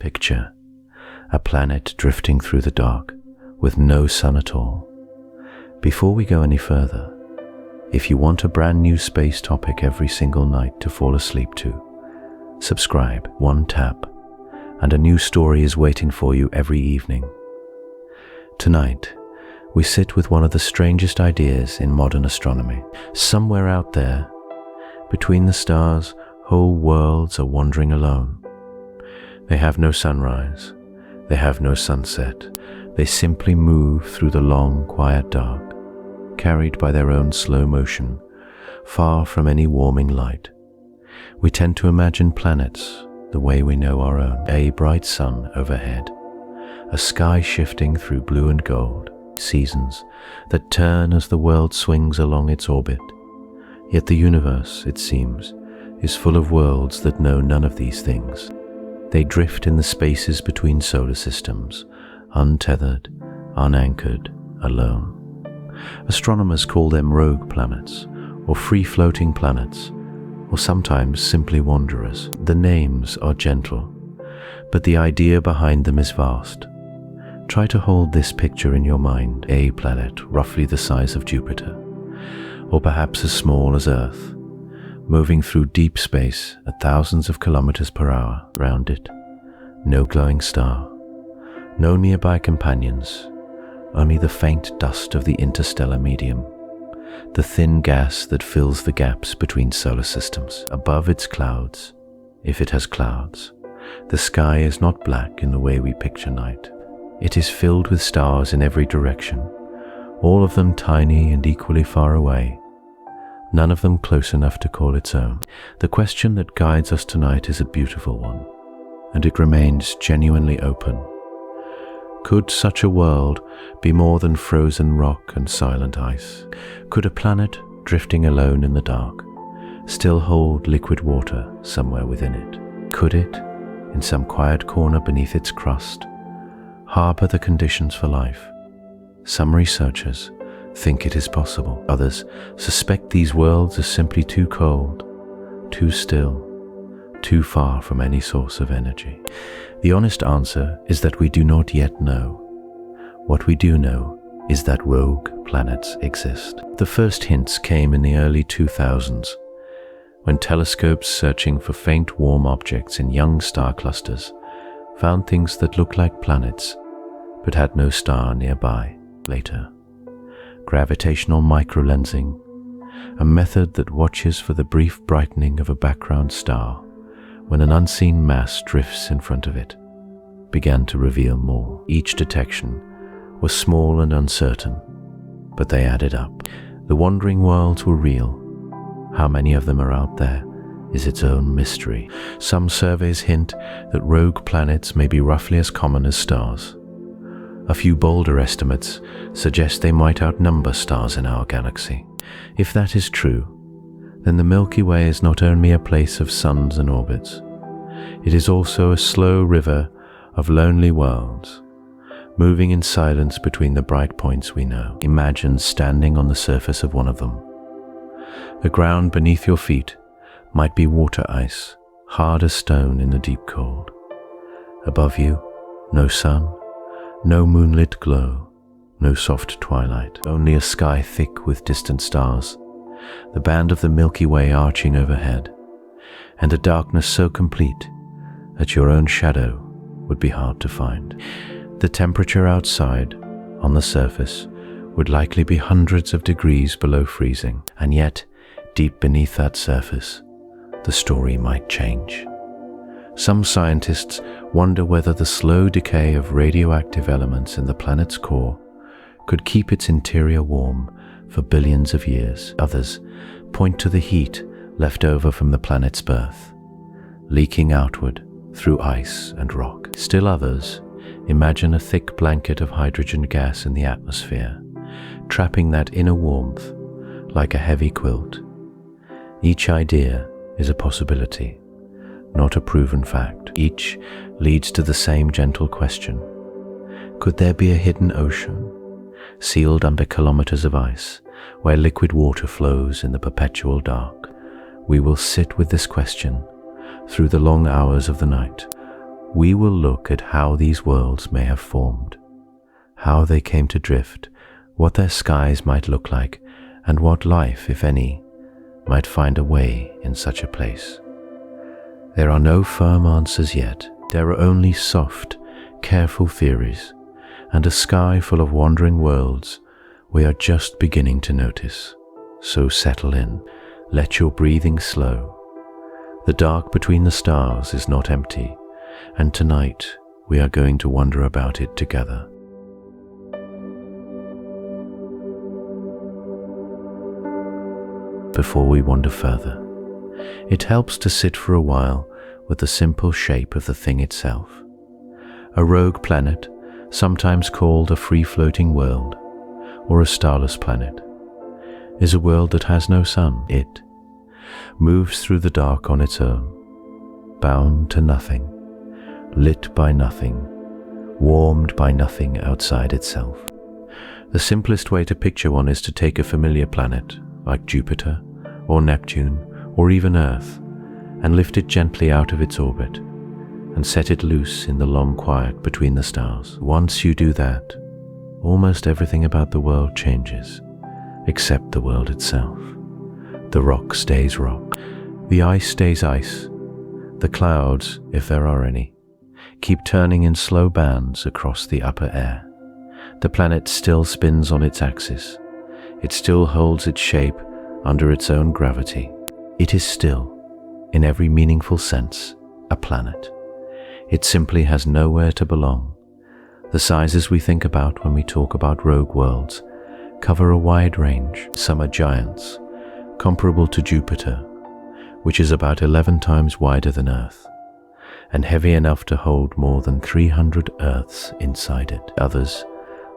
Picture a planet drifting through the dark with no sun at all. Before we go any further, if you want a brand new space topic every single night to fall asleep to, subscribe, one tap, and a new story is waiting for you every evening. Tonight, we sit with one of the strangest ideas in modern astronomy. Somewhere out there, between the stars, whole worlds are wandering alone. They have no sunrise, they have no sunset. They simply move through the long, quiet dark, carried by their own slow motion, far from any warming light. We tend to imagine planets the way we know our own. A bright sun overhead, a sky shifting through blue and gold, seasons that turn as the world swings along its orbit. Yet the universe, it seems, is full of worlds that know none of these things. They drift in the spaces between solar systems, untethered, unanchored, alone. Astronomers call them rogue planets, or free-floating planets, or sometimes simply wanderers. The names are gentle, but the idea behind them is vast. Try to hold this picture in your mind: a planet roughly the size of Jupiter, or perhaps as small as Earth, moving through deep space at thousands of kilometers per hour. Around it, no glowing star, no nearby companions, only the faint dust of the interstellar medium, the thin gas that fills the gaps between solar systems. Above its clouds, if it has clouds, the sky is not black in the way we picture night. It is filled with stars in every direction, all of them tiny and equally far away, none of them close enough to call its own. The question that guides us tonight is a beautiful one, and it remains genuinely open. Could such a world be more than frozen rock and silent ice? Could a planet drifting alone in the dark still hold liquid water somewhere within it? Could it, in some quiet corner beneath its crust, harbor the conditions for life? Some researchers think it is possible. Others suspect these worlds are simply too cold, too still, too far from any source of energy. The honest answer is that we do not yet know. What we do know is that rogue planets exist. The first hints came in the early 2000s, when telescopes searching for faint warm objects in young star clusters found things that looked like planets but had no star nearby. Later, gravitational microlensing, a method that watches for the brief brightening of a background star when an unseen mass drifts in front of it, began to reveal more. Each detection was small and uncertain, but they added up. The wandering worlds were real. How many of them are out there is its own mystery. Some surveys hint that rogue planets may be roughly as common as stars. A few bolder estimates suggest they might outnumber stars in our galaxy. If that is true, then the Milky Way is not only a place of suns and orbits, it is also a slow river of lonely worlds, moving in silence between the bright points we know. Imagine standing on the surface of one of them. The ground beneath your feet might be water ice, hard as stone in the deep cold. Above you, no sun, no moonlit glow, no soft twilight, only a sky thick with distant stars, the band of the Milky Way arching overhead, and a darkness so complete that your own shadow would be hard to find. The temperature outside, on the surface, would likely be hundreds of degrees below freezing, and yet, deep beneath that surface, the story might change. Some scientists wonder whether the slow decay of radioactive elements in the planet's core could keep its interior warm for billions of years. Others point to the heat left over from the planet's birth, leaking outward through ice and rock. Still others imagine a thick blanket of hydrogen gas in the atmosphere, trapping that inner warmth like a heavy quilt. Each idea is a possibility, not a proven fact. Each leads to the same gentle question: could there be a hidden ocean, sealed under kilometers of ice, where liquid water flows in the perpetual dark? We will sit with this question through the long hours of the night, we will look at how these worlds may have formed, how they came to drift, what their skies might look like, and what life, if any, might find a way in such a place. There are no firm answers yet. There are only soft, careful theories, and a sky full of wandering worlds we are just beginning to notice. So settle in, let your breathing slow. The dark between the stars is not empty, and tonight we are going to wonder about it together. Before we wander further, it helps to sit for a while with the simple shape of the thing itself. A rogue planet, sometimes called a free-floating world or a starless planet, is a world that has no sun. It moves through the dark on its own, bound to nothing, lit by nothing, warmed by nothing outside itself. The simplest way to picture one is to take a familiar planet like Jupiter or Neptune or even Earth and lift it gently out of its orbit and set it loose in the long quiet between the stars. Once you do that, almost everything about the world changes, except the world itself. The rock stays rock. The ice stays ice. The clouds, if there are any, keep turning in slow bands across the upper air. The planet still spins on its axis. It still holds its shape under its own gravity. It is still, in every meaningful sense, a planet. It simply has nowhere to belong. The sizes we think about when we talk about rogue worlds cover a wide range. Some are giants, comparable to Jupiter, which is about 11 times wider than Earth, and heavy enough to hold more than 300 Earths inside it. Others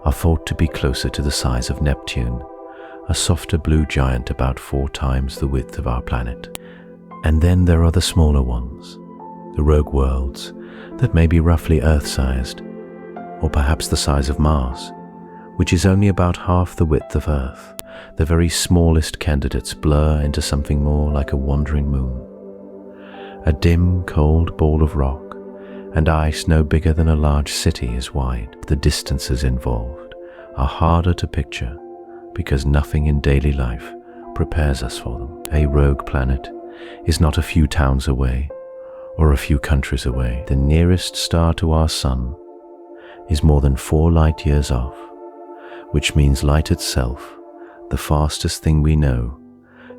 are thought to be closer to the size of Neptune, a softer blue giant about 4 times the width of our planet. And then there are the smaller ones, the rogue worlds that may be roughly Earth-sized, or perhaps the size of Mars, which is only about half the width of Earth. The very smallest candidates blur into something more like a wandering moon. A dim, cold ball of rock and ice no bigger than a large city is wide. The distances involved are harder to picture because nothing in daily life prepares us for them. A rogue planet is not a few towns away or a few countries away. The nearest star to our sun is more than 4 light years off, which means light itself, the fastest thing we know,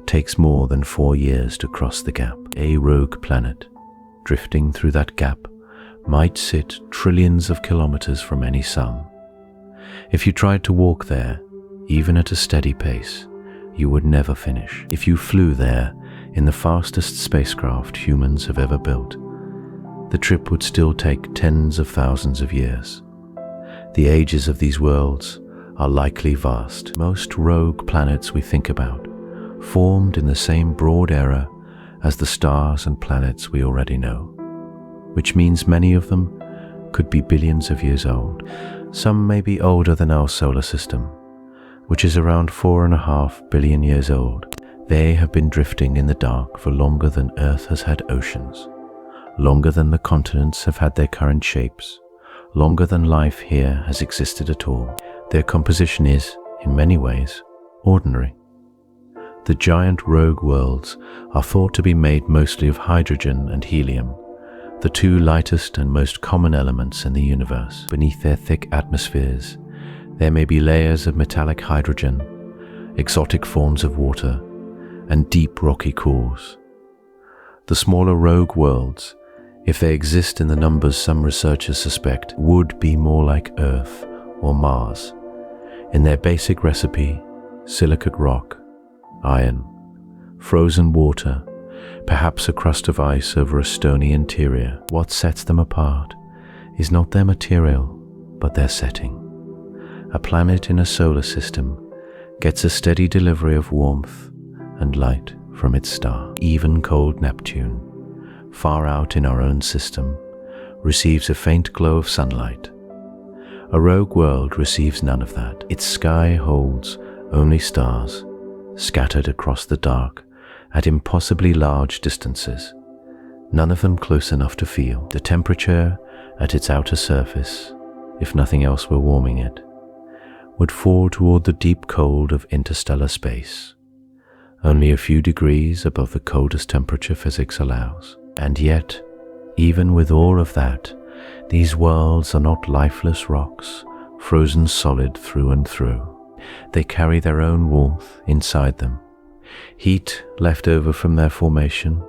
takes more than 4 years to cross the gap. A rogue planet, drifting through that gap, might sit trillions of kilometers from any sun. If you tried to walk there, even at a steady pace, you would never finish. If you flew there in the fastest spacecraft humans have ever built, the trip would still take tens of thousands of years. The ages of these worlds are likely vast. Most rogue planets we think about formed in the same broad era as the stars and planets we already know, which means many of them could be billions of years old. Some may be older than our solar system, which is around 4.5 billion years old. They have been drifting in the dark for longer than Earth has had oceans, longer than the continents have had their current shapes, longer than life here has existed at all. Their composition is, in many ways, ordinary. The giant rogue worlds are thought to be made mostly of hydrogen and helium, the 2 lightest and most common elements in the universe. Beneath their thick atmospheres, there may be layers of metallic hydrogen, exotic forms of water, and deep rocky cores. The smaller rogue worlds, if they exist in the numbers some researchers suspect, would be more like Earth or Mars. In their basic recipe, silicate rock, iron, frozen water, perhaps a crust of ice over a stony interior. What sets them apart is not their material, but their setting. A planet in a solar system gets a steady delivery of warmth and light from its star. Even cold Neptune, far out in our own system, receives a faint glow of sunlight. A rogue world receives none of that. Its sky holds only stars, scattered across the dark at impossibly large distances. none of them close enough to feel. The temperature at its outer surface, if nothing else were warming it, would fall toward the deep cold of interstellar space, only a few degrees above the coldest temperature physics allows. And yet, even with all of that, these worlds are not lifeless rocks, frozen solid through and through. They carry their own warmth inside them, heat left over from their formation,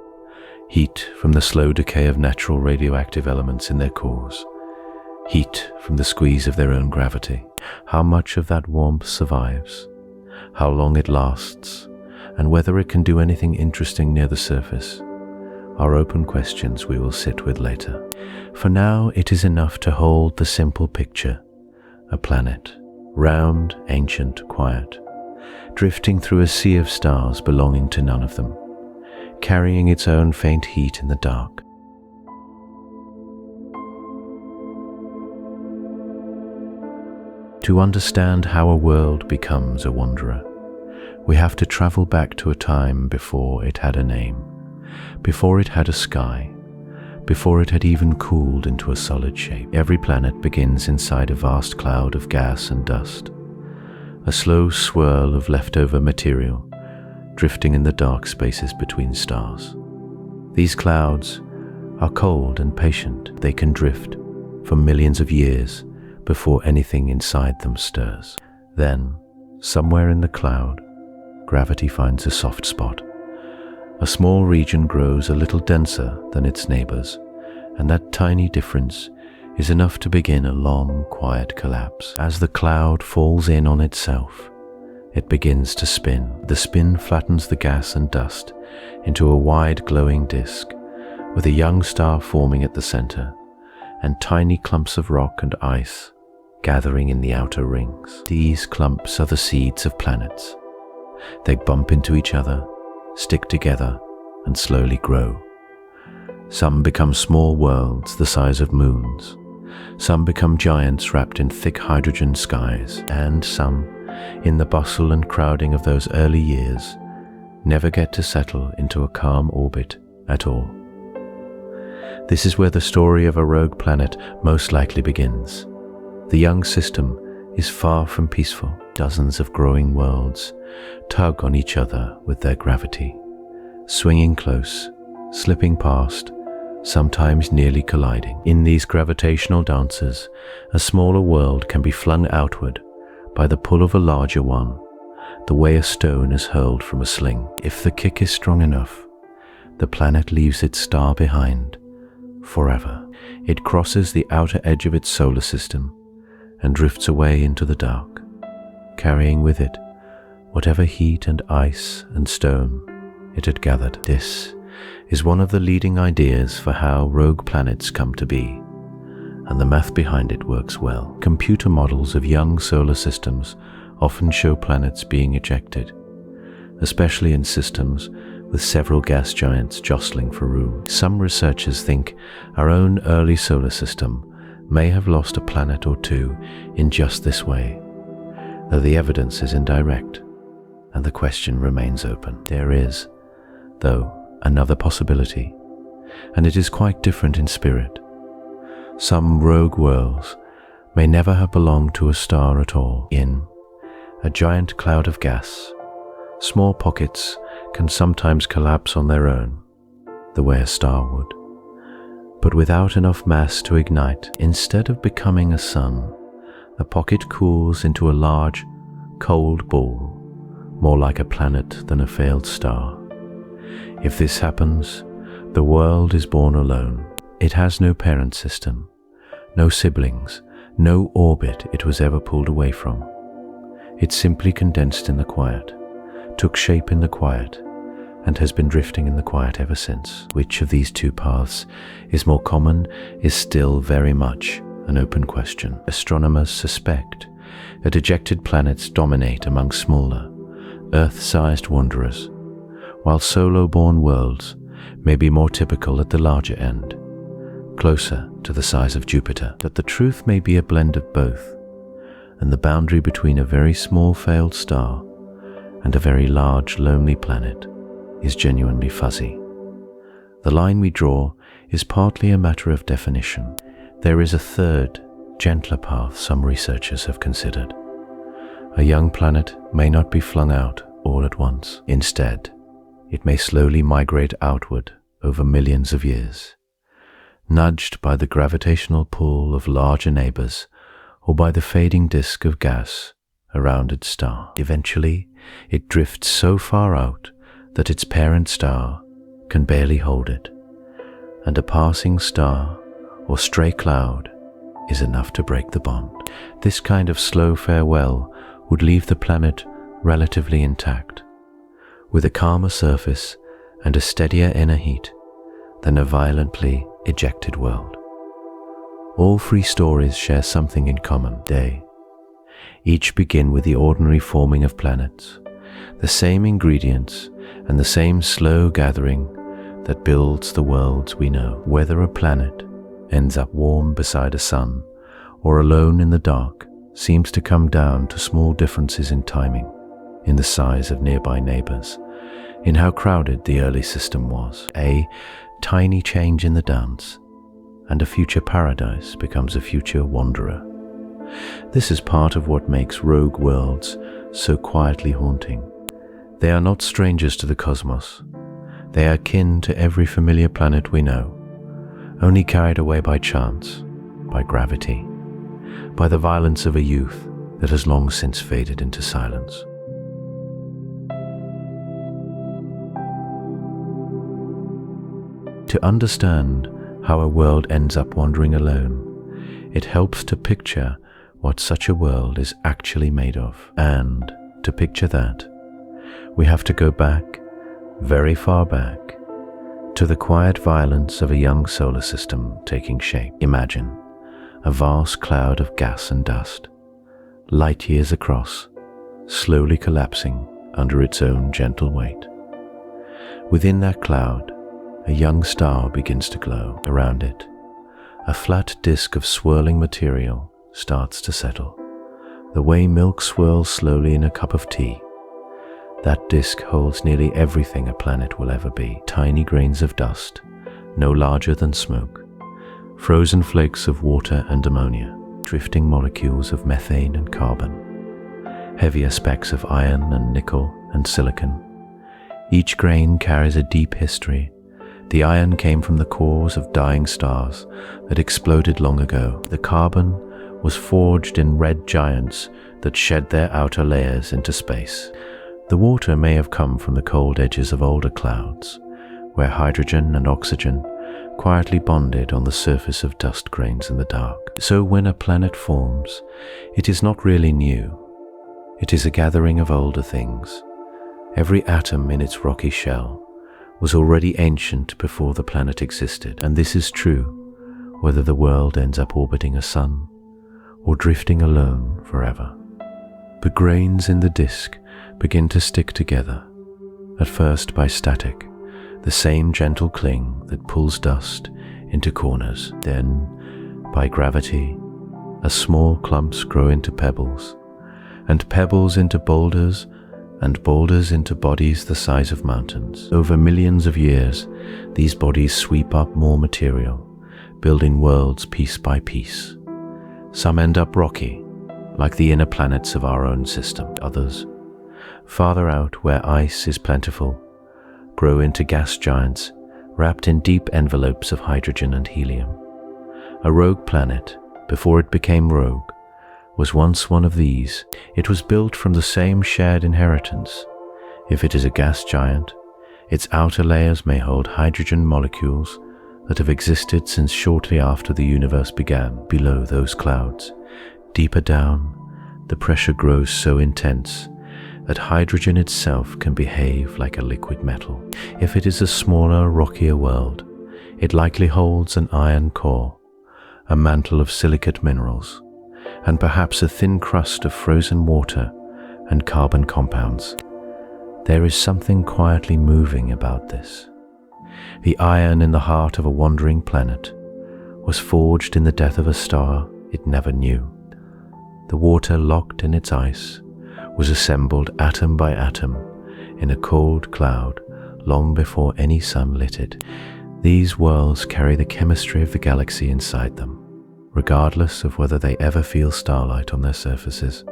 heat from the slow decay of natural radioactive elements in their cores, heat from the squeeze of their own gravity. How much of that warmth survives, how long it lasts, and whether it can do anything interesting near the surface are open questions we will sit with later. For now, it is enough to hold the simple picture: a planet, round, ancient, quiet, drifting through a sea of stars belonging to none of them, carrying its own faint heat in the dark. To understand how a world becomes a wanderer, we have to travel back to a time before it had a name, before it had a sky, before it had even cooled into a solid shape. Every planet begins inside a vast cloud of gas and dust, a slow swirl of leftover material drifting in the dark spaces between stars. These clouds are cold and patient. They can drift for millions of years before anything inside them stirs. Then, somewhere in the cloud, gravity finds a soft spot. A small region grows a little denser than its neighbors, and that tiny difference is enough to begin a long, quiet collapse. As the cloud falls in on itself, it begins to spin. The spin flattens the gas and dust into a wide, glowing disk, with a young star forming at the center, and tiny clumps of rock and ice gathering in the outer rings. These clumps are the seeds of planets. They bump into each other, stick together, and slowly grow. Some become small worlds the size of moons. Some become giants wrapped in thick hydrogen skies, and some, in the bustle and crowding of those early years, never get to settle into a calm orbit at all. This is where the story of a rogue planet most likely begins. The young system is far from peaceful. Dozens of growing worlds tug on each other with their gravity, swinging close, slipping past, sometimes nearly colliding. In these gravitational dances, a smaller world can be flung outward by the pull of a larger one, the way a stone is hurled from a sling. If the kick is strong enough, the planet leaves its star behind forever. It crosses the outer edge of its solar system and drifts away into the dark, carrying with it whatever heat and ice and stone it had gathered. This is one of the leading ideas for how rogue planets come to be, and the math behind it works well. Computer models of young solar systems often show planets being ejected, especially in systems with several gas giants jostling for room. Some researchers think our own early solar system may have lost a planet or two in just this way, though the evidence is indirect and the question remains open. There is, though, another possibility, and it is quite different in spirit. Some rogue worlds may never have belonged to a star at all. In a giant cloud of gas, small pockets can sometimes collapse on their own, the way a star would. But without enough mass to ignite, instead of becoming a sun, the pocket cools into a large, cold ball, more like a planet than a failed star. If this happens, the world is born alone. It has no parent system, no siblings, no orbit it was ever pulled away from. It simply condensed in the quiet, took shape in the quiet, and has been drifting in the quiet ever since. Which of these two paths is more common is still very much an open question. Astronomers suspect that ejected planets dominate among smaller, Earth-sized wanderers, while solo-born worlds may be more typical at the larger end, closer to the size of Jupiter. That the truth may be a blend of both, and the boundary between a very small failed star and a very large lonely planet is genuinely fuzzy. The line we draw is partly a matter of definition. There is a third, gentler path some researchers have considered. A young planet may not be flung out all at once. Instead, it may slowly migrate outward over millions of years, nudged by the gravitational pull of larger neighbors or by the fading disk of gas around its star. Eventually, it drifts so far out that its parent star can barely hold it, and a passing star or stray cloud is enough to break the bond. This kind of slow farewell would leave the planet relatively intact, with a calmer surface and a steadier inner heat than a violently ejected world. All three stories share something in common. Each begin with the ordinary forming of planets, the same ingredients and the same slow gathering that builds the worlds we know. Whether a planet ends up warm beside a sun or alone in the dark seems to come down to small differences in timing, in the size of nearby neighbors, in how crowded the early system was. A tiny change in the dance, and a future paradise becomes a future wanderer. This is part of what makes rogue worlds so quietly haunting. They are not strangers to the cosmos. They are kin to every familiar planet we know, only carried away by chance, by gravity, by the violence of a youth that has long since faded into silence. To understand how a world ends up wandering alone, it helps to picture what such a world is actually made of. And to picture that, we have to go back, very far back, to the quiet violence of a young solar system taking shape. Imagine a vast cloud of gas and dust, light years across, slowly collapsing under its own gentle weight. Within that cloud, a young star begins to glow. Around it, a flat disk of swirling material starts to settle, the way milk swirls slowly in a cup of tea. That disk holds nearly everything a planet will ever be. Tiny grains of dust, no larger than smoke, frozen flakes of water and ammonia, drifting molecules of methane and carbon, heavier specks of iron and nickel and silicon. Each grain carries a deep history. The iron came from the cores of dying stars that exploded long ago. The carbon was forged in red giants that shed their outer layers into space. The water may have come from the cold edges of older clouds, where hydrogen and oxygen quietly bonded on the surface of dust grains in the dark. So when a planet forms, it is not really new. It is a gathering of older things. Every atom in its rocky shell was already ancient before the planet existed, and this is true whether the world ends up orbiting a sun or drifting alone forever. The grains in the disk begin to stick together, at first by static, the same gentle cling that pulls dust into corners. Then, by gravity, as small clumps grow into pebbles, and pebbles into boulders, and boulders into bodies the size of mountains. Over millions of years, these bodies sweep up more material, building worlds piece by piece. Some end up rocky, like the inner planets of our own system. Others, farther out where ice is plentiful, grow into gas giants wrapped in deep envelopes of hydrogen and helium. A rogue planet, before it became rogue, was once one of these. It was built from the same shared inheritance. If it is a gas giant, its outer layers may hold hydrogen molecules that have existed since shortly after the universe began. Below those clouds, deeper down, the pressure grows so intense that hydrogen itself can behave like a liquid metal. If it is a smaller, rockier world, it likely holds an iron core, a mantle of silicate minerals, and perhaps a thin crust of frozen water and carbon compounds. There is something quietly moving about this. The iron in the heart of a wandering planet was forged in the death of a star it never knew. The water locked in its ice was assembled atom by atom in a cold cloud long before any sun lit it. These worlds carry the chemistry of the galaxy inside them, regardless of whether they ever feel starlight on their surfaces.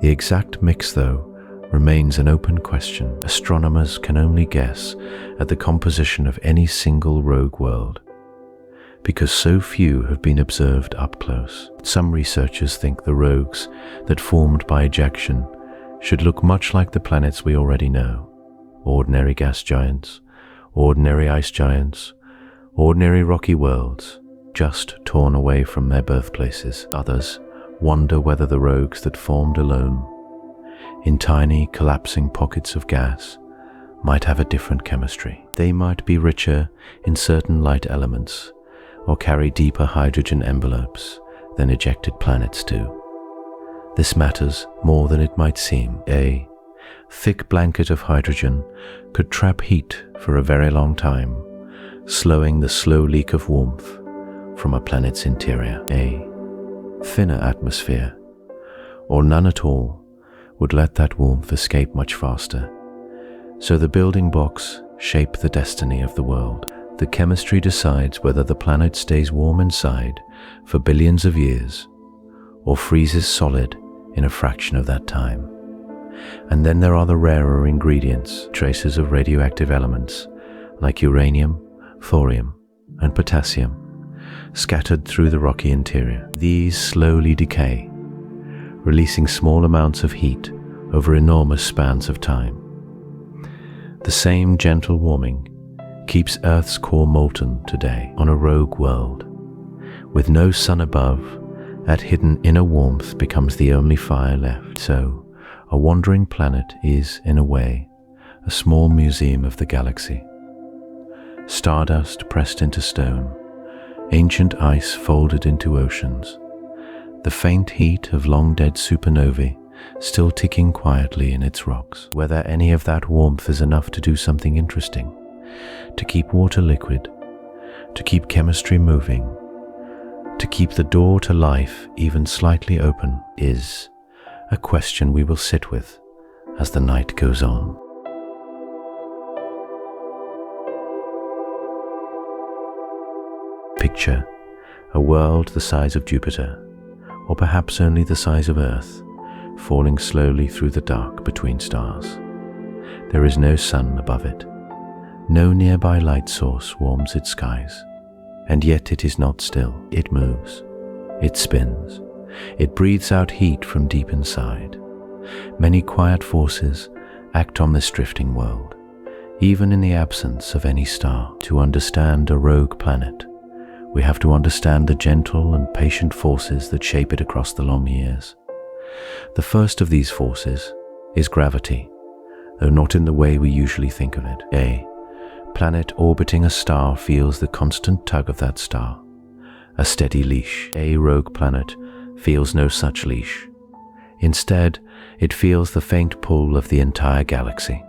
The exact mix, though, remains an open question. Astronomers can only guess at the composition of any single rogue world, because so few have been observed up close. Some researchers think the rogues that formed by ejection should look much like the planets we already know: ordinary gas giants, ordinary ice giants, ordinary rocky worlds, just torn away from their birthplaces. Others wonder whether the rogues that formed alone, in tiny collapsing pockets of gas, might have a different chemistry. They might be richer in certain light elements, or carry deeper hydrogen envelopes than ejected planets do. This matters more than it might seem. A thick blanket of hydrogen could trap heat for a very long time, slowing the slow leak of warmth from a planet's interior. A thinner atmosphere, or none at all, would let that warmth escape much faster. So the building blocks shape the destiny of the world. The chemistry decides whether the planet stays warm inside for billions of years or freezes solid in a fraction of that time. And then there are the rarer ingredients, traces of radioactive elements like uranium, thorium, and potassium, scattered through the rocky interior. These slowly decay, releasing small amounts of heat over enormous spans of time. The same gentle warming keeps Earth's core molten today on a rogue world. With no sun above, that hidden inner warmth becomes the only fire left. So, a wandering planet is, in a way, a small museum of the galaxy. Stardust pressed into stone, ancient ice folded into oceans, the faint heat of long-dead supernovae still ticking quietly in its rocks. Whether any of that warmth is enough to do something interesting, to keep water liquid, to keep chemistry moving, to keep the door to life even slightly open, is a question we will sit with as the night goes on. Picture a world the size of Jupiter, or perhaps only the size of Earth, falling slowly through the dark between stars. There is no sun above it. No nearby light source warms its skies. And yet it is not still. It moves. It spins. It breathes out heat from deep inside. Many quiet forces act on this drifting world, even in the absence of any star. To understand a rogue planet, we have to understand the gentle and patient forces that shape it across the long years. The first of these forces is gravity, though not in the way we usually think of it. A planet orbiting a star feels the constant tug of that star, a steady leash. A rogue planet feels no such leash. Instead, it feels the faint pull of the entire galaxy,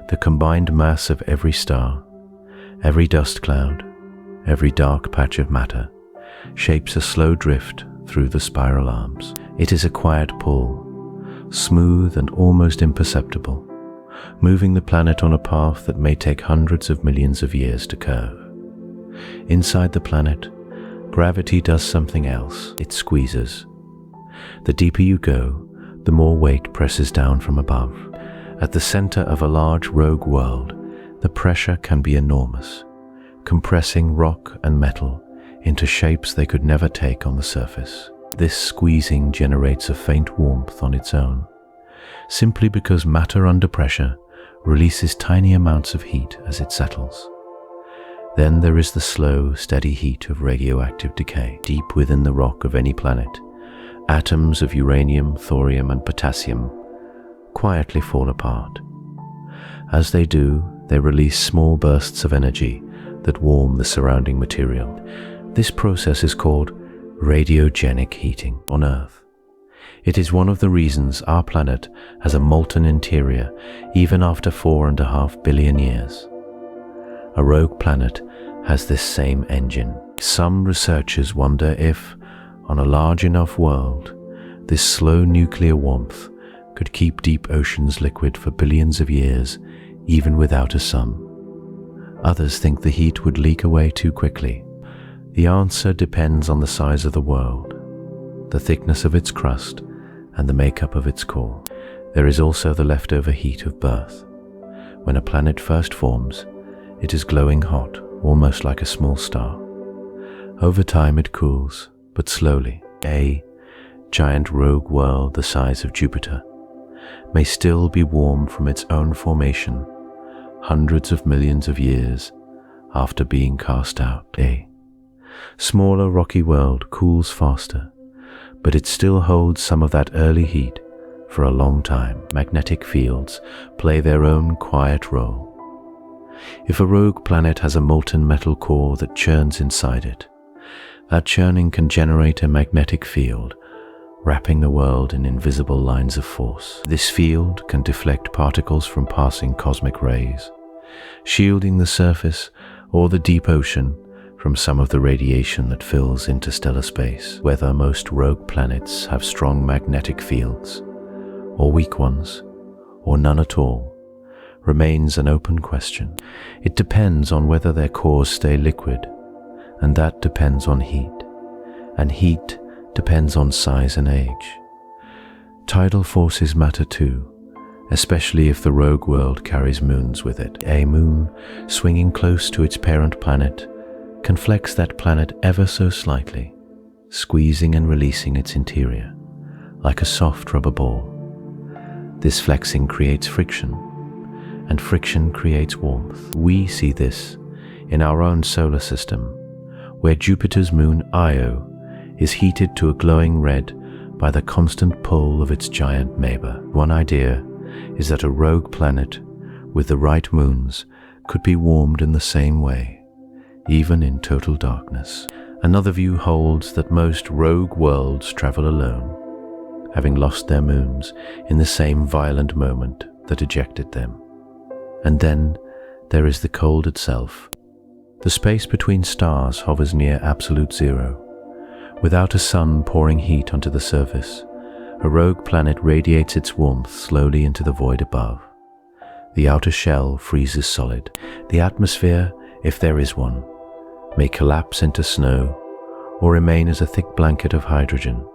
the combined mass of every star, every dust cloud, every dark patch of matter, shapes a slow drift through the spiral arms. It is a quiet pull, smooth and almost imperceptible, moving the planet on a path that may take hundreds of millions of years to curve. Inside the planet, gravity does something else. It squeezes. The deeper you go, the more weight presses down from above. At the center of a large rogue world, the pressure can be enormous, compressing rock and metal into shapes they could never take on the surface. This squeezing generates a faint warmth on its own, simply because matter under pressure releases tiny amounts of heat as it settles. Then there is the slow, steady heat of radioactive decay. Deep within the rock of any planet, atoms of uranium, thorium, and potassium quietly fall apart. As they do, they release small bursts of energy that warm the surrounding material. This process is called radiogenic heating on Earth. It is one of the reasons our planet has a molten interior even after 4.5 billion years. A rogue planet has this same engine. Some researchers wonder if, on a large enough world, this slow nuclear warmth could keep deep oceans liquid for billions of years even without a sun. Others think the heat would leak away too quickly. The answer depends on the size of the world, the thickness of its crust, and the makeup of its core. There is also the leftover heat of birth. When a planet first forms, it is glowing hot, almost like a small star. Over time it cools, but slowly. A giant rogue world the size of Jupiter may still be warm from its own formation, hundreds of millions of years after being cast out. A smaller rocky world cools faster, but it still holds some of that early heat for a long time. Magnetic fields play their own quiet role. If a rogue planet has a molten metal core that churns inside it, that churning can generate a magnetic field, wrapping the world in invisible lines of force. This field can deflect particles from passing cosmic rays, shielding the surface or the deep ocean from some of the radiation that fills interstellar space. Whether most rogue planets have strong magnetic fields, or weak ones, or none at all, remains an open question. It depends on whether their cores stay liquid, and that depends on heat, and heat depends on size and age. Tidal forces matter too, especially if the rogue world carries moons with it. A moon swinging close to its parent planet can flex that planet ever so slightly, squeezing and releasing its interior, like a soft rubber ball. This flexing creates friction, and friction creates warmth. We see this in our own solar system, where Jupiter's moon Io is heated to a glowing red by the constant pull of its giant neighbor. One idea is that a rogue planet with the right moons could be warmed in the same way, even in total darkness. Another view holds that most rogue worlds travel alone, having lost their moons in the same violent moment that ejected them. And then there is the cold itself. The space between stars hovers near absolute zero. Without a sun pouring heat onto the surface, a rogue planet radiates its warmth slowly into the void above. The outer shell freezes solid. The atmosphere, if there is one, may collapse into snow or remain as a thick blanket of hydrogen,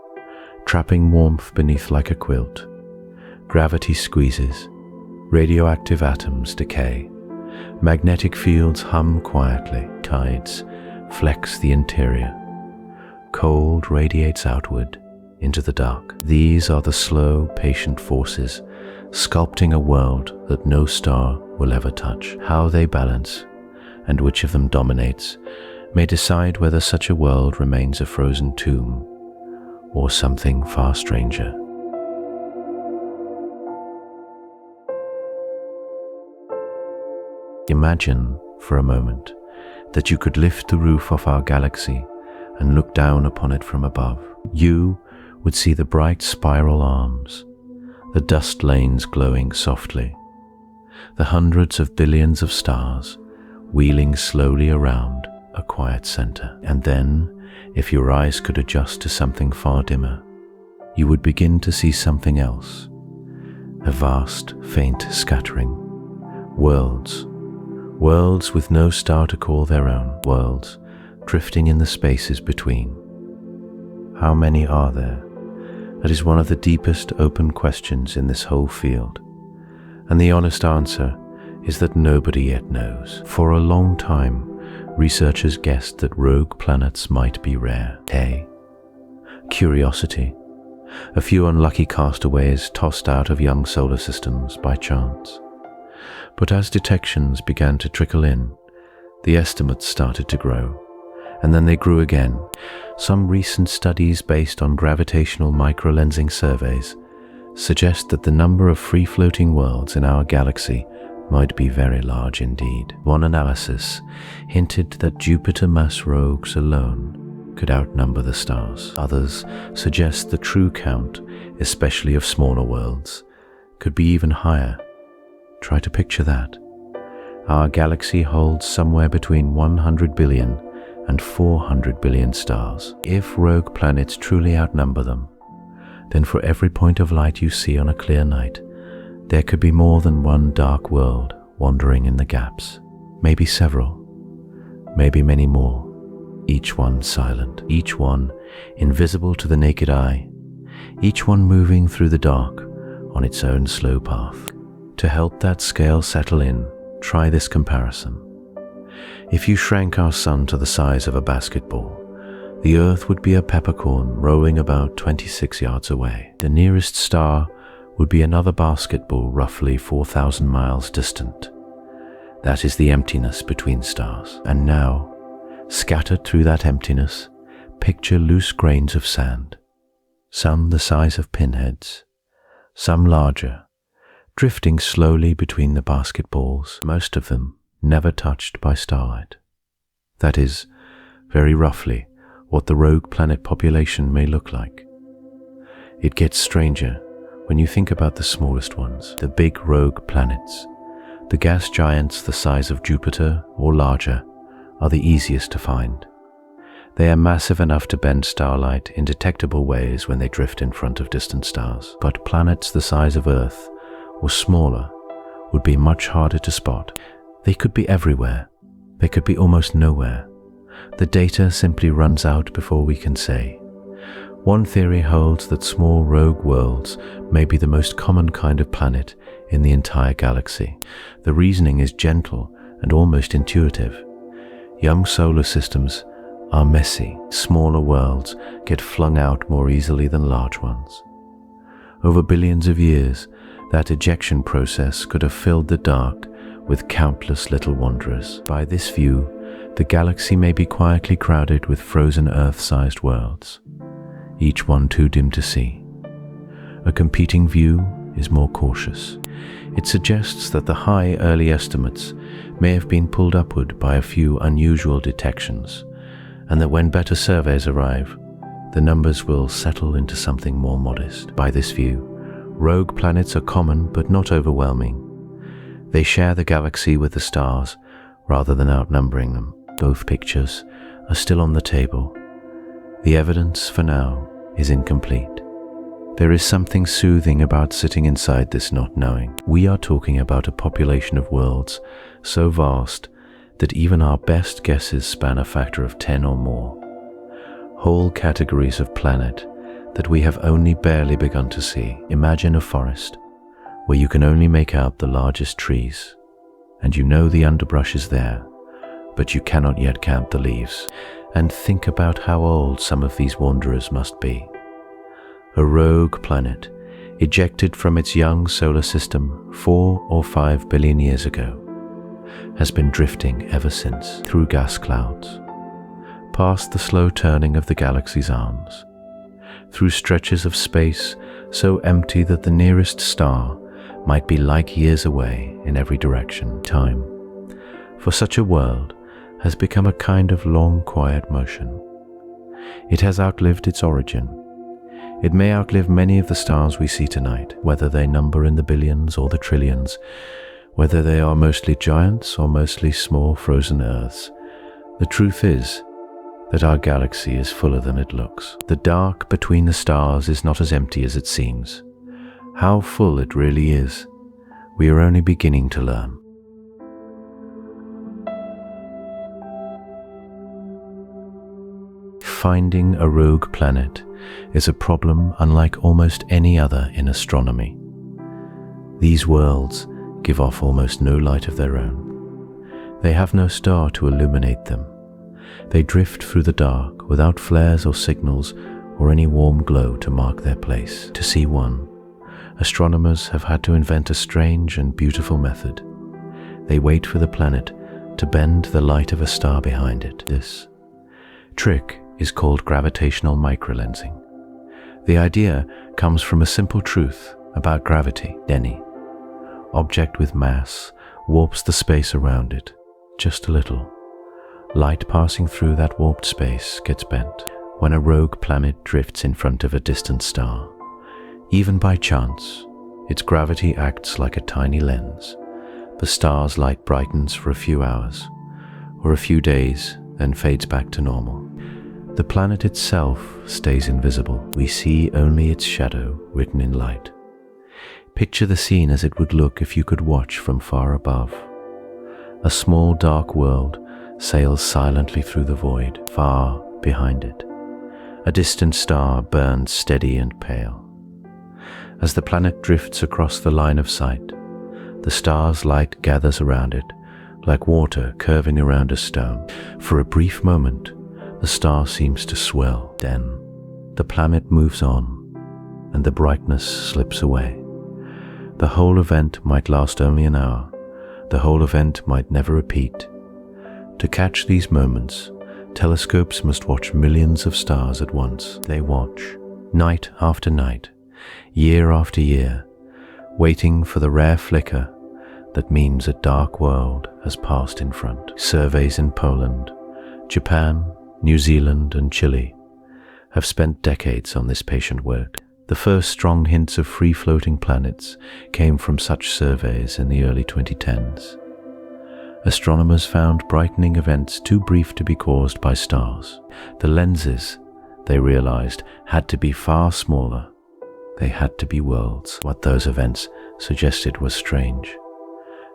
trapping warmth beneath like a quilt. Gravity squeezes. Radioactive atoms decay. Magnetic fields hum quietly. Tides flex the interior. Cold radiates outward into the dark. These are the slow, patient forces sculpting a world that no star will ever touch. How they balance and which of them dominates may decide whether such a world remains a frozen tomb or something far stranger. Imagine for a moment that you could lift the roof of our galaxy and look down upon it from above. You would see the bright spiral arms, the dust lanes glowing softly, the hundreds of billions of stars wheeling slowly around a quiet center. And then, if your eyes could adjust to something far dimmer, you would begin to see something else, a vast, faint scattering. Worlds with no star to call their own, worlds drifting in the spaces between. How many are there? That is one of the deepest open questions in this whole field, and the honest answer is that nobody yet knows. For a long time, researchers guessed that rogue planets might be rare. Curiosity, a few unlucky castaways tossed out of young solar systems by chance. But as detections began to trickle in, the estimates started to grow, and then they grew again. Some recent studies based on gravitational microlensing surveys suggest that the number of free-floating worlds in our galaxy might be very large indeed. One analysis hinted that Jupiter mass rogues alone could outnumber the stars. Others suggest the true count, especially of smaller worlds, could be even higher. Try to picture that. Our galaxy holds somewhere between 100 billion and 400 billion stars. If rogue planets truly outnumber them, then for every point of light you see on a clear night, there could be more than one dark world wandering in the gaps. maybe several, maybe many more, each one silent, each one invisible to the naked eye, each one moving through the dark on its own slow path. To help that scale settle in, try this comparison. If you shrank our sun to the size of a basketball, the Earth would be a peppercorn rolling about 26 yards away. The nearest star would be another basketball roughly 4,000 miles distant. That is the emptiness between stars. And now, scattered through that emptiness, picture loose grains of sand, some the size of pinheads, some larger, drifting slowly between the basketballs, most of them never touched by starlight. That is, very roughly, what the rogue planet population may look like. It gets stranger when you think about the smallest ones, the big rogue planets. The gas giants the size of Jupiter or larger are the easiest to find. They are massive enough to bend starlight in detectable ways when they drift in front of distant stars. But planets the size of Earth or smaller would be much harder to spot. They could be everywhere. They could be almost nowhere. The data simply runs out before we can say. One theory holds that small rogue worlds may be the most common kind of planet in the entire galaxy. The reasoning is gentle and almost intuitive. Young solar systems are messy. Smaller worlds get flung out more easily than large ones. Over billions of years, that ejection process could have filled the dark with countless little wanderers. By this view, the galaxy may be quietly crowded with frozen Earth-sized worlds, each one too dim to see. A competing view is more cautious. It suggests that the high early estimates may have been pulled upward by a few unusual detections, and that when better surveys arrive, the numbers will settle into something more modest. By this view, rogue planets are common but not overwhelming. They share the galaxy with the stars rather than outnumbering them. Both pictures are still on the table. The evidence for now is incomplete. There is something soothing about sitting inside this not knowing. We are talking about a population of worlds so vast that even our best guesses span a factor of 10 or more. Whole categories of planet that we have only barely begun to see. Imagine a forest where you can only make out the largest trees, and you know the underbrush is there, but you cannot yet count the leaves. And think about how old some of these wanderers must be. A rogue planet, ejected from its young solar system 4 or 5 billion years ago, has been drifting ever since through gas clouds, past the slow turning of the galaxy's arms, through stretches of space so empty that the nearest star might be light years away in every direction. Time, for such a world, has become a kind of long, quiet motion. It has outlived its origin. It may outlive many of the stars we see tonight, whether they number in the billions or the trillions, whether they are mostly giants or mostly small frozen Earths. The truth is that our galaxy is fuller than it looks. The dark between the stars is not as empty as it seems. How full it really is, we are only beginning to learn. Finding a rogue planet is a problem unlike almost any other in astronomy. These worlds give off almost no light of their own. They have no star to illuminate them. They drift through the dark without flares or signals or any warm glow to mark their place. To see one, astronomers have had to invent a strange and beautiful method. They wait for the planet to bend the light of a star behind it. This trick is called gravitational microlensing. The idea comes from a simple truth about gravity. Any object with mass warps the space around it just a little. Light passing through that warped space gets bent. When a rogue planet drifts in front of a distant star, even by chance, its gravity acts like a tiny lens. The star's light brightens for a few hours or a few days, then fades back to normal. The planet itself stays invisible. We see only its shadow written in light. Picture the scene as it would look if you could watch from far above. A small dark world sails silently through the void. Far behind it, a distant star burns steady and pale. As the planet drifts across the line of sight, the star's light gathers around it like water curving around a stone. For a brief moment, the star seems to swell. Then, the planet moves on, and the brightness slips away. The whole event might last only an hour. The whole event might never repeat. To catch these moments, telescopes must watch millions of stars at once. They watch, night after night, year after year, waiting for the rare flicker that means a dark world has passed in front. Surveys in Poland, Japan, New Zealand, and Chile have spent decades on this patient work. The first strong hints of free-floating planets came from such surveys in the early 2010s. Astronomers found brightening events too brief to be caused by stars. The lenses, they realized, had to be far smaller. They had to be worlds. What those events suggested was strange.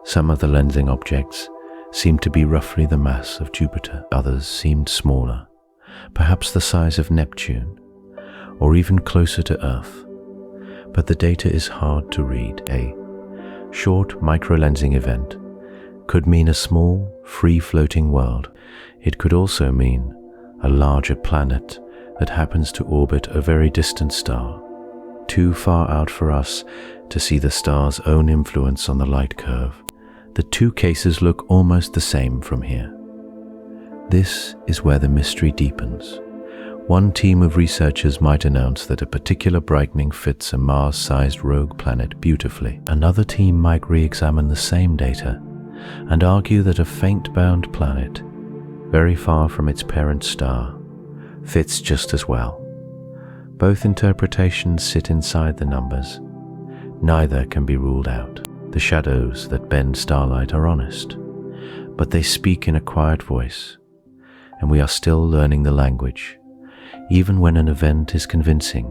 Some of the lensing objects seemed to be roughly the mass of Jupiter. Others seemed smaller, perhaps the size of Neptune, or even closer to Earth. But the data is hard to read. A short microlensing event could mean a small, free-floating world. It could also mean a larger planet that happens to orbit a very distant star, too far out for us to see the star's own influence on the light curve. The two cases look almost the same from here. This is where the mystery deepens. One team of researchers might announce that a particular brightening fits a Mars-sized rogue planet beautifully. Another team might re-examine the same data and argue that a faint-bound planet, very far from its parent star, fits just as well. Both interpretations sit inside the numbers. Neither can be ruled out. The shadows that bend Starlight are honest, but they speak in a quiet voice, and we are still learning the language. Even when an event is convincing,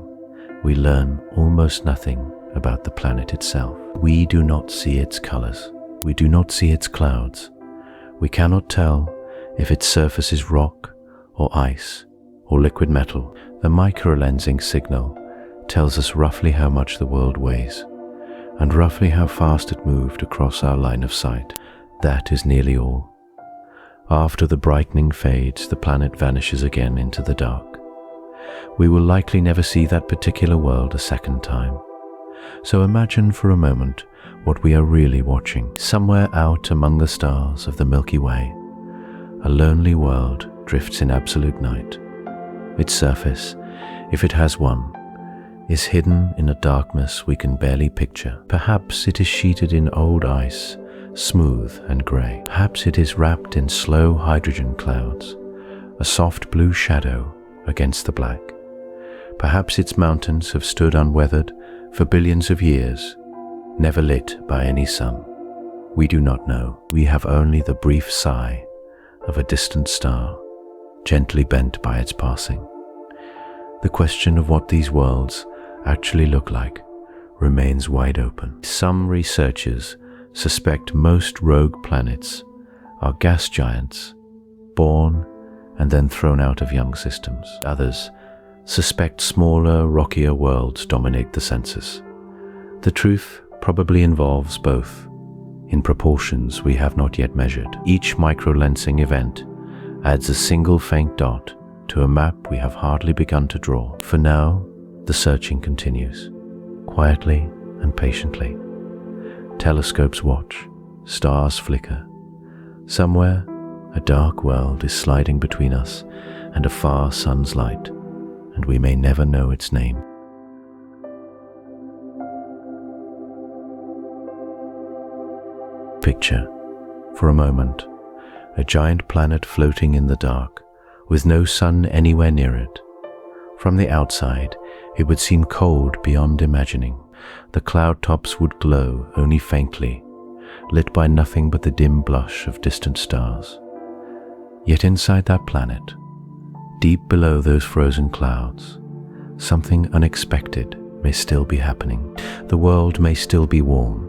we learn almost nothing about the planet itself. We do not see its colors. We do not see its clouds. We cannot tell if its surface is rock or ice or liquid metal. The microlensing signal tells us roughly how much the world weighs and roughly how fast it moved across our line of sight. That is nearly all. After the brightening fades, the planet vanishes again into the dark. We will likely never see that particular world a second time. So imagine for a moment what we are really watching. Somewhere out among the stars of the Milky Way, a lonely world drifts in absolute night. Its surface, if it has one, is hidden in a darkness we can barely picture. Perhaps it is sheeted in old ice, smooth and grey. Perhaps it is wrapped in slow hydrogen clouds, a soft blue shadow against the black. Perhaps its mountains have stood unweathered for billions of years, never lit by any sun. We do not know. We have only the brief sigh of a distant star, gently bent by its passing. The question of what these worlds actually look like remains wide open. Some researchers suspect most rogue planets are gas giants, born and then thrown out of young systems. Others suspect smaller, rockier worlds dominate the census. The truth probably involves both, in proportions we have not yet measured. Each microlensing event adds a single faint dot to a map we have hardly begun to draw. For now, the searching continues, quietly and patiently. Telescopes watch, stars flicker. Somewhere, a dark world is sliding between us and a far sun's light, and we may never know its name. Picture, for a moment, a giant planet floating in the dark, with no sun anywhere near it. From the outside, it would seem cold beyond imagining. The cloud tops would glow only faintly, lit by nothing but the dim blush of distant stars. Yet inside that planet, deep below those frozen clouds, something unexpected may still be happening. The world may still be warm.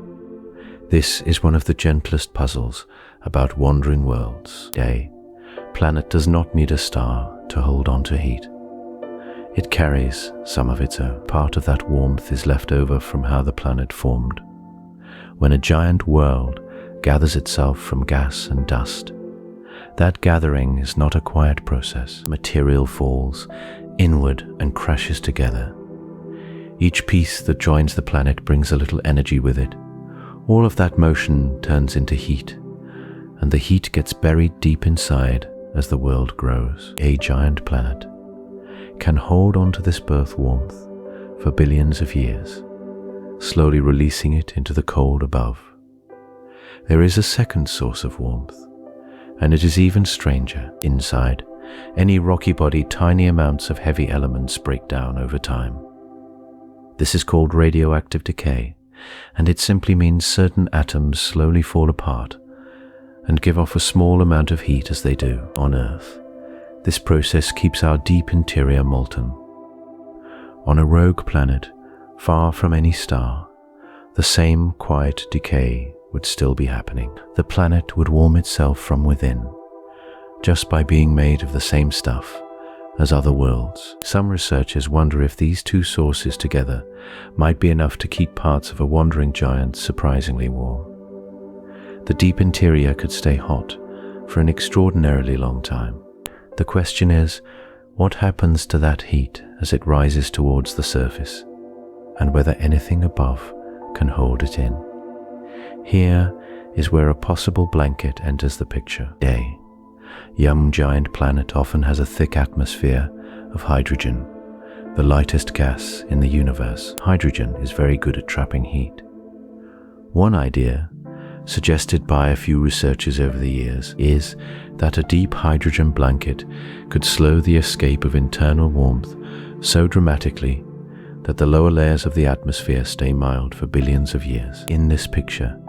This is one of the gentlest puzzles about wandering worlds. A planet does not need a star to hold on to heat. It carries some of its own. Part of that warmth is left over from how the planet formed. When a giant world gathers itself from gas and dust, that gathering is not a quiet process. Material falls inward and crashes together. Each piece that joins the planet brings a little energy with it. All of that motion turns into heat, and the heat gets buried deep inside as the world grows. A giant planet can hold on to this birth warmth for billions of years, slowly releasing it into the cold above. There is a second source of warmth, and it is even stranger. Inside any rocky body, tiny amounts of heavy elements break down over time. This is called radioactive decay, and it simply means certain atoms slowly fall apart and give off a small amount of heat as they do on Earth. This process keeps our deep interior molten. On a rogue planet, far from any star, the same quiet decay would still be happening. The planet would warm itself from within, just by being made of the same stuff as other worlds. Some researchers wonder if these two sources together might be enough to keep parts of a wandering giant surprisingly warm. The deep interior could stay hot for an extraordinarily long time. The question is, what happens to that heat as it rises towards the surface, and whether anything above can hold it in. Here is where a possible blanket enters the picture. A young giant planet often has a thick atmosphere of hydrogen, the lightest gas in the universe. Hydrogen is very good at trapping heat. One idea, suggested by a few researchers over the years, is that a deep hydrogen blanket could slow the escape of internal warmth so dramatically that the lower layers of the atmosphere stay mild for billions of years. In this picture,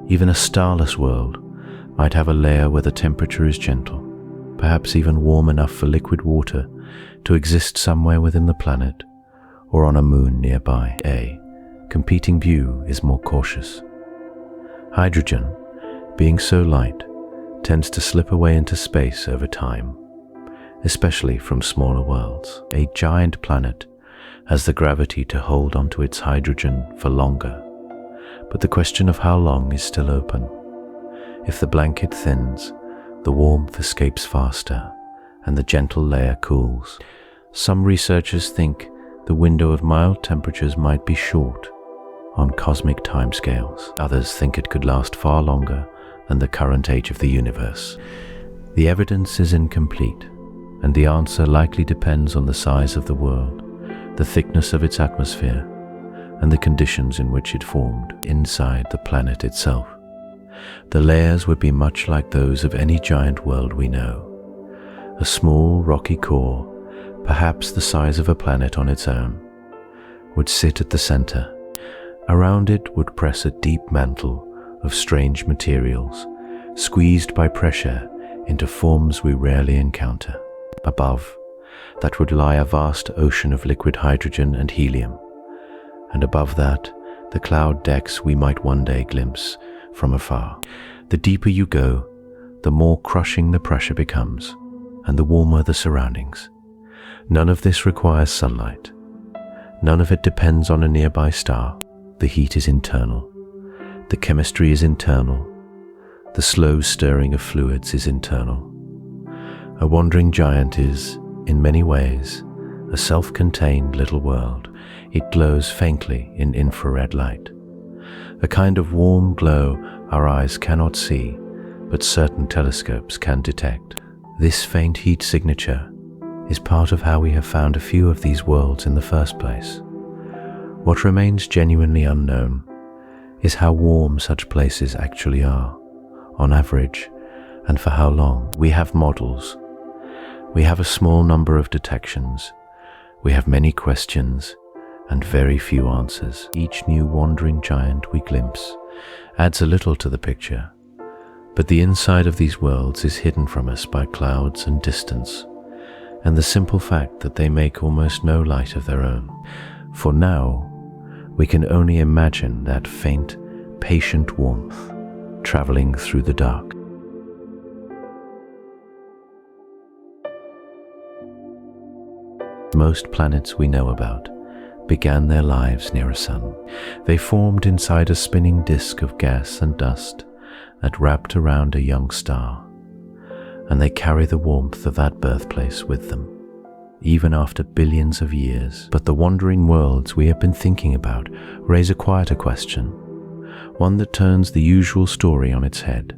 even a starless world might have a layer where the temperature is gentle, perhaps even warm enough for liquid water to exist somewhere within the planet or on a moon nearby. A competing view is more cautious. Hydrogen, being so light, tends to slip away into space over time, especially from smaller worlds. A giant planet has the gravity to hold onto its hydrogen for longer, but the question of how long is still open. If the blanket thins, the warmth escapes faster and the gentle layer cools. Some researchers think the window of mild temperatures might be short on cosmic timescales. Others think it could last far longer than the current age of the universe. The evidence is incomplete, and the answer likely depends on the size of the world, the thickness of its atmosphere, and the conditions in which it formed inside the planet itself. The layers would be much like those of any giant world we know. A small rocky core, perhaps the size of a planet on its own, would sit at the center. Around it would press a deep mantle of strange materials, squeezed by pressure into forms we rarely encounter. Above, that would lie a vast ocean of liquid hydrogen and helium, and above that, the cloud decks we might one day glimpse from afar. The deeper you go, the more crushing the pressure becomes, and the warmer the surroundings. None of this requires sunlight. None of it depends on a nearby star. The heat is internal. The chemistry is internal. The slow stirring of fluids is internal. A wandering giant is, in many ways, a self-contained little world. It glows faintly in infrared light, a kind of warm glow our eyes cannot see, but certain telescopes can detect. This faint heat signature is part of how we have found a few of these worlds in the first place. What remains genuinely unknown is how warm such places actually are, on average, and for how long. We have models. We have a small number of detections. We have many questions and very few answers. Each new wandering giant we glimpse adds a little to the picture, but the inside of these worlds is hidden from us by clouds and distance, and the simple fact that they make almost no light of their own. For now, we can only imagine that faint, patient warmth, traveling through the dark. Most planets we know about began their lives near a sun. They formed inside a spinning disk of gas and dust that wrapped around a young star, and they carry the warmth of that birthplace with them, even after billions of years. But the wandering worlds we have been thinking about raise a quieter question, one that turns the usual story on its head.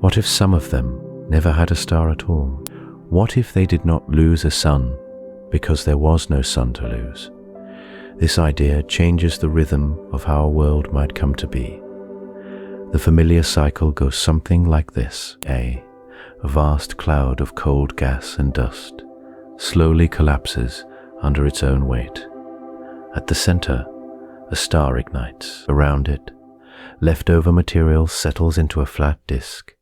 What if some of them never had a star at all? What if they did not lose a sun because there was no sun to lose? This idea changes the rhythm of how a world might come to be. The familiar cycle goes something like this. A vast cloud of cold gas and dust slowly collapses under its own weight. At the center, a star ignites. Around it, leftover material settles into a flat disk,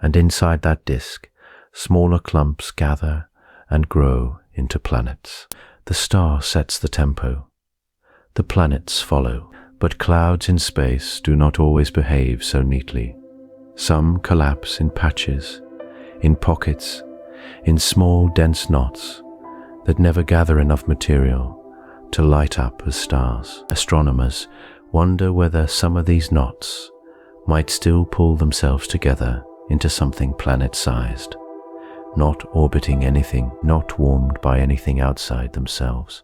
and inside that disk, smaller clumps gather and grow into planets. The star sets the tempo. The planets follow, but clouds in space do not always behave so neatly. Some collapse in patches, in pockets, in small dense knots that never gather enough material to light up as stars. Astronomers wonder whether some of these knots might still pull themselves together into something planet-sized, not orbiting anything, not warmed by anything outside themselves.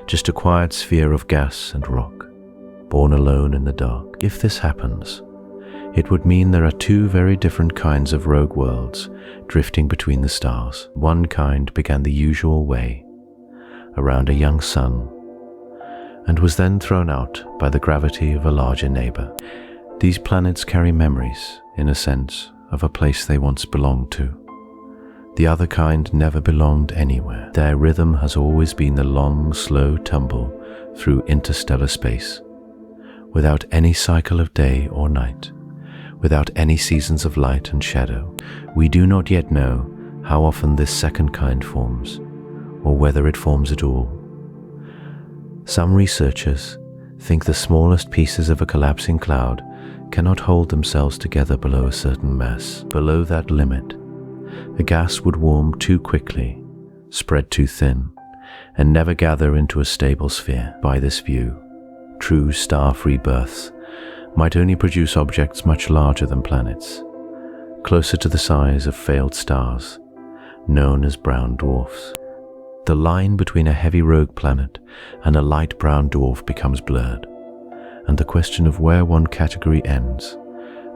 Just a quiet sphere of gas and rock, born alone in the dark. If this happens, it would mean there are two very different kinds of rogue worlds drifting between the stars. One kind began the usual way, around a young sun, and was then thrown out by the gravity of a larger neighbor. These planets carry memories, in a sense, of a place they once belonged to. The other kind never belonged anywhere. Their rhythm has always been the long, slow tumble through interstellar space, without any cycle of day or night, without any seasons of light and shadow. We do not yet know how often this second kind forms, or whether it forms at all. Some researchers think the smallest pieces of a collapsing cloud cannot hold themselves together below a certain mass. Below that limit, the gas would warm too quickly, spread too thin, and never gather into a stable sphere. By this view, true star-free births might only produce objects much larger than planets, closer to the size of failed stars, known as brown dwarfs. The line between a heavy rogue planet and a light brown dwarf becomes blurred, and the question of where one category ends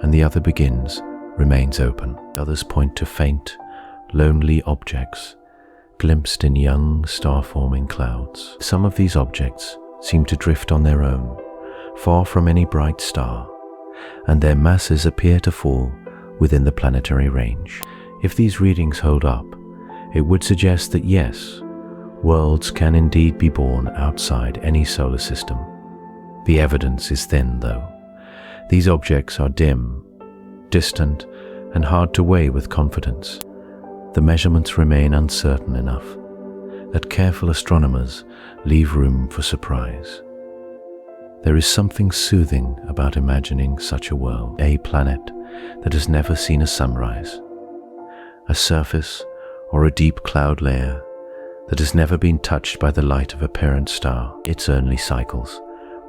and the other begins remains open. Others point to faint, lonely objects glimpsed in young star-forming clouds. Some of these objects seem to drift on their own, far from any bright star, and their masses appear to fall within the planetary range. If these readings hold up, it would suggest that yes, worlds can indeed be born outside any solar system. The evidence is thin, though. These objects are dim, distant, and hard to weigh with confidence. The measurements remain uncertain enough that careful astronomers leave room for surprise. There is something soothing about imagining such a world, a planet that has never seen a sunrise, a surface or a deep cloud layer that has never been touched by the light of a parent star. Its only cycles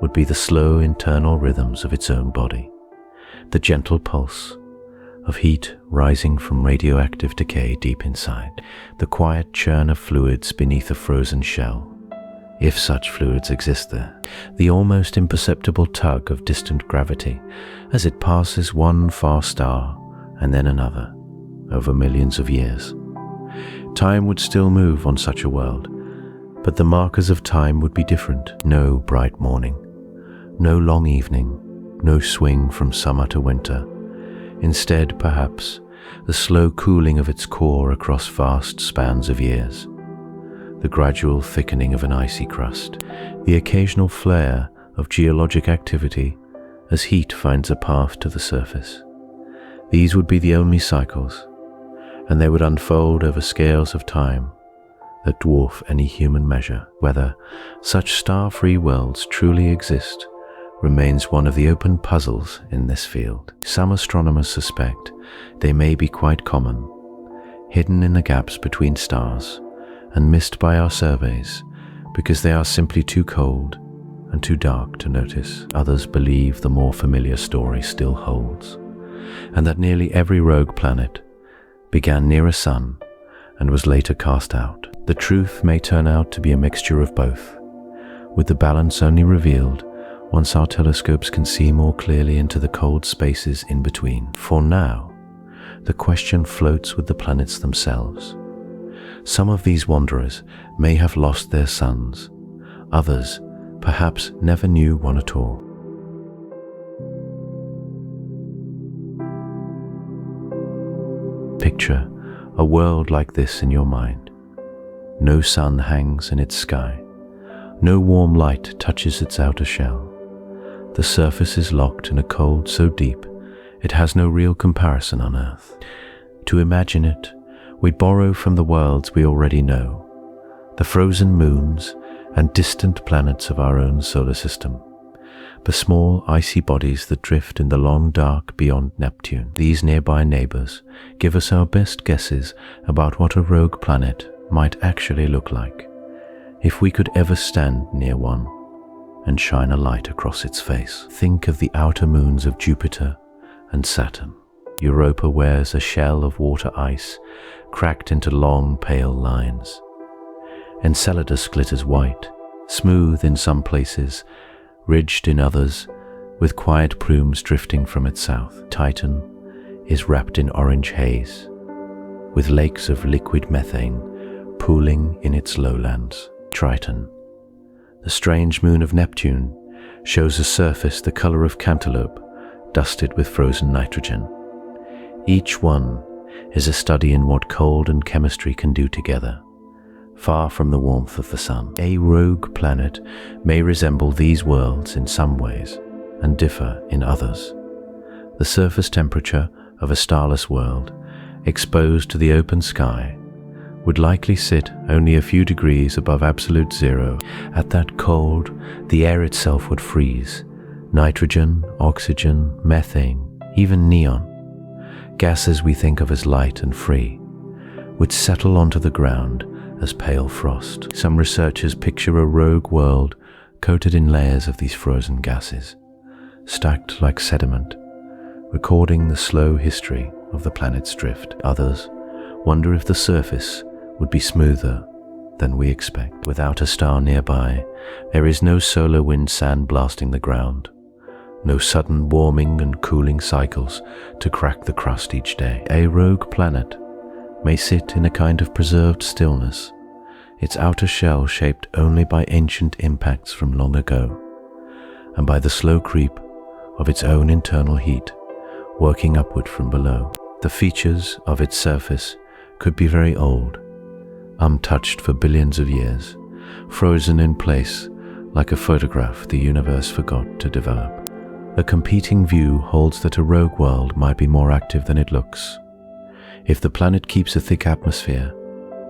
would be the slow internal rhythms of its own body, the gentle pulse of heat rising from radioactive decay deep inside, the quiet churn of fluids beneath a frozen shell, if such fluids exist there, the almost imperceptible tug of distant gravity as it passes one far star and then another over millions of years. Time would still move on such a world, but the markers of time would be different. No bright morning, no long evening, no swing from summer to winter. Instead, perhaps, the slow cooling of its core across vast spans of years, the gradual thickening of an icy crust, the occasional flare of geologic activity as heat finds a path to the surface. These would be the only cycles, and they would unfold over scales of time that dwarf any human measure. Whether such star-free worlds truly exist remains one of the open puzzles in this field. Some astronomers suspect they may be quite common, hidden in the gaps between stars and missed by our surveys because they are simply too cold and too dark to notice. Others believe the more familiar story still holds, and that nearly every rogue planet began near a sun and was later cast out. The truth may turn out to be a mixture of both, with the balance only revealed once our telescopes can see more clearly into the cold spaces in between. For now, the question floats with the planets themselves. Some of these wanderers may have lost their suns. Others perhaps never knew one at all. Picture a world like this in your mind. No sun hangs in its sky. No warm light touches its outer shell. The surface is locked in a cold so deep it has no real comparison on Earth. To imagine it, we borrow from the worlds we already know, the frozen moons and distant planets of our own solar system, the small icy bodies that drift in the long dark beyond Neptune. These nearby neighbors give us our best guesses about what a rogue planet might actually look like, if we could ever stand near one and shine a light across its face. Think of the outer moons of Jupiter and Saturn. Europa wears a shell of water ice cracked into long, pale lines. Enceladus glitters white, smooth in some places, ridged in others, with quiet plumes drifting from its south. Titan is wrapped in orange haze, with lakes of liquid methane pooling in its lowlands. Triton, the strange moon of Neptune, shows a surface the color of cantaloupe, dusted with frozen nitrogen. Each one is a study in what cold and chemistry can do together, far from the warmth of the sun. A rogue planet may resemble these worlds in some ways and differ in others. The surface temperature of a starless world, exposed to the open sky, would likely sit only a few degrees above absolute zero. At that cold, the air itself would freeze. Nitrogen, oxygen, methane, even neon, gases we think of as light and free, would settle onto the ground as pale frost. Some researchers picture a rogue world coated in layers of these frozen gases, stacked like sediment, recording the slow history of the planet's drift. Others wonder if the surface would be smoother than we expect. Without a star nearby, there is no solar wind sandblasting the ground, no sudden warming and cooling cycles to crack the crust each day. A rogue planet may sit in a kind of preserved stillness, its outer shell shaped only by ancient impacts from long ago, and by the slow creep of its own internal heat working upward from below. The features of its surface could be very old, untouched for billions of years, frozen in place like a photograph the universe forgot to develop. A competing view holds that a rogue world might be more active than it looks. If the planet keeps a thick atmosphere,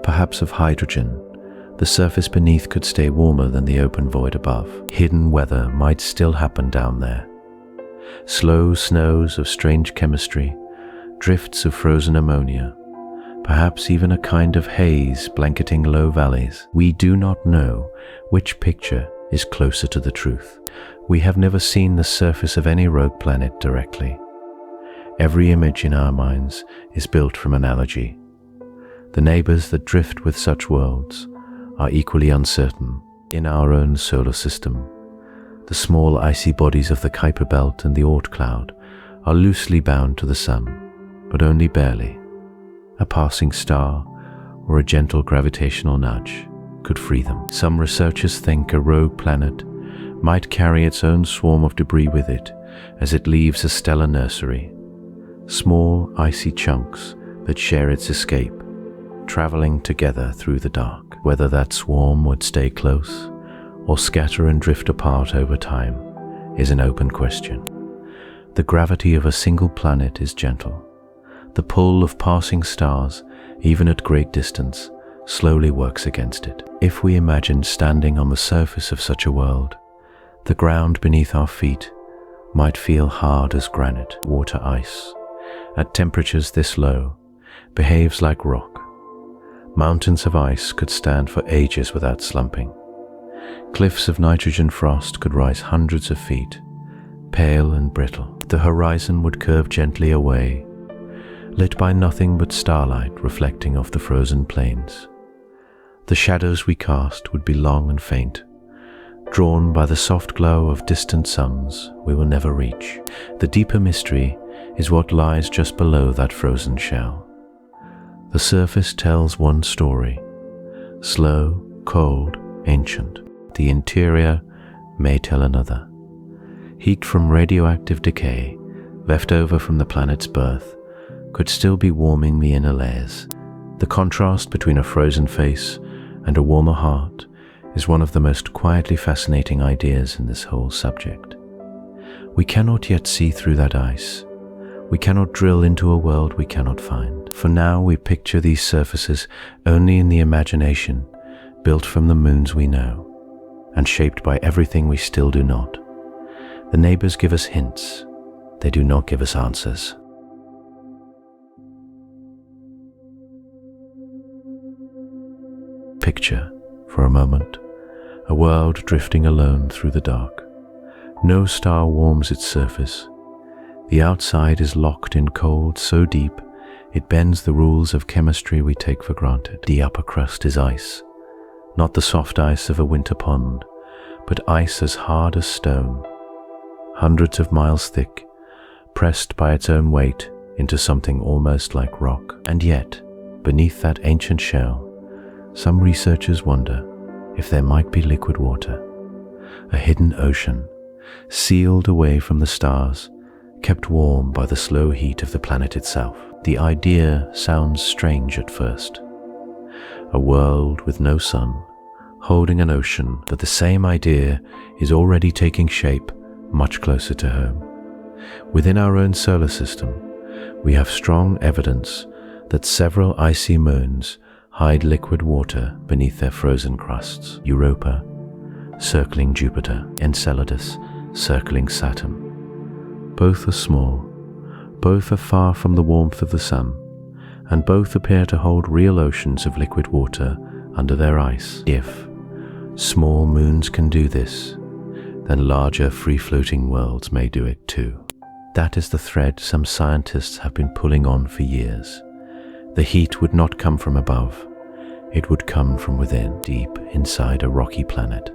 perhaps of hydrogen, the surface beneath could stay warmer than the open void above. Hidden weather might still happen down there. Slow snows of strange chemistry, drifts of frozen ammonia, perhaps even a kind of haze blanketing low valleys. We do not know which picture is closer to the truth. We have never seen the surface of any rogue planet directly. Every image in our minds is built from analogy. The neighbors that drift with such worlds are equally uncertain. In our own solar system, the small icy bodies of the Kuiper Belt and the Oort cloud are loosely bound to the sun, but only barely. A passing star or a gentle gravitational nudge could free them. Some researchers think a rogue planet might carry its own swarm of debris with it as it leaves a stellar nursery, small icy chunks that share its escape, traveling together through the dark. Whether that swarm would stay close or scatter and drift apart over time is an open question. The gravity of a single planet is gentle. The pull of passing stars, even at great distance, slowly works against it. If we imagine standing on the surface of such a world, The ground beneath our feet might feel hard as granite. Water ice, at temperatures this low, behaves like rock. Mountains of ice could stand for ages without slumping. Cliffs of nitrogen frost could rise hundreds of feet, pale and brittle. The horizon would curve gently away, lit by nothing but starlight reflecting off the frozen plains. The shadows we cast would be long and faint, drawn by the soft glow of distant suns we will never reach. The deeper mystery is what lies just below that frozen shell. The surface tells one story, slow, cold, ancient. The interior may tell another. Heat from radioactive decay, left over from the planet's birth, could still be warming the inner layers. The contrast between a frozen face and a warmer heart is one of the most quietly fascinating ideas in this whole subject. We cannot yet see through that ice. We cannot drill into a world we cannot find. For now, we picture these surfaces only in the imagination, built from the moons we know, and shaped by everything we still do not. The neighbors give us hints. They do not give us answers. Picture, for a moment, a world drifting alone through the dark. No star warms its surface. The outside is locked in cold so deep it bends the rules of chemistry we take for granted. The upper crust is ice, not the soft ice of a winter pond, but ice as hard as stone, hundreds of miles thick, pressed by its own weight into something almost like rock. And yet, beneath that ancient shell, some researchers wonder if there might be liquid water, a hidden ocean, sealed away from the stars, kept warm by the slow heat of the planet itself. The idea sounds strange at first. A world with no sun, holding an ocean, but the same idea is already taking shape much closer to home. Within our own solar system, we have strong evidence that several icy moons hide liquid water beneath their frozen crusts. Europa, circling Jupiter, Enceladus, circling Saturn. Both are small, both are far from the warmth of the sun, and both appear to hold real oceans of liquid water under their ice. If small moons can do this, then larger free-floating worlds may do it too. That is the thread some scientists have been pulling on for years. The heat would not come from above. It would come from within, deep inside a rocky planet.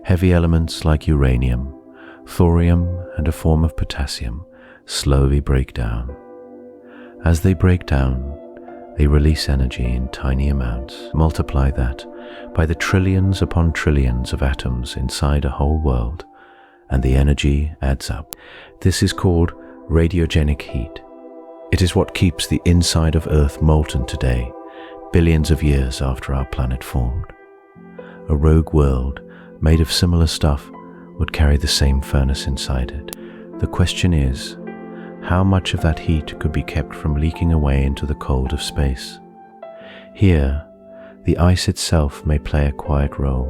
Heavy elements like uranium, thorium, and a form of potassium slowly break down. As they break down, they release energy in tiny amounts. Multiply that by the trillions upon trillions of atoms inside a whole world, and the energy adds up. This is called radiogenic heat. It is what keeps the inside of Earth molten today, billions of years after our planet formed. A rogue world made of similar stuff would carry the same furnace inside it. The question is, how much of that heat could be kept from leaking away into the cold of space? Here, the ice itself may play a quiet role.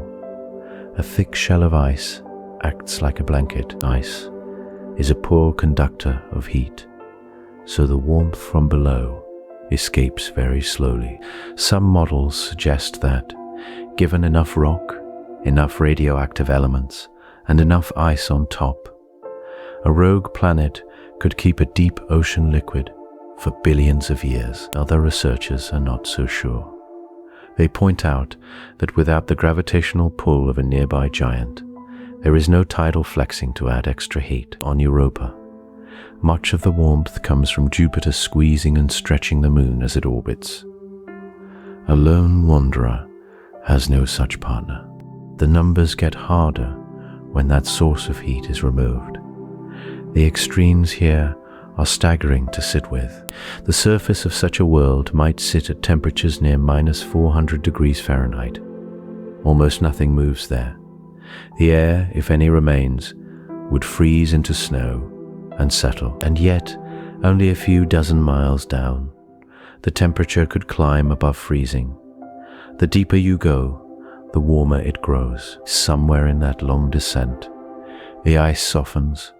A thick shell of ice acts like a blanket. Ice is a poor conductor of heat, so the warmth from below escapes very slowly. Some models suggest that, given enough rock, enough radioactive elements, and enough ice on top, a rogue planet could keep a deep ocean liquid for billions of years. Other researchers are not so sure. They point out that without the gravitational pull of a nearby giant, there is no tidal flexing to add extra heat. On Europa, much of the warmth comes from Jupiter squeezing and stretching the moon as it orbits. A lone wanderer has no such partner. The numbers get harder when that source of heat is removed. The extremes here are staggering to sit with. The surface of such a world might sit at temperatures near -400 degrees Fahrenheit. Almost nothing moves there. The air, if any remains, would freeze into snow and settle. And yet, only a few dozen miles down, the temperature could climb above freezing. The deeper you go, the warmer it grows. Somewhere in that long descent, The ice softens,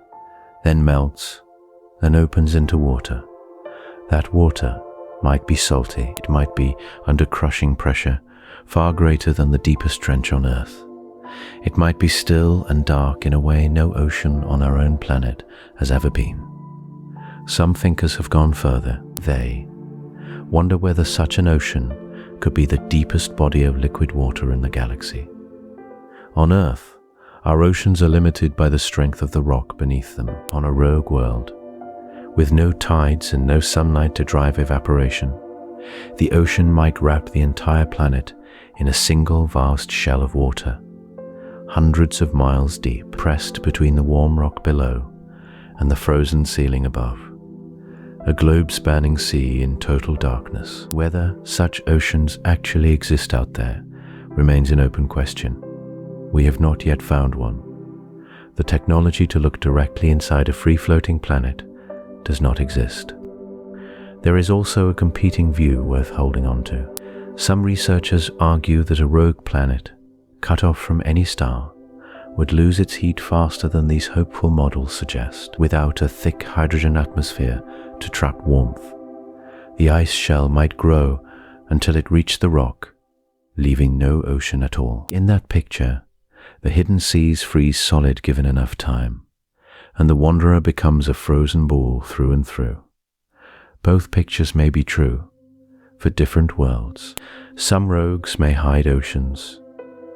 then melts, then opens into water. That water might be salty, it might be under crushing pressure, far greater than the deepest trench on Earth. It might be still and dark in a way no ocean on our own planet has ever been. Some thinkers have gone further. They wonder whether such an ocean could be the deepest body of liquid water in the galaxy. On Earth, our oceans are limited by the strength of the rock beneath them. On a rogue world, with no tides and no sunlight to drive evaporation, the ocean might wrap the entire planet in a single vast shell of water, hundreds of miles deep, pressed between the warm rock below and the frozen ceiling above. A globe-spanning sea in total darkness. Whether such oceans actually exist out there remains an open question. We have not yet found one. The technology to look directly inside a free-floating planet does not exist. There is also a competing view worth holding on to. Some researchers argue that a rogue planet, cut off from any star, would lose its heat faster than these hopeful models suggest. Without a thick hydrogen atmosphere to trap warmth, the ice shell might grow until it reached the rock, leaving no ocean at all. In that picture, the hidden seas freeze solid given enough time, and the wanderer becomes a frozen ball through and through. Both pictures may be true, for different worlds. Some rogues may hide oceans,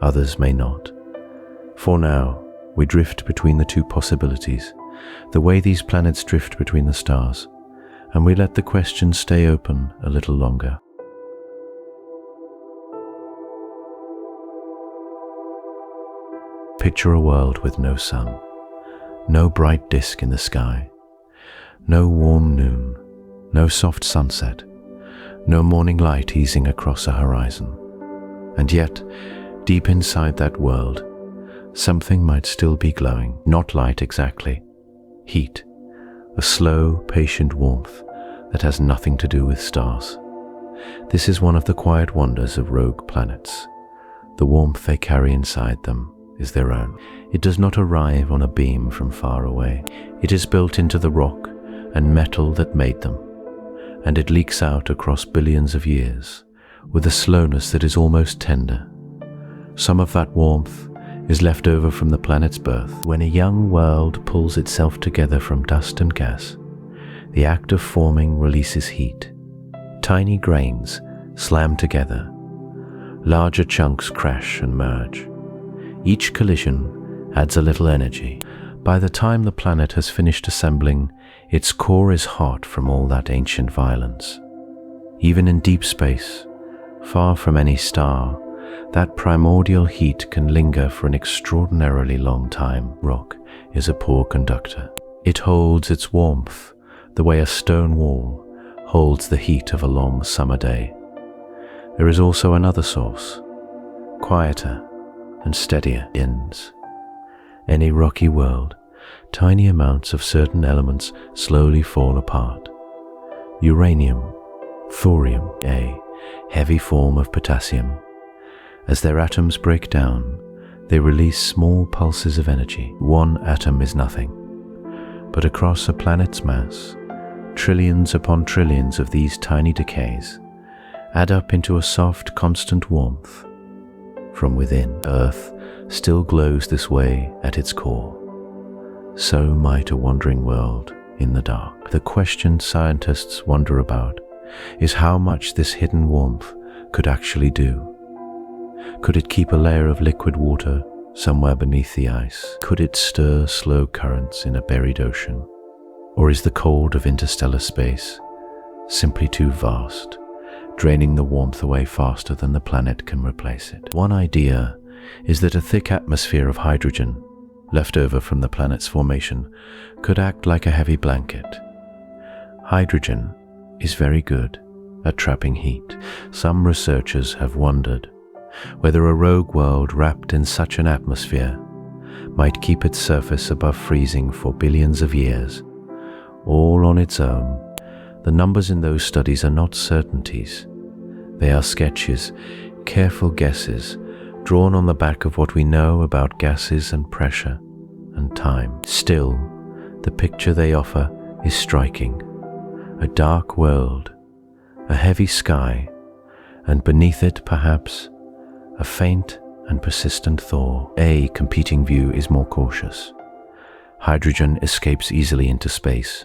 others may not. For now, we drift between the two possibilities, the way these planets drift between the stars, and we let the question stay open a little longer. Picture a world with no sun, no bright disk in the sky, no warm noon, no soft sunset, no morning light easing across a horizon. And yet, deep inside that world, something might still be glowing. Not light exactly, heat, a slow, patient warmth that has nothing to do with stars. This is one of the quiet wonders of rogue planets. The warmth they carry inside them is their own. It does not arrive on a beam from far away. It is built into the rock and metal that made them, and it leaks out across billions of years with a slowness that is almost tender. Some of that warmth is left over from the planet's birth. When a young world pulls itself together from dust and gas, the act of forming releases heat. Tiny grains slam together. Larger chunks crash and merge. Each collision adds a little energy. By the time the planet has finished assembling, its core is hot from all that ancient violence. Even in deep space, far from any star, that primordial heat can linger for an extraordinarily long time. Rock is a poor conductor. It holds its warmth the way a stone wall holds the heat of a long summer day. There is also another source, quieter and steadier winds. Any rocky world, tiny amounts of certain elements slowly fall apart. Uranium, thorium, a heavy form of potassium. As their atoms break down, they release small pulses of energy. One atom is nothing, but across a planet's mass, trillions upon trillions of these tiny decays add up into a soft, constant warmth. From within, Earth still glows this way at its core. So might a wandering world in the dark. The question scientists wonder about is how much this hidden warmth could actually do. Could it keep a layer of liquid water somewhere beneath the ice? Could it stir slow currents in a buried ocean? Or is the cold of interstellar space simply too vast, draining the warmth away faster than the planet can replace it? One idea is that a thick atmosphere of hydrogen, left over from the planet's formation, could act like a heavy blanket. Hydrogen is very good at trapping heat. Some researchers have wondered whether a rogue world wrapped in such an atmosphere might keep its surface above freezing for billions of years, all on its own. The numbers in those studies are not certainties. They are sketches, careful guesses, drawn on the back of what we know about gases and pressure and time. Still, the picture they offer is striking. A dark world, a heavy sky, and beneath it, perhaps, a faint and persistent thaw. A competing view is more cautious. Hydrogen escapes easily into space,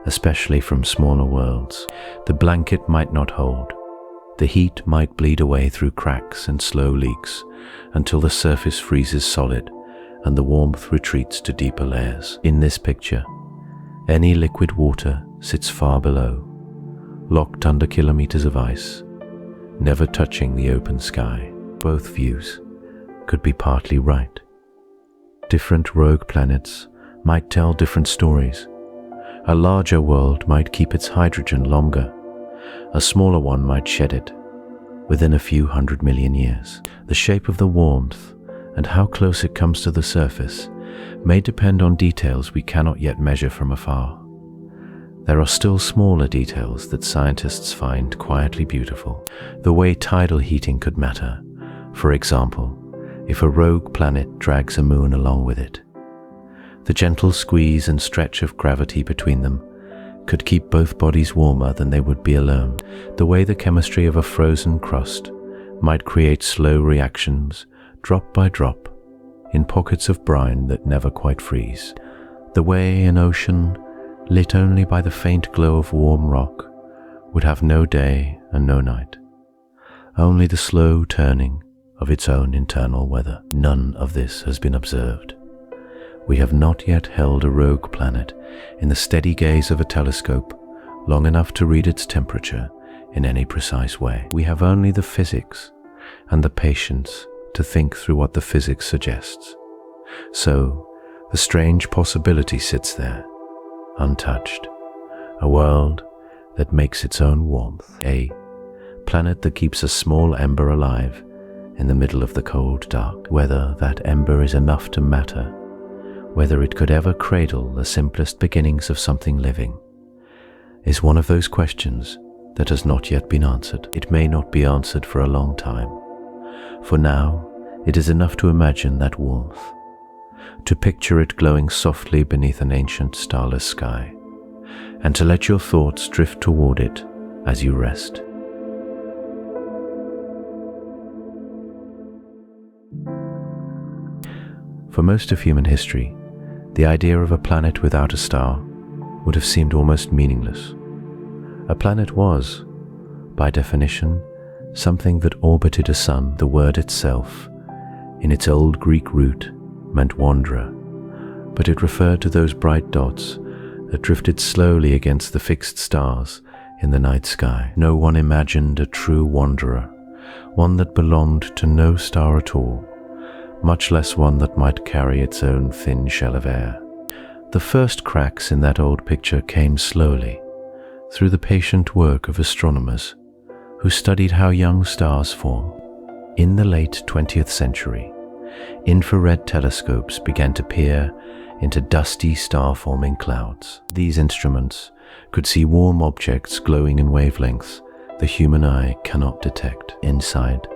especially from smaller worlds. The blanket might not hold. The heat might bleed away through cracks and slow leaks until the surface freezes solid and the warmth retreats to deeper layers. In this picture, any liquid water sits far below, locked under kilometers of ice, never touching the open sky. Both views could be partly right. Different rogue planets might tell different stories. A larger world might keep its hydrogen longer. A smaller one might shed it within a few 100 million years. The shape of the warmth and how close it comes to the surface may depend on details we cannot yet measure from afar. There are still smaller details that scientists find quietly beautiful. The way tidal heating could matter. For example, if a rogue planet drags a moon along with it. The gentle squeeze and stretch of gravity between them could keep both bodies warmer than they would be alone. The way the chemistry of a frozen crust might create slow reactions, drop by drop, in pockets of brine that never quite freeze. The way an ocean, lit only by the faint glow of warm rock, would have no day and no night, only the slow turning of its own internal weather. None of this has been observed. We have not yet held a rogue planet in the steady gaze of a telescope long enough to read its temperature in any precise way. We have only the physics and the patience to think through what the physics suggests. So, the strange possibility sits there, untouched. A world that makes its own warmth. A planet that keeps a small ember alive in the middle of the cold dark. Whether that ember is enough to matter, whether it could ever cradle the simplest beginnings of something living, is one of those questions that has not yet been answered. It may not be answered for a long time. For now, it is enough to imagine that warmth, to picture it glowing softly beneath an ancient starless sky, and to let your thoughts drift toward it as you rest. For most of human history, the idea of a planet without a star would have seemed almost meaningless. A planet was, by definition, something that orbited a sun. The word itself, in its old Greek root, meant wanderer, but it referred to those bright dots that drifted slowly against the fixed stars in the night sky. No one imagined a true wanderer, one that belonged to no star at all, much less one that might carry its own thin shell of air. The first cracks in that old picture came slowly, through the patient work of astronomers who studied how young stars form. In the late 20th century, infrared telescopes began to peer into dusty star-forming clouds. These instruments could see warm objects glowing in wavelengths the human eye cannot detect. Inside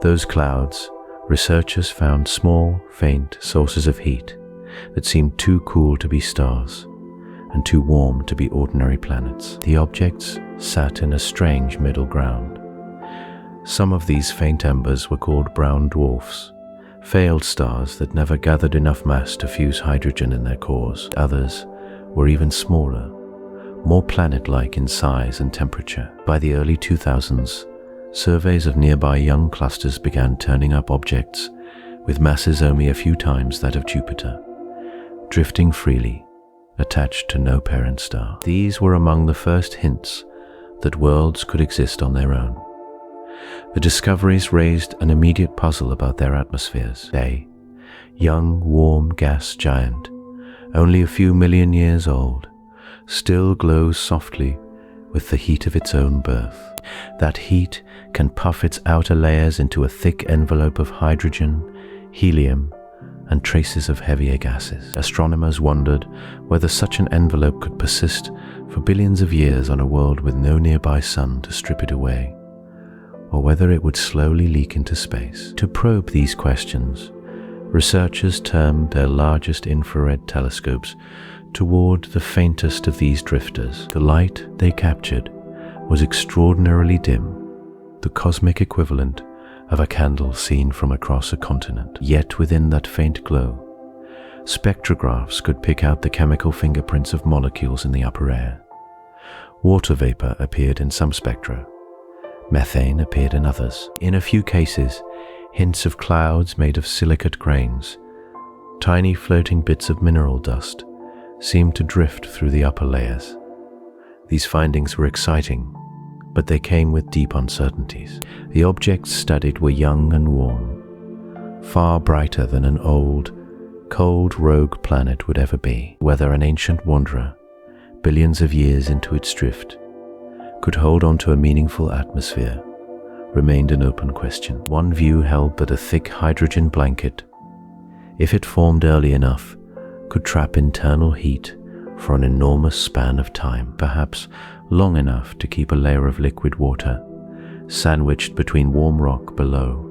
those clouds, researchers found small, faint sources of heat that seemed too cool to be stars and too warm to be ordinary planets. The objects sat in a strange middle ground. Some of these faint embers were called brown dwarfs, failed stars that never gathered enough mass to fuse hydrogen in their cores. Others were even smaller, more planet-like in size and temperature. By the early 2000s, surveys of nearby young clusters began turning up objects with masses only a few times that of Jupiter, drifting freely, attached to no parent star. These were among the first hints that worlds could exist on their own. The discoveries raised an immediate puzzle about their atmospheres. A young, warm gas giant, only a few million years old, still glows softly with the heat of its own birth. That heat can puff its outer layers into a thick envelope of hydrogen, helium, and traces of heavier gases. Astronomers wondered whether such an envelope could persist for billions of years on a world with no nearby sun to strip it away, or whether it would slowly leak into space. To probe these questions, Researchers turned their largest infrared telescopes toward the faintest of these drifters. The light they captured was extraordinarily dim, the cosmic equivalent of a candle seen from across a continent. Yet within that faint glow, spectrographs could pick out the chemical fingerprints of molecules in the upper air. Water vapor appeared in some spectra. Methane appeared in others. In a few cases, hints of clouds made of silicate grains. Tiny floating bits of mineral dust seemed to drift through the upper layers. These findings were exciting, but they came with deep uncertainties. The objects studied were young and warm, far brighter than an old, cold rogue planet would ever be. Whether an ancient wanderer, billions of years into its drift, could hold on to a meaningful atmosphere remained an open question. One view held that a thick hydrogen blanket, if it formed early enough, could trap internal heat for an enormous span of time, perhaps long enough to keep a layer of liquid water sandwiched between warm rock below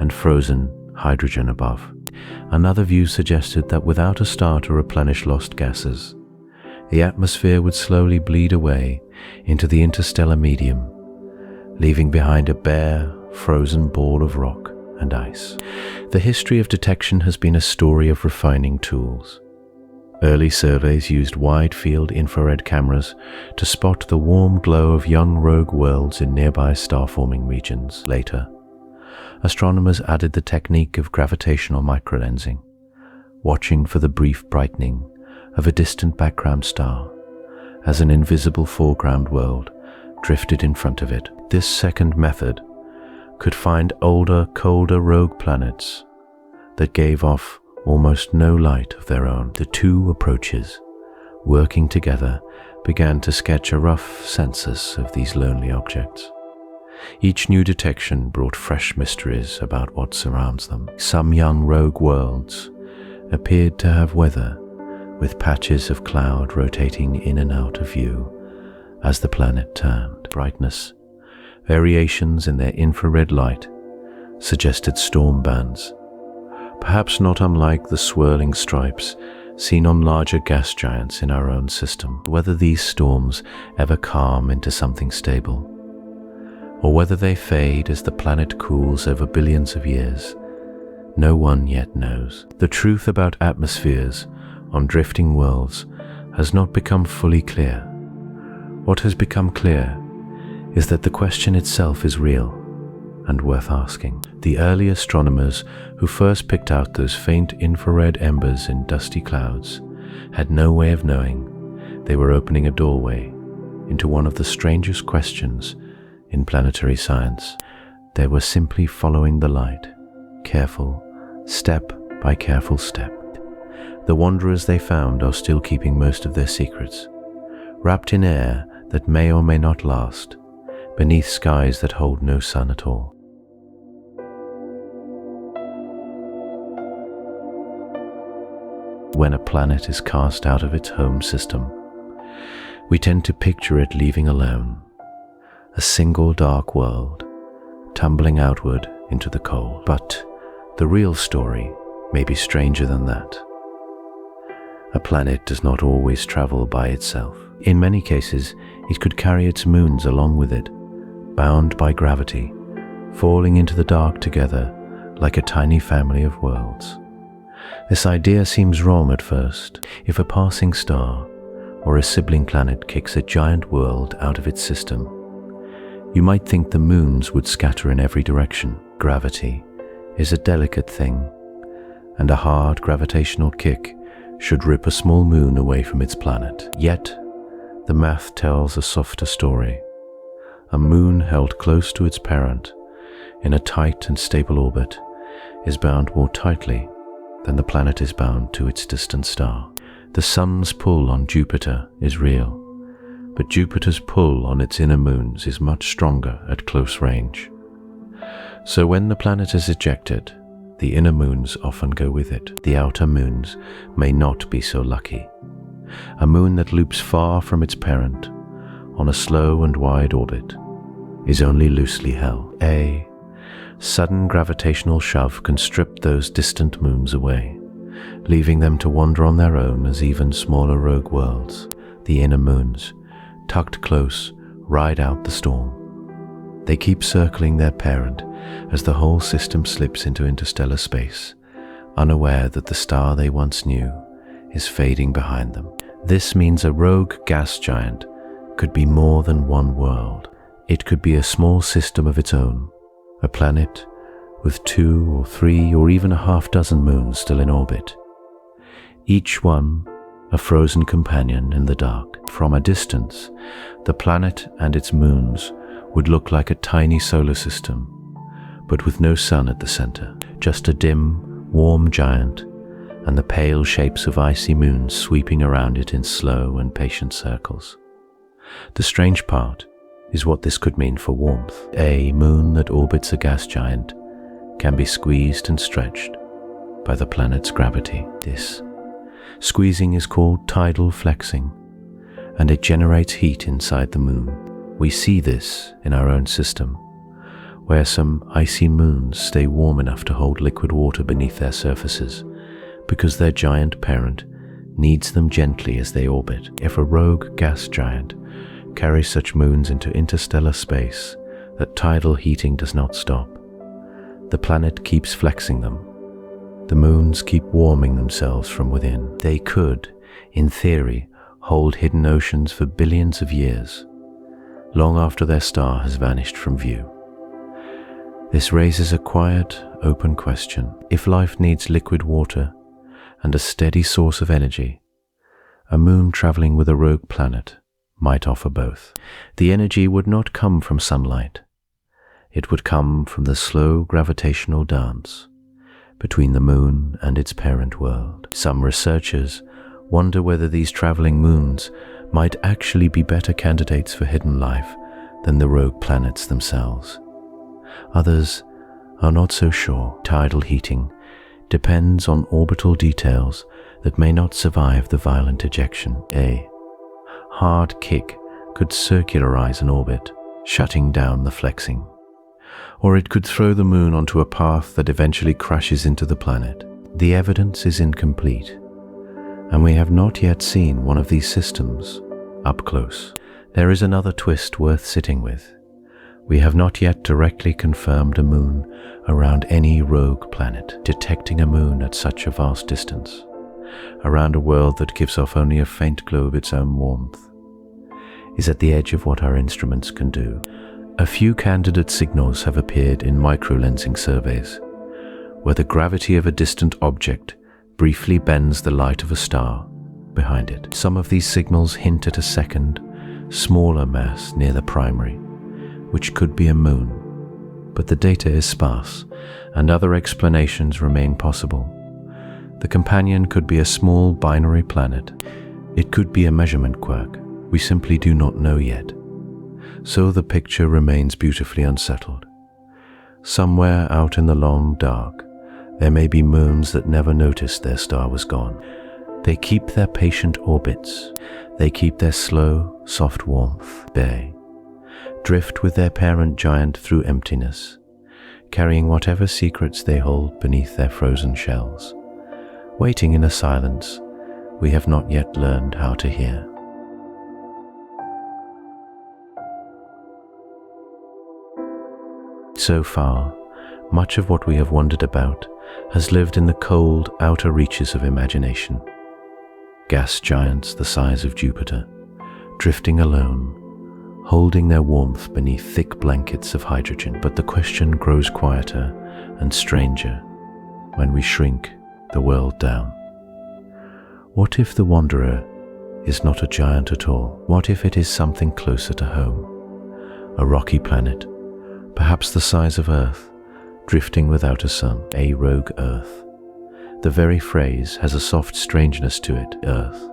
and frozen hydrogen above. Another view suggested that without a star to replenish lost gases, the atmosphere would slowly bleed away into the interstellar medium, leaving behind a bare, frozen ball of rock and ice. The history of detection has been a story of refining tools. Early surveys used wide-field infrared cameras to spot the warm glow of young rogue worlds in nearby star-forming regions. Later, astronomers added the technique of gravitational microlensing, watching for the brief brightening of a distant background star as an invisible foreground world drifted in front of it. This second method could find older, colder rogue planets that gave off almost no light of their own. The two approaches, working together, began to sketch a rough census of these lonely objects. Each new detection brought fresh mysteries about what surrounds them. Some young rogue worlds appeared to have weather, with patches of cloud rotating in and out of view as the planet turned. Brightness, variations in their infrared light suggested storm bands, perhaps not unlike the swirling stripes seen on larger gas giants in our own system. Whether these storms ever calm into something stable, or whether they fade as the planet cools over billions of years, no one yet knows. The truth about atmospheres on drifting worlds has not become fully clear. What has become clear is that the question itself is real and worth asking. The early astronomers who first picked out those faint infrared embers in dusty clouds had no way of knowing they were opening a doorway into one of the strangest questions in planetary science. They were simply following the light, careful, step by careful step. The wanderers they found are still keeping most of their secrets, wrapped in air that may or may not last, beneath skies that hold no sun at all. When a planet is cast out of its home system, we tend to picture it leaving alone, a single dark world, tumbling outward into the cold. But the real story may be stranger than that. A planet does not always travel by itself. In many cases, it could carry its moons along with it, bound by gravity, falling into the dark together like a tiny family of worlds. This idea seems wrong at first. If a passing star or a sibling planet kicks a giant world out of its system, you might think the moons would scatter in every direction. Gravity is a delicate thing, and a hard gravitational kick should rip a small moon away from its planet. Yet, the math tells a softer story. A moon held close to its parent in a tight and stable orbit is bound more tightly than the planet is bound to its distant star. The sun's pull on Jupiter is real, but Jupiter's pull on its inner moons is much stronger at close range. So when the planet is ejected, the inner moons often go with it. The outer moons may not be so lucky. A moon that loops far from its parent on a slow and wide orbit is only loosely held. Sudden gravitational shove can strip those distant moons away, leaving them to wander on their own as even smaller rogue worlds. The inner moons, tucked close, ride out the storm. They keep circling their parent as the whole system slips into interstellar space, unaware that the star they once knew is fading behind them. This means a rogue gas giant could be more than one world. It could be a small system of its own, a planet with 2 or 3 or even a half-dozen moons still in orbit. Each one a frozen companion in the dark. From a distance, the planet and its moons would look like a tiny solar system, but with no sun at the center, just a dim, warm giant and the pale shapes of icy moons sweeping around it in slow and patient circles. The strange part is what this could mean for warmth. A moon that orbits a gas giant can be squeezed and stretched by the planet's gravity. This squeezing is called tidal flexing, and it generates heat inside the moon. We see this in our own system, where some icy moons stay warm enough to hold liquid water beneath their surfaces, because their giant parent kneads them gently as they orbit. If a rogue gas giant carries such moons into interstellar space that tidal heating does not stop, the planet keeps flexing them. The moons keep warming themselves from within. They could, in theory, hold hidden oceans for billions of years, long after their star has vanished from view. This raises a quiet, open question. If life needs liquid water and a steady source of energy, a moon traveling with a rogue planet might offer both. The energy would not come from sunlight. It would come from the slow gravitational dance between the moon and its parent world. Some researchers wonder whether these traveling moons might actually be better candidates for hidden life than the rogue planets themselves. Others are not so sure. Tidal heating depends on orbital details that may not survive the violent ejection. A hard kick could circularize an orbit, shutting down the flexing. Or it could throw the moon onto a path that eventually crashes into the planet. The evidence is incomplete, and we have not yet seen one of these systems up close. There is another twist worth sitting with. We have not yet directly confirmed a moon around any rogue planet. Detecting a moon at such a vast distance, around a world that gives off only a faint glow of its own warmth, is at the edge of what our instruments can do. A few candidate signals have appeared in microlensing surveys, where the gravity of a distant object briefly bends the light of a star behind it. Some of these signals hint at a second, smaller mass near the primary, which could be a moon, but the data is sparse, and other explanations remain possible. The companion could be a small binary planet. It could be a measurement quirk. We simply do not know yet. So the picture remains beautifully unsettled. Somewhere out in the long dark, there may be moons that never noticed their star was gone. They keep their patient orbits. They keep their slow, soft warmth bay, drift with their parent giant through emptiness, carrying whatever secrets they hold beneath their frozen shells, waiting in a silence we have not yet learned how to hear. So far, much of what we have wondered about has lived in the cold outer reaches of imagination. Gas giants the size of Jupiter, drifting alone, holding their warmth beneath thick blankets of hydrogen. But the question grows quieter and stranger when we shrink the world down. What if the wanderer is not a giant at all? What if it is something closer to home? A rocky planet, perhaps the size of Earth, drifting without a sun. A rogue Earth. The very phrase has a soft strangeness to it. Earth,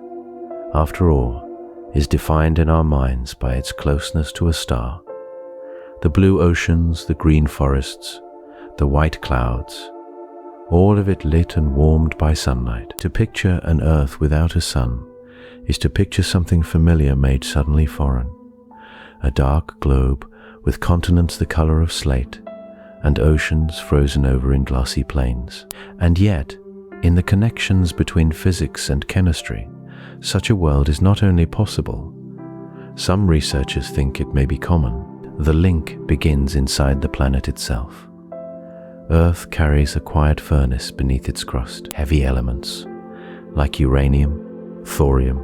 after all, is defined in our minds by its closeness to a star. The blue oceans, the green forests, the white clouds, all of it lit and warmed by sunlight. To picture an Earth without a sun is to picture something familiar made suddenly foreign. A dark globe with continents the color of slate, and oceans frozen over in glassy plains. And yet, in the connections between physics and chemistry, such a world is not only possible. Some researchers think it may be common. The link begins inside the planet itself. Earth carries a quiet furnace beneath its crust. Heavy elements, like uranium, thorium,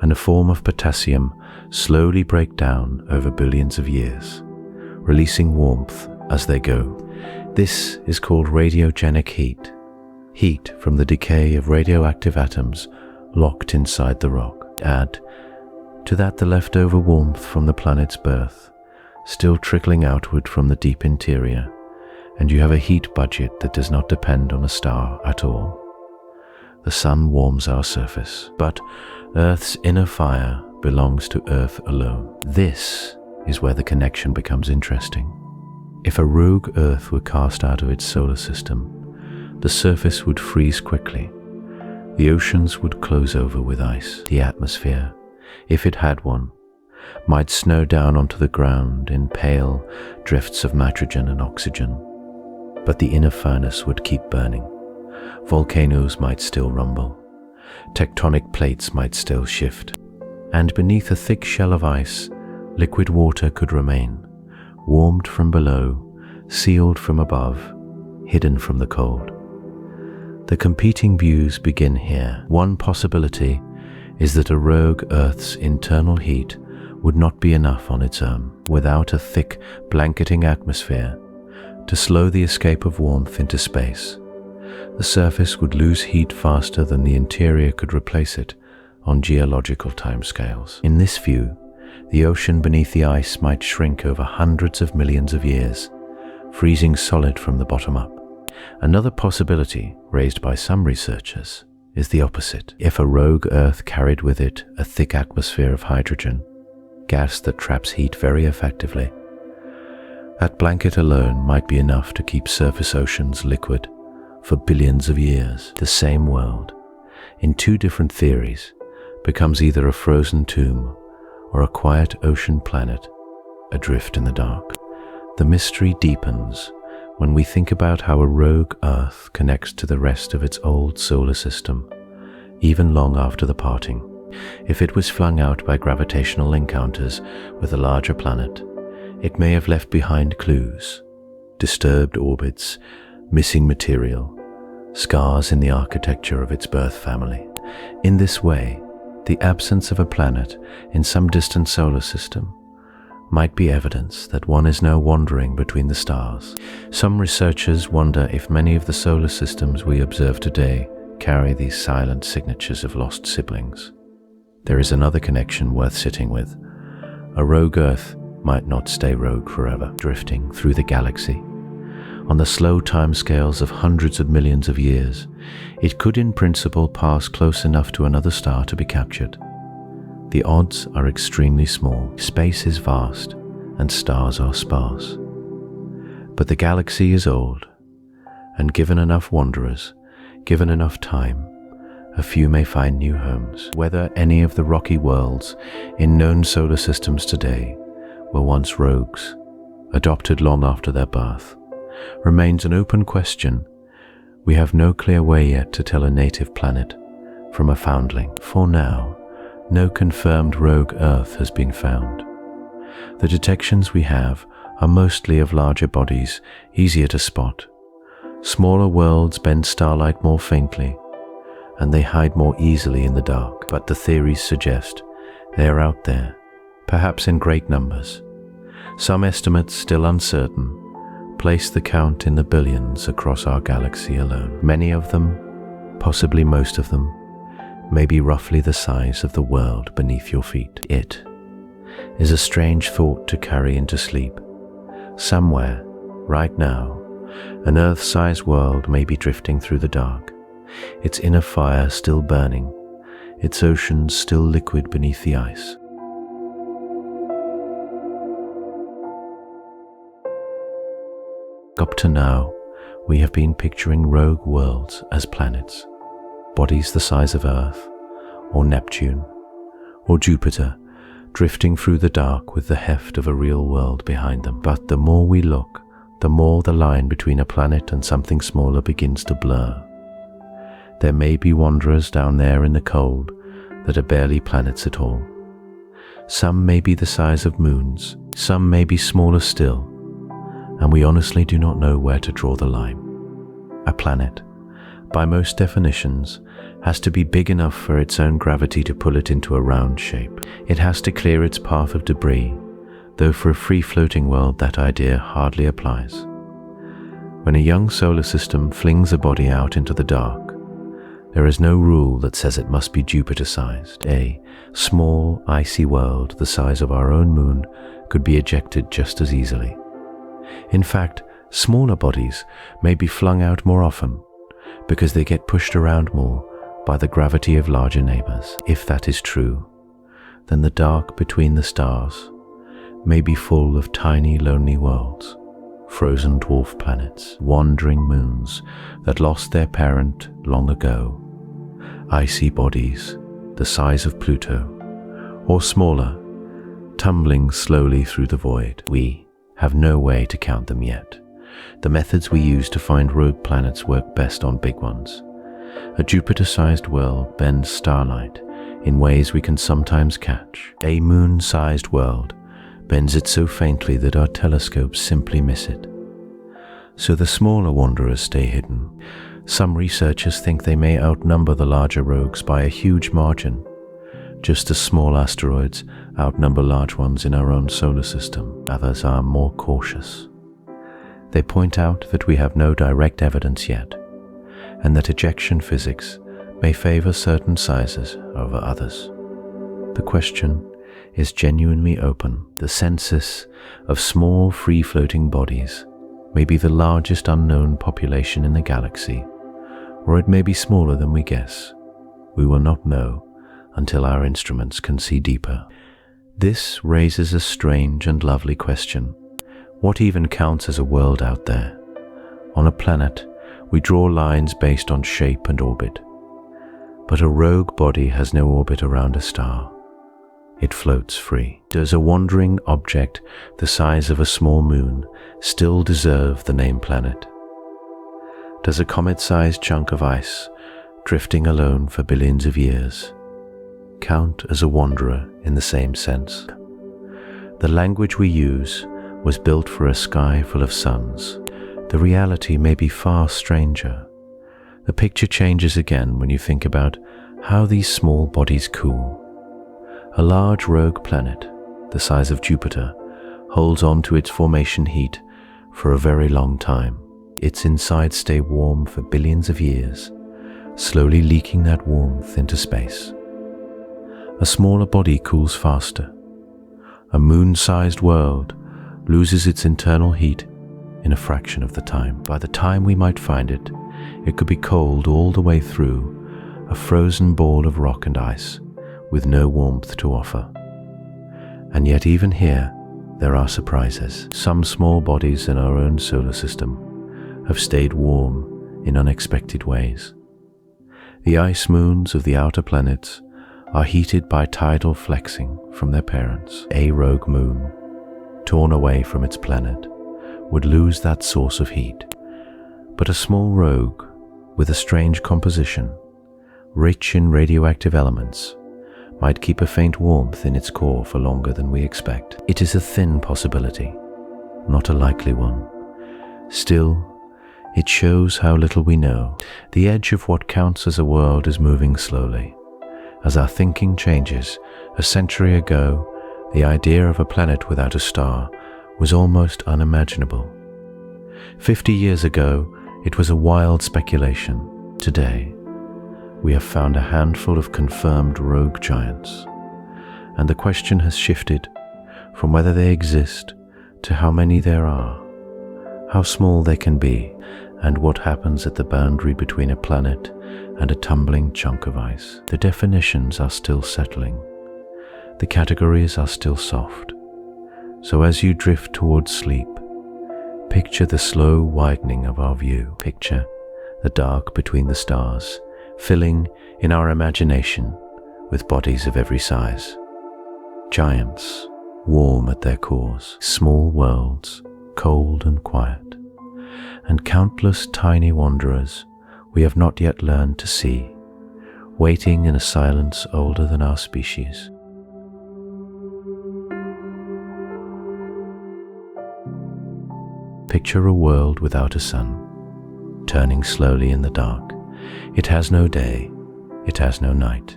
and a form of potassium, slowly break down over billions of years, releasing warmth as they go. This is called radiogenic heat. Heat from the decay of radioactive atoms locked inside the rock. Add to that the leftover warmth from the planet's birth, still trickling outward from the deep interior, and you have a heat budget that does not depend on a star at all. The sun warms our surface, but Earth's inner fire belongs to Earth alone. This is where the connection becomes interesting. If a rogue Earth were cast out of its solar system, the surface would freeze quickly. The oceans would close over with ice. The atmosphere, if it had one, might snow down onto the ground in pale drifts of nitrogen and oxygen. But the inner furnace would keep burning. Volcanoes might still rumble. Tectonic plates might still shift. And beneath a thick shell of ice, liquid water could remain, warmed from below, sealed from above, hidden from the cold. The competing views begin here. One possibility is that a rogue Earth's internal heat would not be enough on its own, without a thick, blanketing atmosphere to slow the escape of warmth into space. The surface would lose heat faster than the interior could replace it on geological timescales. In this view, the ocean beneath the ice might shrink over hundreds of millions of years, freezing solid from the bottom up. Another possibility, raised by some researchers, is the opposite. If a rogue Earth carried with it a thick atmosphere of hydrogen, gas that traps heat very effectively, that blanket alone might be enough to keep surface oceans liquid for billions of years. The same world, in two different theories, becomes either a frozen tomb or a quiet ocean planet adrift in the dark. The mystery deepens when we think about how a rogue Earth connects to the rest of its old solar system, even long after the parting. If it was flung out by gravitational encounters with a larger planet, it may have left behind clues, disturbed orbits, missing material, scars in the architecture of its birth family. In this way, the absence of a planet in some distant solar system might be evidence that one is now wandering between the stars. Some researchers wonder if many of the solar systems we observe today carry these silent signatures of lost siblings. There is another connection worth sitting with. A rogue Earth might not stay rogue forever, drifting through the galaxy. On the slow timescales of hundreds of millions of years, it could in principle pass close enough to another star to be captured. The odds are extremely small. Space is vast, and stars are sparse. But the galaxy is old, and given enough wanderers, given enough time, a few may find new homes. Whether any of the rocky worlds in known solar systems today were once rogues, adopted long after their birth, remains an open question. We have no clear way yet to tell a native planet from a foundling. For now, no confirmed rogue Earth has been found. The detections we have are mostly of larger bodies, easier to spot. Smaller worlds bend starlight more faintly, and they hide more easily in the dark. But the theories suggest they are out there, perhaps in great numbers. Some estimates, still uncertain, place the count in the billions across our galaxy alone. Many of them, possibly most of them, may be roughly the size of the world beneath your feet. It is a strange thought to carry into sleep. Somewhere, right now, an Earth-sized world may be drifting through the dark, its inner fire still burning, its oceans still liquid beneath the ice. Up to now, we have been picturing rogue worlds as planets, bodies the size of Earth, or Neptune, or Jupiter, drifting through the dark with the heft of a real world behind them. But the more we look, the more the line between a planet and something smaller begins to blur. There may be wanderers down there in the cold that are barely planets at all. Some may be the size of moons, some may be smaller still, and we honestly do not know where to draw the line. A planet, by most definitions, has to be big enough for its own gravity to pull it into a round shape. It has to clear its path of debris, though for a free-floating world that idea hardly applies. When a young solar system flings a body out into the dark, there is no rule that says it must be Jupiter-sized. A small, icy world the size of our own moon could be ejected just as easily. In fact, smaller bodies may be flung out more often because they get pushed around more by the gravity of larger neighbors. If that is true, then the dark between the stars may be full of tiny, lonely worlds, frozen dwarf planets, wandering moons that lost their parent long ago, icy bodies the size of Pluto, or smaller, tumbling slowly through the void. We have no way to count them yet. The methods we use to find rogue planets work best on big ones. A Jupiter-sized world bends starlight in ways we can sometimes catch. A moon-sized world bends it so faintly that our telescopes simply miss it. So the smaller wanderers stay hidden. Some researchers think they may outnumber the larger rogues by a huge margin, just as small asteroids outnumber large ones in our own solar system. Others are more cautious. They point out that we have no direct evidence yet, and that ejection physics may favor certain sizes over others. The question is genuinely open. The census of small, free-floating bodies may be the largest unknown population in the galaxy, or it may be smaller than we guess. We will not know until our instruments can see deeper. This raises a strange and lovely question. What even counts as a world out there? On a planet, we draw lines based on shape and orbit. But a rogue body has no orbit around a star. It floats free. Does a wandering object the size of a small moon still deserve the name planet? Does a comet-sized chunk of ice, drifting alone for billions of years, count as a wanderer in the same sense? The language we use was built for a sky full of suns. The reality may be far stranger. The picture changes again when you think about how these small bodies cool. A large rogue planet, the size of Jupiter, holds on to its formation heat for a very long time. Its insides stay warm for billions of years, slowly leaking that warmth into space. A smaller body cools faster. A moon-sized world loses its internal heat in a fraction of the time. By the time we might find it, it could be cold all the way through, a frozen ball of rock and ice with no warmth to offer. And yet even here, there are surprises. Some small bodies in our own solar system have stayed warm in unexpected ways. The ice moons of the outer planets are heated by tidal flexing from their parents. A rogue moon, torn away from its planet, would lose that source of heat. But a small rogue with a strange composition, rich in radioactive elements, might keep a faint warmth in its core for longer than we expect. It is a thin possibility, not a likely one. Still, it shows how little we know. The edge of what counts as a world is moving slowly. As our thinking changes, a century ago, the idea of a planet without a star was almost unimaginable. 50 years ago, it was a wild speculation. Today, we have found a handful of confirmed rogue giants, and the question has shifted from whether they exist to how many there are, how small they can be, and what happens at the boundary between a planet and a tumbling chunk of ice. The definitions are still settling. The categories are still soft. So as you drift towards sleep, picture the slow widening of our view. Picture the dark between the stars, filling in our imagination with bodies of every size. Giants, warm at their cores. Small worlds, cold and quiet, and countless tiny wanderers we have not yet learned to see, waiting in a silence older than our species. Picture a world without a sun, turning slowly in the dark. It has no day, it has no night.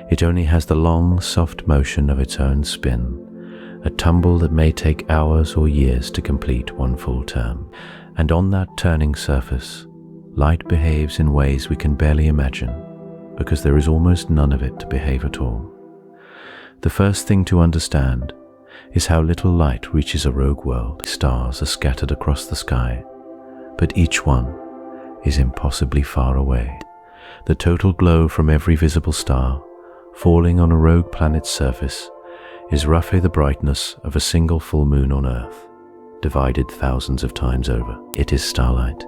It only has the long, soft motion of its own spin, a tumble that may take hours or years to complete one full term. And on that turning surface, light behaves in ways we can barely imagine, because there is almost none of it to behave at all. The first thing to understand is how little light reaches a rogue world. Stars are scattered across the sky, but each one is impossibly far away. The total glow from every visible star falling on a rogue planet's surface is roughly the brightness of a single full moon on Earth, divided thousands of times over. It is starlight,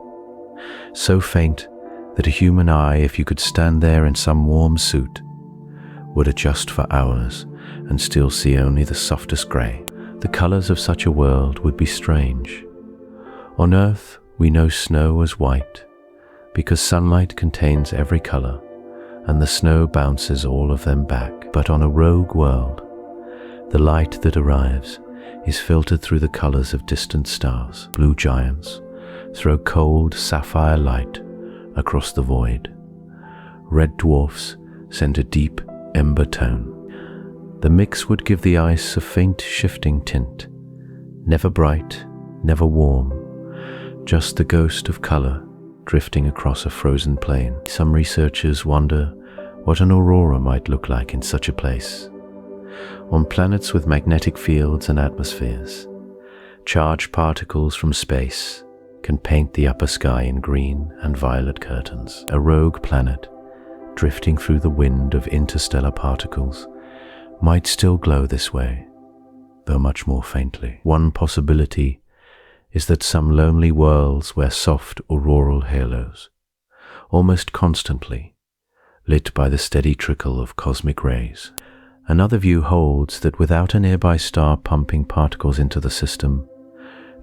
so faint that a human eye, if you could stand there in some warm suit, would adjust for hours and still see only the softest grey. The colours of such a world would be strange. On Earth, we know snow as white, because sunlight contains every colour, and the snow bounces all of them back. But on a rogue world, the light that arrives is filtered through the colours of distant stars. Blue giants throw cold sapphire light across the void. Red dwarfs send a deep ember tone. The mix would give the ice a faint shifting tint, never bright, never warm, just the ghost of colour drifting across a frozen plain. Some researchers wonder what an aurora might look like in such a place. On planets with magnetic fields and atmospheres, charged particles from space can paint the upper sky in green and violet curtains. A rogue planet, drifting through the wind of interstellar particles, might still glow this way, though much more faintly. One possibility is that some lonely worlds wear soft auroral halos, almost constantly, lit by the steady trickle of cosmic rays. Another view holds that without a nearby star pumping particles into the system,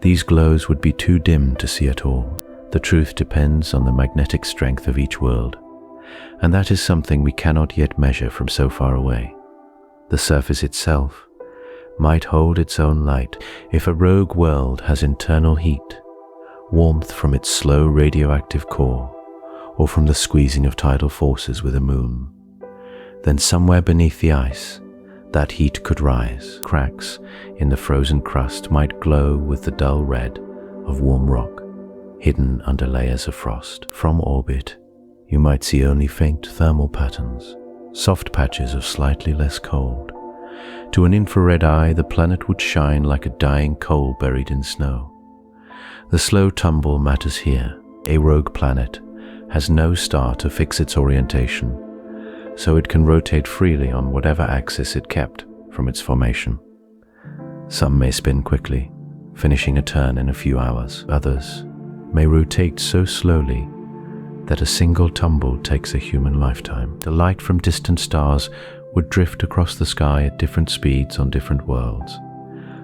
these glows would be too dim to see at all. The truth depends on the magnetic strength of each world, and that is something we cannot yet measure from so far away. The surface itself might hold its own light. If a rogue world has internal heat, warmth from its slow radioactive core, or from the squeezing of tidal forces with a moon, then somewhere beneath the ice, that heat could rise. Cracks in the frozen crust might glow with the dull red of warm rock, hidden under layers of frost. From orbit, you might see only faint thermal patterns, soft patches of slightly less cold. To an infrared eye, the planet would shine like a dying coal buried in snow. The slow tumble matters here. A rogue planet has no star to fix its orientation, so it can rotate freely on whatever axis it kept from its formation. Some may spin quickly, finishing a turn in a few hours. Others may rotate so slowly that a single tumble takes a human lifetime. The light from distant stars would drift across the sky at different speeds on different worlds,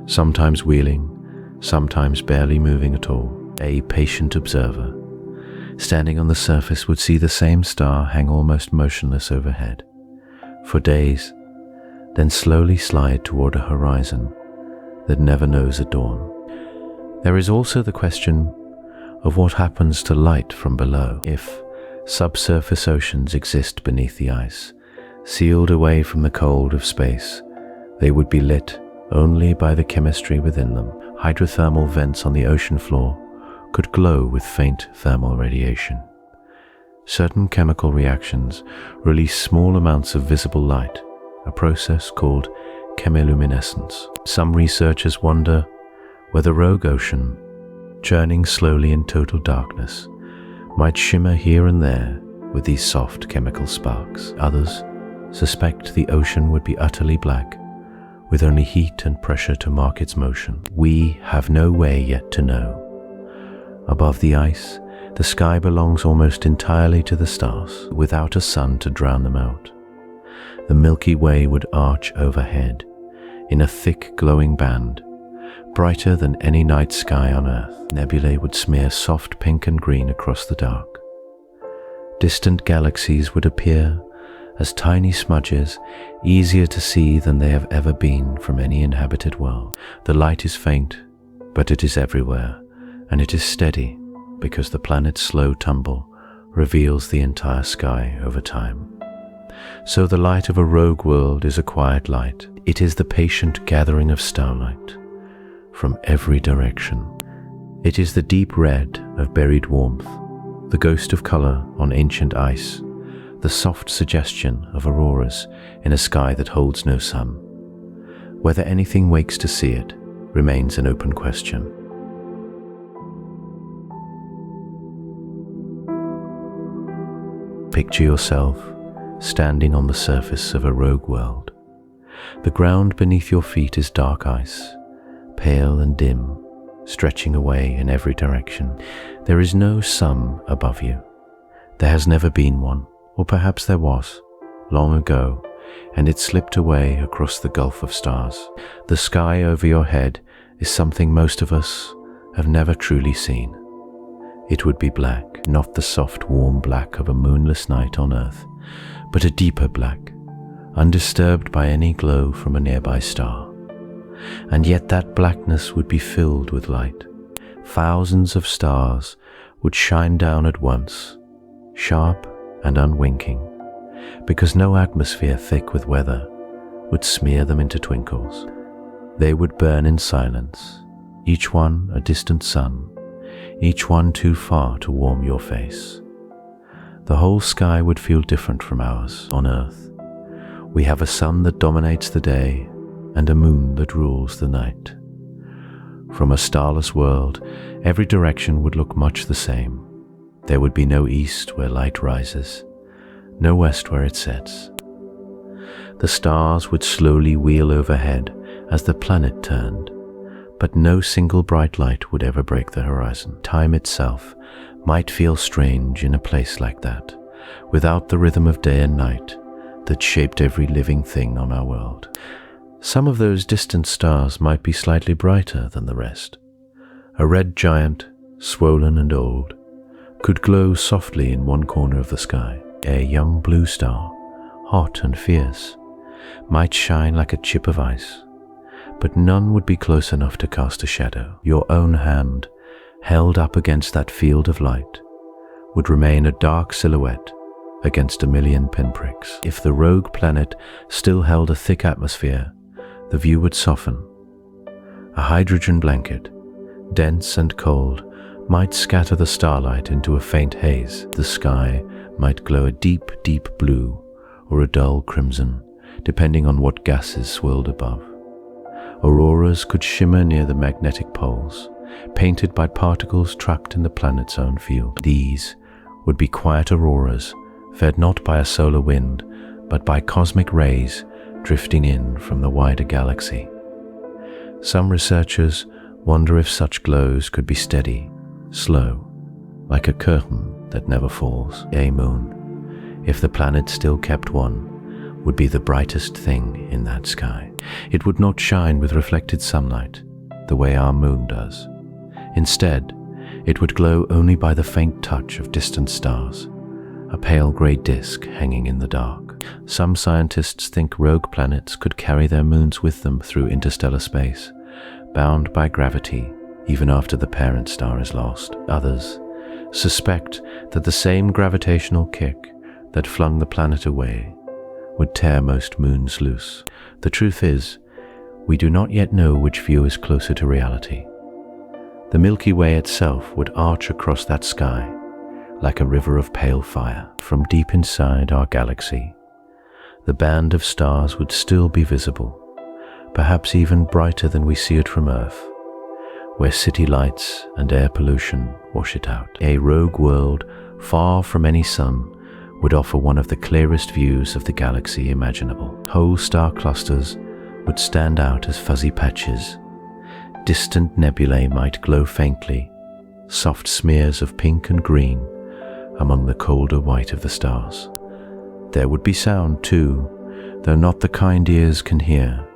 sometimes wheeling, sometimes barely moving at all. A patient observer, standing on the surface, would see the same star hang almost motionless overhead for days, then slowly slide toward a horizon that never knows a dawn. There is also the question of what happens to light from below. If subsurface oceans exist beneath the ice, sealed away from the cold of space, they would be lit only by the chemistry within them. Hydrothermal vents on the ocean floor could glow with faint thermal radiation. Certain chemical reactions release small amounts of visible light, a process called chemiluminescence. Some researchers wonder whether rogue ocean, churning slowly in total darkness, might shimmer here and there with these soft chemical sparks. Others suspect the ocean would be utterly black, with only heat and pressure to mark its motion. We have no way yet to know. Above the ice, the sky belongs almost entirely to the stars, without a sun to drown them out. The Milky Way would arch overhead in a thick glowing band, brighter than any night sky on Earth. Nebulae would smear soft pink and green across the dark. Distant galaxies would appear as tiny smudges, easier to see than they have ever been from any inhabited world. The light is faint, but it is everywhere, and it is steady because the planet's slow tumble reveals the entire sky over time. So the light of a rogue world is a quiet light. It is the patient gathering of starlight from every direction. It is the deep red of buried warmth, the ghost of color on ancient ice, the soft suggestion of auroras in a sky that holds no sun. Whether anything wakes to see it remains an open question. Picture yourself standing on the surface of a rogue world. The ground beneath your feet is dark ice, pale and dim, stretching away in every direction. There is no sun above you. There has never been one. Or perhaps there was, long ago, and it slipped away across the gulf of stars. The sky over your head is something most of us have never truly seen. It would be black, not the soft, warm black of a moonless night on Earth, but a deeper black, undisturbed by any glow from a nearby star. And yet that blackness would be filled with light. Thousands of stars would shine down at once, sharp and unwinking, because no atmosphere thick with weather would smear them into twinkles. They would burn in silence, each one a distant sun, each one too far to warm your face. The whole sky would feel different from ours on Earth. We have a sun that dominates the day and a moon that rules the night. From a starless world, every direction would look much the same. There would be no east where light rises, no west where it sets. The stars would slowly wheel overhead as the planet turned, but no single bright light would ever break the horizon. Time itself might feel strange in a place like that, without the rhythm of day and night that shaped every living thing on our world. Some of those distant stars might be slightly brighter than the rest. A red giant, swollen and old, could glow softly in one corner of the sky. A young blue star, hot and fierce, might shine like a chip of ice, but none would be close enough to cast a shadow. Your own hand, held up against that field of light, would remain a dark silhouette against a million pinpricks. If the rogue planet still held a thick atmosphere, the view would soften. A hydrogen blanket, dense and cold, might scatter the starlight into a faint haze. The sky might glow a deep, deep blue or a dull crimson, depending on what gases swirled above. Auroras could shimmer near the magnetic poles, painted by particles trapped in the planet's own field. These would be quiet auroras, fed not by a solar wind, but by cosmic rays drifting in from the wider galaxy. Some researchers wonder if such glows could be steady, slow, like a curtain that never falls. A moon, if the planet still kept one, would be the brightest thing in that sky. It would not shine with reflected sunlight the way our moon does. Instead, it would glow only by the faint touch of distant stars, a pale grey disk hanging in the dark. Some scientists think rogue planets could carry their moons with them through interstellar space, bound by gravity even after the parent star is lost. Others suspect that the same gravitational kick that flung the planet away would tear most moons loose. The truth is, we do not yet know which view is closer to reality. The Milky Way itself would arch across that sky like a river of pale fire. From deep inside our galaxy, the band of stars would still be visible, perhaps even brighter than we see it from Earth, where city lights and air pollution wash it out. A rogue world far from any sun would offer one of the clearest views of the galaxy imaginable. Whole star clusters would stand out as fuzzy patches. Distant nebulae might glow faintly, soft smears of pink and green among the colder white of the stars. There would be sound too, though not the kind ears can hear.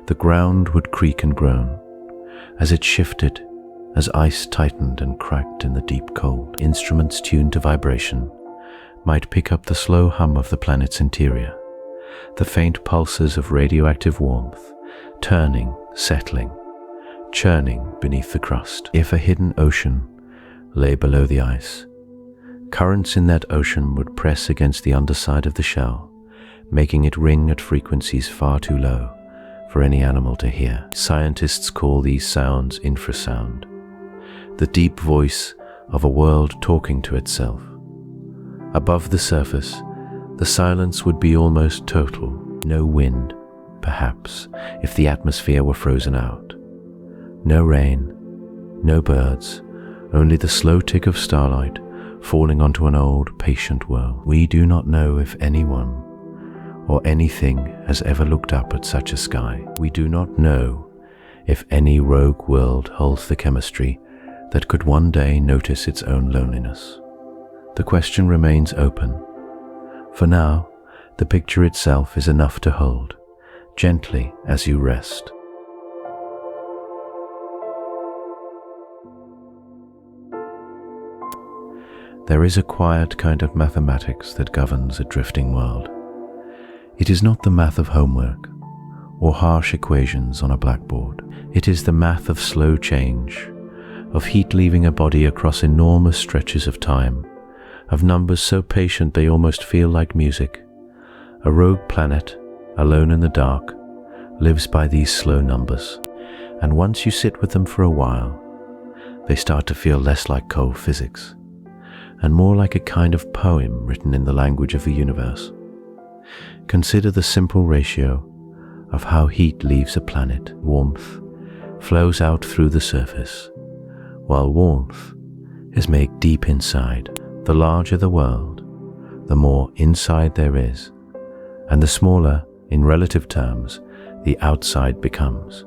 The ground would creak and groan, as it shifted, as ice tightened and cracked in the deep cold. Instruments tuned to vibration might pick up the slow hum of the planet's interior, the faint pulses of radioactive warmth, turning, settling, churning beneath the crust. If a hidden ocean lay below the ice, currents in that ocean would press against the underside of the shell, making it ring at frequencies far too low for any animal to hear. Scientists call these sounds infrasound, the deep voice of a world talking to itself. Above the surface, the silence would be almost total. No wind, perhaps, if the atmosphere were frozen out. No rain, no birds, only the slow tick of starlight falling onto an old, patient world. We do not know if anyone or anything has ever looked up at such a sky. We do not know if any rogue world holds the chemistry that could one day notice its own loneliness. The question remains open. For now, the picture itself is enough to hold, gently as you rest. There is a quiet kind of mathematics that governs a drifting world. It is not the math of homework or harsh equations on a blackboard. It is the math of slow change, of heat leaving a body across enormous stretches of time, of numbers so patient they almost feel like music. A rogue planet, alone in the dark, lives by these slow numbers, and once you sit with them for a while, they start to feel less like cold physics, and more like a kind of poem written in the language of the universe. Consider the simple ratio of how heat leaves a planet. Warmth flows out through the surface, while warmth is made deep inside. The larger the world, the more inside there is, and the smaller, in relative terms, the outside becomes.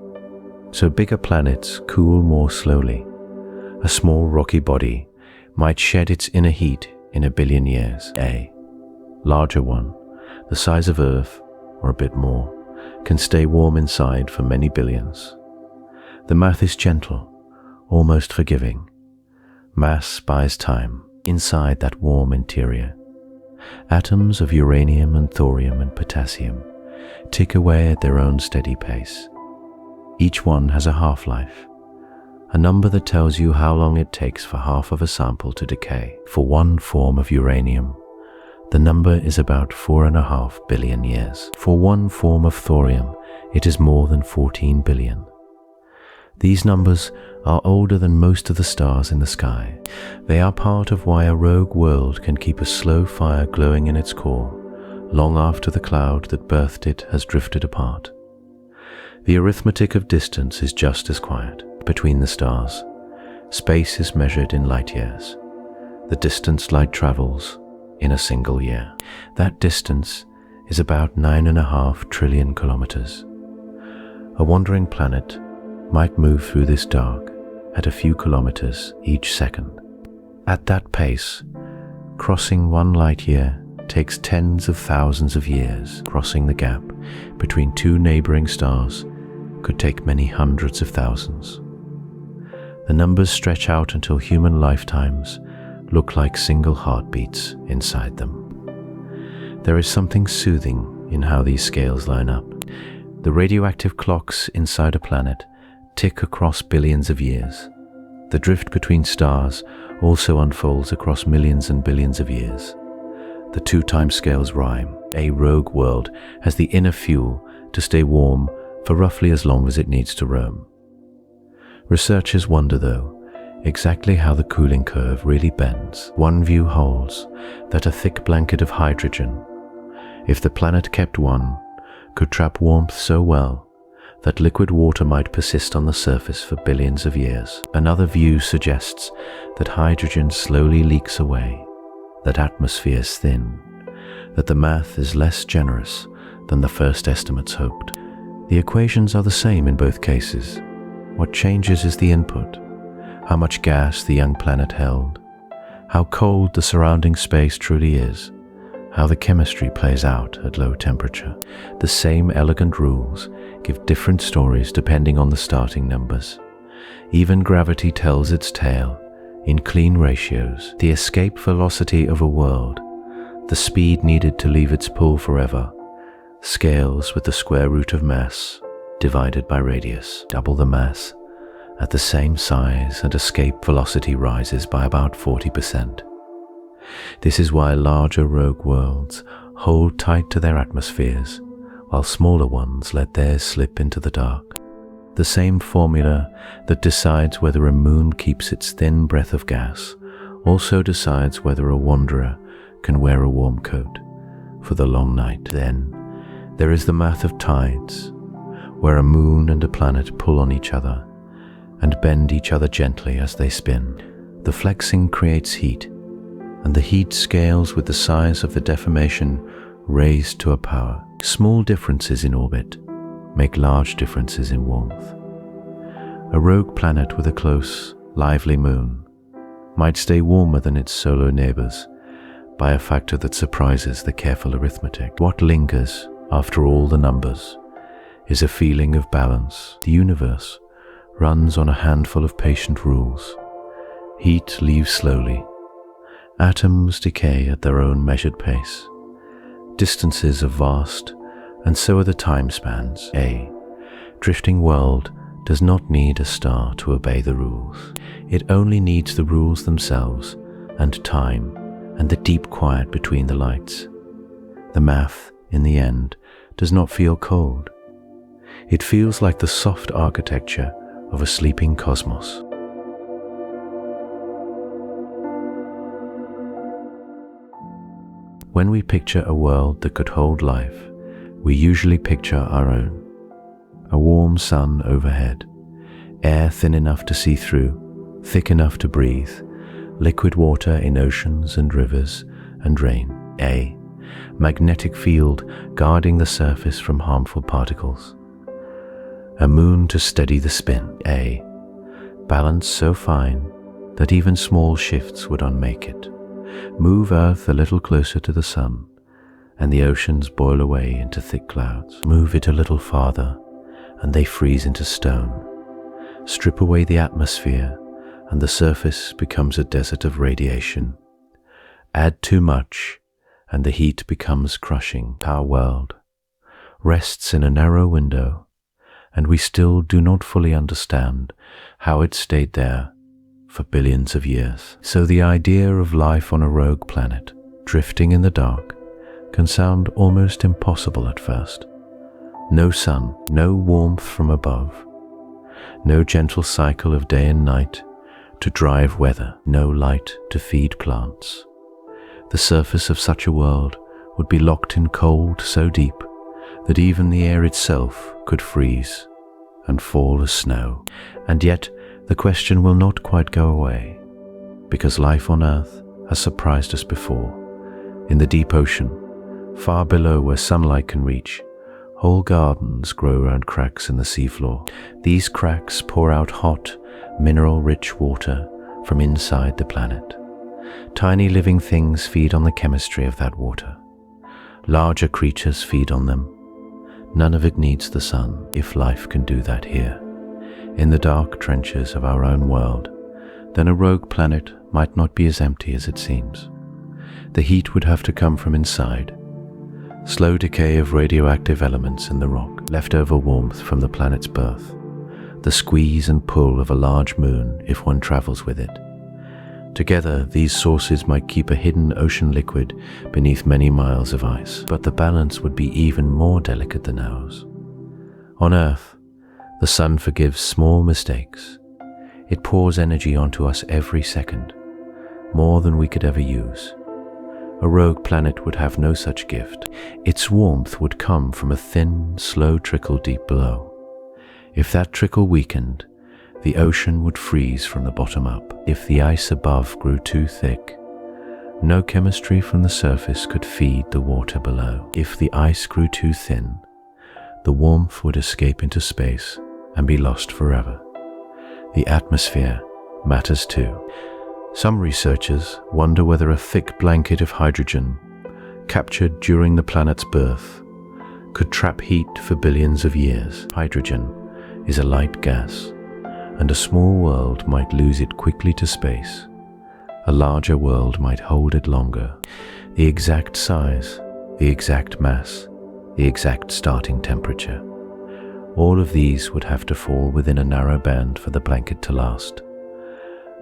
So bigger planets cool more slowly. A small rocky body might shed its inner heat in 1 billion years. A larger one, the size of Earth, or a bit more, can stay warm inside for many billions. The math is gentle, almost forgiving. Mass buys time. Inside that warm interior, atoms of uranium and thorium and potassium tick away at their own steady pace. Each one has a half-life, a number that tells you how long it takes for half of a sample to decay. For one form of uranium, the number is about 4.5 billion years. For one form of thorium, it is more than 14 billion. These numbers are older than most of the stars in the sky. They are part of why a rogue world can keep a slow fire glowing in its core, long after the cloud that birthed it has drifted apart. The arithmetic of distance is just as quiet. Between the stars, space is measured in light years. The distance light travels in a single year. That distance is about 9.5 trillion kilometers. A wandering planet might move through this dark at a few kilometers each second. At that pace, crossing 1 light year takes tens of thousands of years. Crossing the gap between 2 neighboring stars could take many hundreds of thousands. The numbers stretch out until human lifetimes look like single heartbeats inside them. There is something soothing in how these scales line up. The radioactive clocks inside a planet tick across billions of years. The drift between stars also unfolds across millions and billions of years. The 2 time scales rhyme. A rogue world has the inner fuel to stay warm for roughly as long as it needs to roam. Researchers wonder, though, exactly how the cooling curve really bends. One view holds that a thick blanket of hydrogen, if the planet kept one, could trap warmth so well that liquid water might persist on the surface for billions of years. Another view suggests that hydrogen slowly leaks away, that atmospheres thin, that the math is less generous than the first estimates hoped. The equations are the same in both cases. What changes is the input, how much gas the young planet held, how cold the surrounding space truly is, how the chemistry plays out at low temperature. The same elegant rules give different stories depending on the starting numbers. Even gravity tells its tale in clean ratios. The escape velocity of a world, the speed needed to leave its pull forever, scales with the square root of mass divided by radius. Double the mass at the same size and escape velocity rises by about 40%. This is why larger rogue worlds hold tight to their atmospheres, while smaller ones let theirs slip into the dark. The same formula that decides whether a moon keeps its thin breath of gas also decides whether a wanderer can wear a warm coat for the long night. Then there is the math of tides, where a moon and a planet pull on each other and bend each other gently as they spin. The flexing creates heat, and the heat scales with the size of the deformation raised to a power. Small differences in orbit make large differences in warmth. A rogue planet with a close, lively moon might stay warmer than its solar neighbors by a factor that surprises the careful arithmetic. What lingers after all the numbers is a feeling of balance. The universe runs on a handful of patient rules. Heat leaves slowly. Atoms decay at their own measured pace. Distances are vast, and so are the time spans. A drifting world does not need a star to obey the rules. It only needs the rules themselves, and time, and the deep quiet between the lights. The math, in the end, does not feel cold. It feels like the soft architecture of a sleeping cosmos. When we picture a world that could hold life, we usually picture our own. A warm sun overhead, air thin enough to see through, thick enough to breathe, liquid water in oceans and rivers, and rain. A magnetic field guarding the surface from harmful particles. A moon to steady the spin. A balance so fine that even small shifts would unmake it. Move Earth a little closer to the sun, and the oceans boil away into thick clouds. Move it a little farther, and they freeze into stone. Strip away the atmosphere, and the surface becomes a desert of radiation. Add too much, and the heat becomes crushing. Our world rests in a narrow window, and we still do not fully understand how it stayed there for billions of years. So the idea of life on a rogue planet, drifting in the dark, can sound almost impossible at first. No sun, no warmth from above, no gentle cycle of day and night to drive weather, no light to feed plants. The surface of such a world would be locked in cold so deep that even the air itself could freeze and fall as snow. And yet the question will not quite go away, because life on Earth has surprised us before. In the deep ocean, far below where sunlight can reach, whole gardens grow around cracks in the seafloor. These cracks pour out hot, mineral-rich water from inside the planet. Tiny living things feed on the chemistry of that water. Larger creatures feed on them. None of it needs the sun, if life can do that here, in the dark trenches of our own world. Then a rogue planet might not be as empty as it seems. The heat would have to come from inside. Slow decay of radioactive elements in the rock, leftover warmth from the planet's birth, the squeeze and pull of a large moon if one travels with it. Together, these sources might keep a hidden ocean liquid beneath many miles of ice, but the balance would be even more delicate than ours. On Earth, the sun forgives small mistakes. It pours energy onto us every second, more than we could ever use. A rogue planet would have no such gift. Its warmth would come from a thin, slow trickle deep below. If that trickle weakened, the ocean would freeze from the bottom up. If the ice above grew too thick, no chemistry from the surface could feed the water below. If the ice grew too thin, the warmth would escape into space and be lost forever. The atmosphere matters too. Some researchers wonder whether a thick blanket of hydrogen, captured during the planet's birth, could trap heat for billions of years. Hydrogen is a light gas, and a small world might lose it quickly to space. A larger world might hold it longer. The exact size, the exact mass, the exact starting temperature. All of these would have to fall within a narrow band for the blanket to last.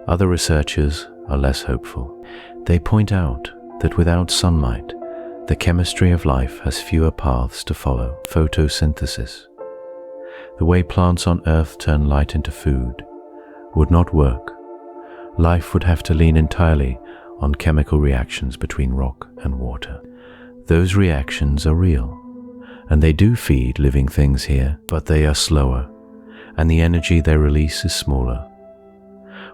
Other researchers are less hopeful. They point out that without sunlight, the chemistry of life has fewer paths to follow. Photosynthesis, the way plants on Earth turn light into food, would not work. Life would have to lean entirely on chemical reactions between rock and water. Those reactions are real, and they do feed living things here, but they are slower, and the energy they release is smaller.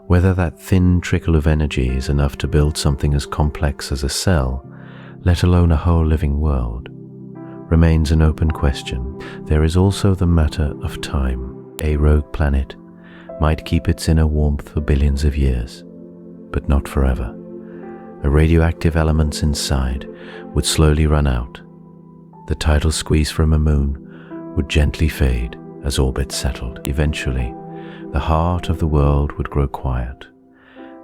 Whether that thin trickle of energy is enough to build something as complex as a cell, let alone a whole living world, remains an open question. There is also the matter of time. A rogue planet might keep its inner warmth for billions of years, but not forever. The radioactive elements inside would slowly run out. The tidal squeeze from a moon would gently fade as orbits settled. Eventually, the heart of the world would grow quiet,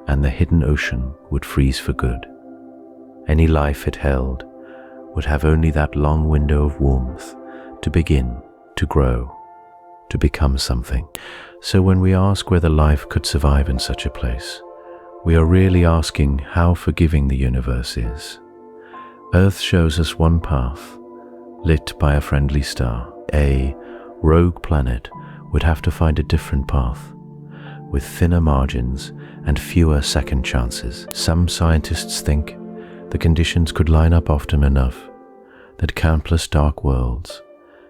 and the hidden ocean would freeze for good. Any life it held would have only that long window of warmth to begin, to grow, to become something. So when we ask whether life could survive in such a place, we are really asking how forgiving the universe is. Earth shows us one path, lit by a friendly star. A rogue planet would have to find a different path, with thinner margins and fewer second chances. Some scientists think the conditions could line up often enough that countless dark worlds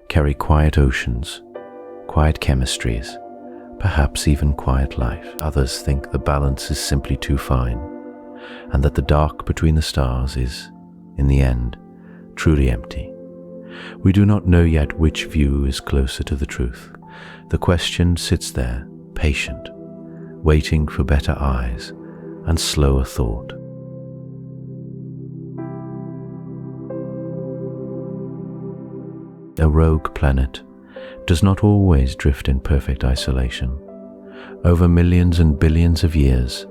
carry quiet oceans, quiet chemistries, perhaps even quiet life. Others think the balance is simply too fine, and that the dark between the stars is, in the end, truly empty. We do not know yet which view is closer to the truth. The question sits there, patient, waiting for better eyes and slower thought. A rogue planet does not always drift in perfect isolation. Over millions and billions of years,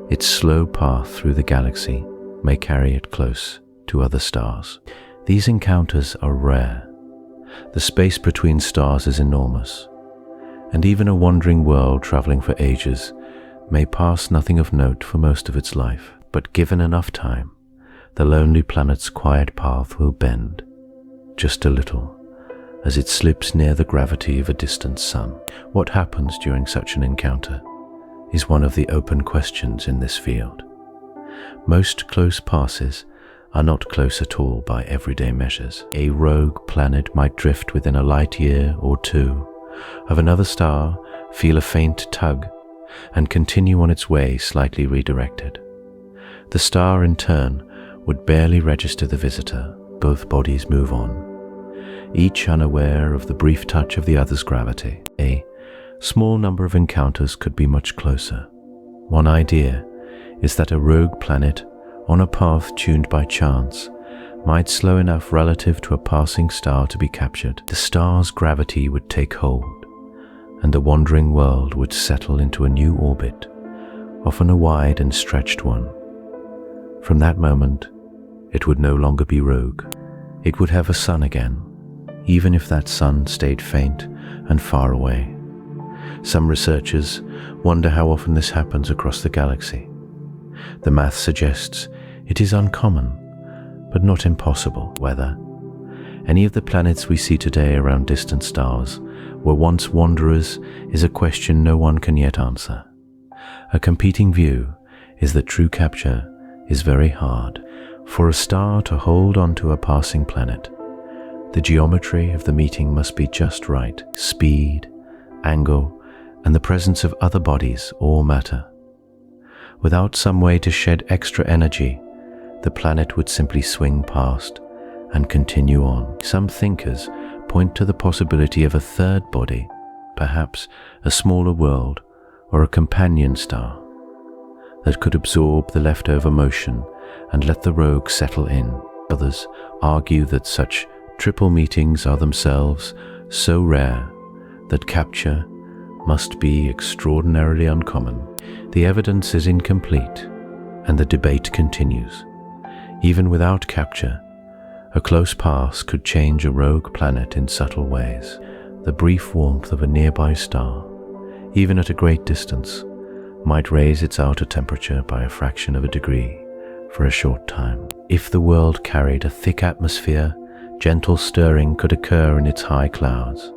its slow path through the galaxy may carry it close to other stars. These encounters are rare. The space between stars is enormous, and even a wandering world traveling for ages may pass nothing of note for most of its life. But given enough time, the lonely planet's quiet path will bend, just a little, as it slips near the gravity of a distant sun. What happens during such an encounter is one of the open questions in this field. Most close passes are not close at all by everyday measures. A rogue planet might drift within a light year or two of another star, feel a faint tug, and continue on its way slightly redirected. The star, in turn, would barely register the visitor. Both bodies move on, each unaware of the brief touch of the other's gravity. A small number of encounters could be much closer. One idea is that a rogue planet on a path tuned by chance might slow enough relative to a passing star to be captured. The star's gravity would take hold, and the wandering world would settle into a new orbit, often a wide and stretched one. From that moment, it would no longer be rogue. It would have a sun again, even if that sun stayed faint and far away. Some researchers wonder how often this happens across the galaxy. The math suggests it is uncommon, but not impossible. Whether any of the planets we see today around distant stars were once wanderers is a question no one can yet answer. A competing view is that true capture is very hard. For a star to hold onto a passing planet, the geometry of the meeting must be just right. Speed, angle, and the presence of other bodies all matter. Without some way to shed extra energy, the planet would simply swing past and continue on. Some thinkers point to the possibility of a third body, perhaps a smaller world or a companion star, that could absorb the leftover motion and let the rogue settle in. Others argue that such triple meetings are themselves so rare that capture must be extraordinarily uncommon. The evidence is incomplete, and the debate continues. Even without capture, a close pass could change a rogue planet in subtle ways. The brief warmth of a nearby star, even at a great distance, might raise its outer temperature by a fraction of a degree for a short time. If the world carried a thick atmosphere, gentle stirring could occur in its high clouds.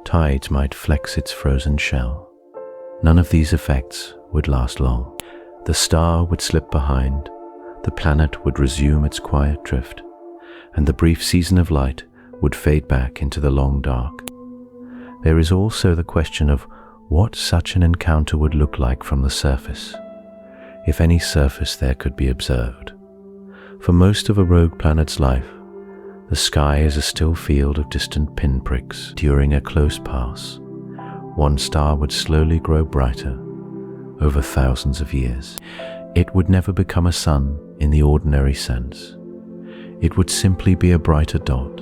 Tides might flex its frozen shell. None of these effects would last long. The star would slip behind, the planet would resume its quiet drift, and the brief season of light would fade back into the long dark. There is also the question of what such an encounter would look like from the surface, if any surface there could be observed. For most of a rogue planet's life, the sky is a still field of distant pinpricks. During a close pass, one star would slowly grow brighter over thousands of years. It would never become a sun in the ordinary sense. It would simply be a brighter dot,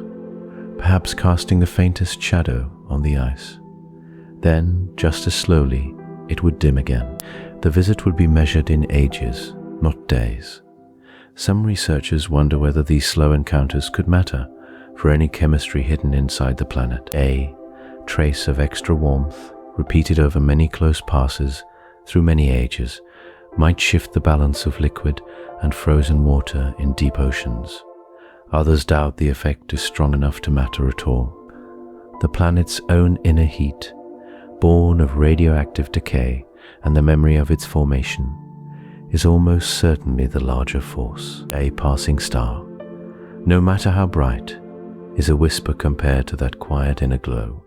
perhaps casting the faintest shadow on the ice. Then, just as slowly, it would dim again. The visit would be measured in ages, not days. Some researchers wonder whether these slow encounters could matter for any chemistry hidden inside the planet. A trace of extra warmth, repeated over many close passes through many ages, might shift the balance of liquid and frozen water in deep oceans. Others doubt the effect is strong enough to matter at all. The planet's own inner heat, born of radioactive decay and the memory of its formation, is almost certainly the larger force. A passing star, no matter how bright, is a whisper compared to that quiet inner glow.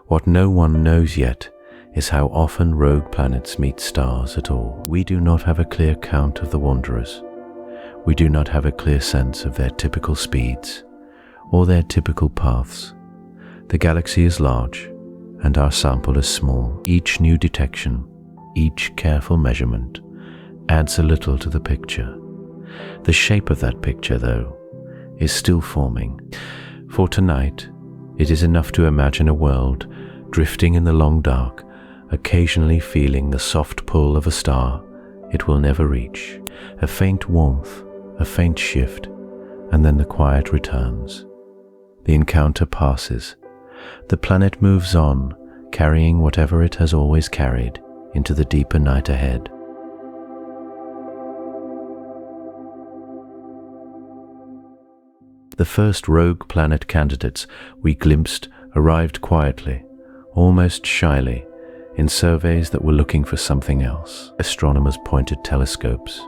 What no one knows yet is how often rogue planets meet stars at all. We do not have a clear count of the wanderers. We do not have a clear sense of their typical speeds or their typical paths. The galaxy is large and our sample is small. Each new detection, each careful measurement, adds a little to the picture. The shape of that picture, though, is still forming. For tonight, it is enough to imagine a world drifting in the long dark, occasionally feeling the soft pull of a star it will never reach. A faint warmth, a faint shift, and then the quiet returns. The encounter passes. The planet moves on, carrying whatever it has always carried into the deeper night ahead. The first rogue planet candidates we glimpsed arrived quietly, almost shyly, in surveys that were looking for something else. Astronomers pointed telescopes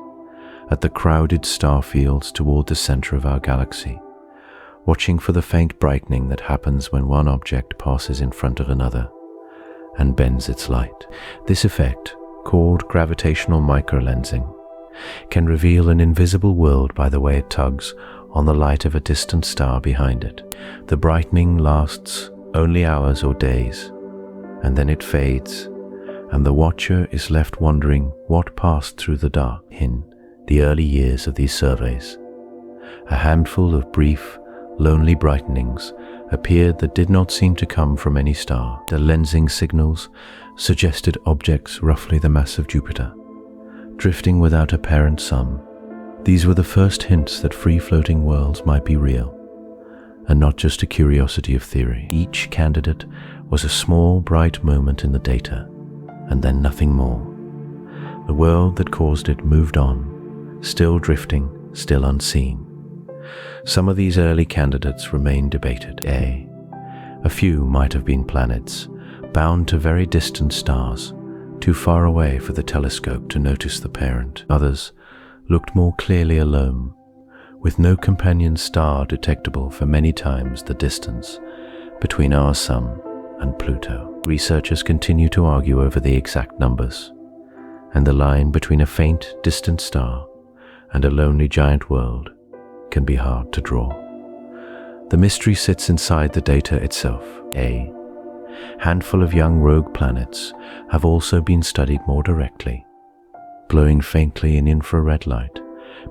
at the crowded star fields toward the center of our galaxy, watching for the faint brightening that happens when one object passes in front of another and bends its light. This effect, called gravitational microlensing, can reveal an invisible world by the way it tugs on the light of a distant star behind it. The brightening lasts only hours or days, and then it fades, and the watcher is left wondering what passed through the dark. In the early years of these surveys, a handful of brief, lonely brightenings appeared that did not seem to come from any star. The lensing signals suggested objects roughly the mass of Jupiter, drifting without a parent sun. These were the first hints that free-floating worlds might be real, and not just a curiosity of theory. Each candidate was a small, bright moment in the data, and then nothing more. The world that caused it moved on, still drifting, still unseen. Some of these early candidates remain debated. A few might have been planets, bound to very distant stars, too far away for the telescope to notice the parent. Others looked more clearly alone, with no companion star detectable for many times the distance between our Sun and Pluto. Researchers continue to argue over the exact numbers, and the line between a faint, distant star and a lonely giant world can be hard to draw. The mystery sits inside the data itself. A handful of young rogue planets have also been studied more directly, glowing faintly in infrared light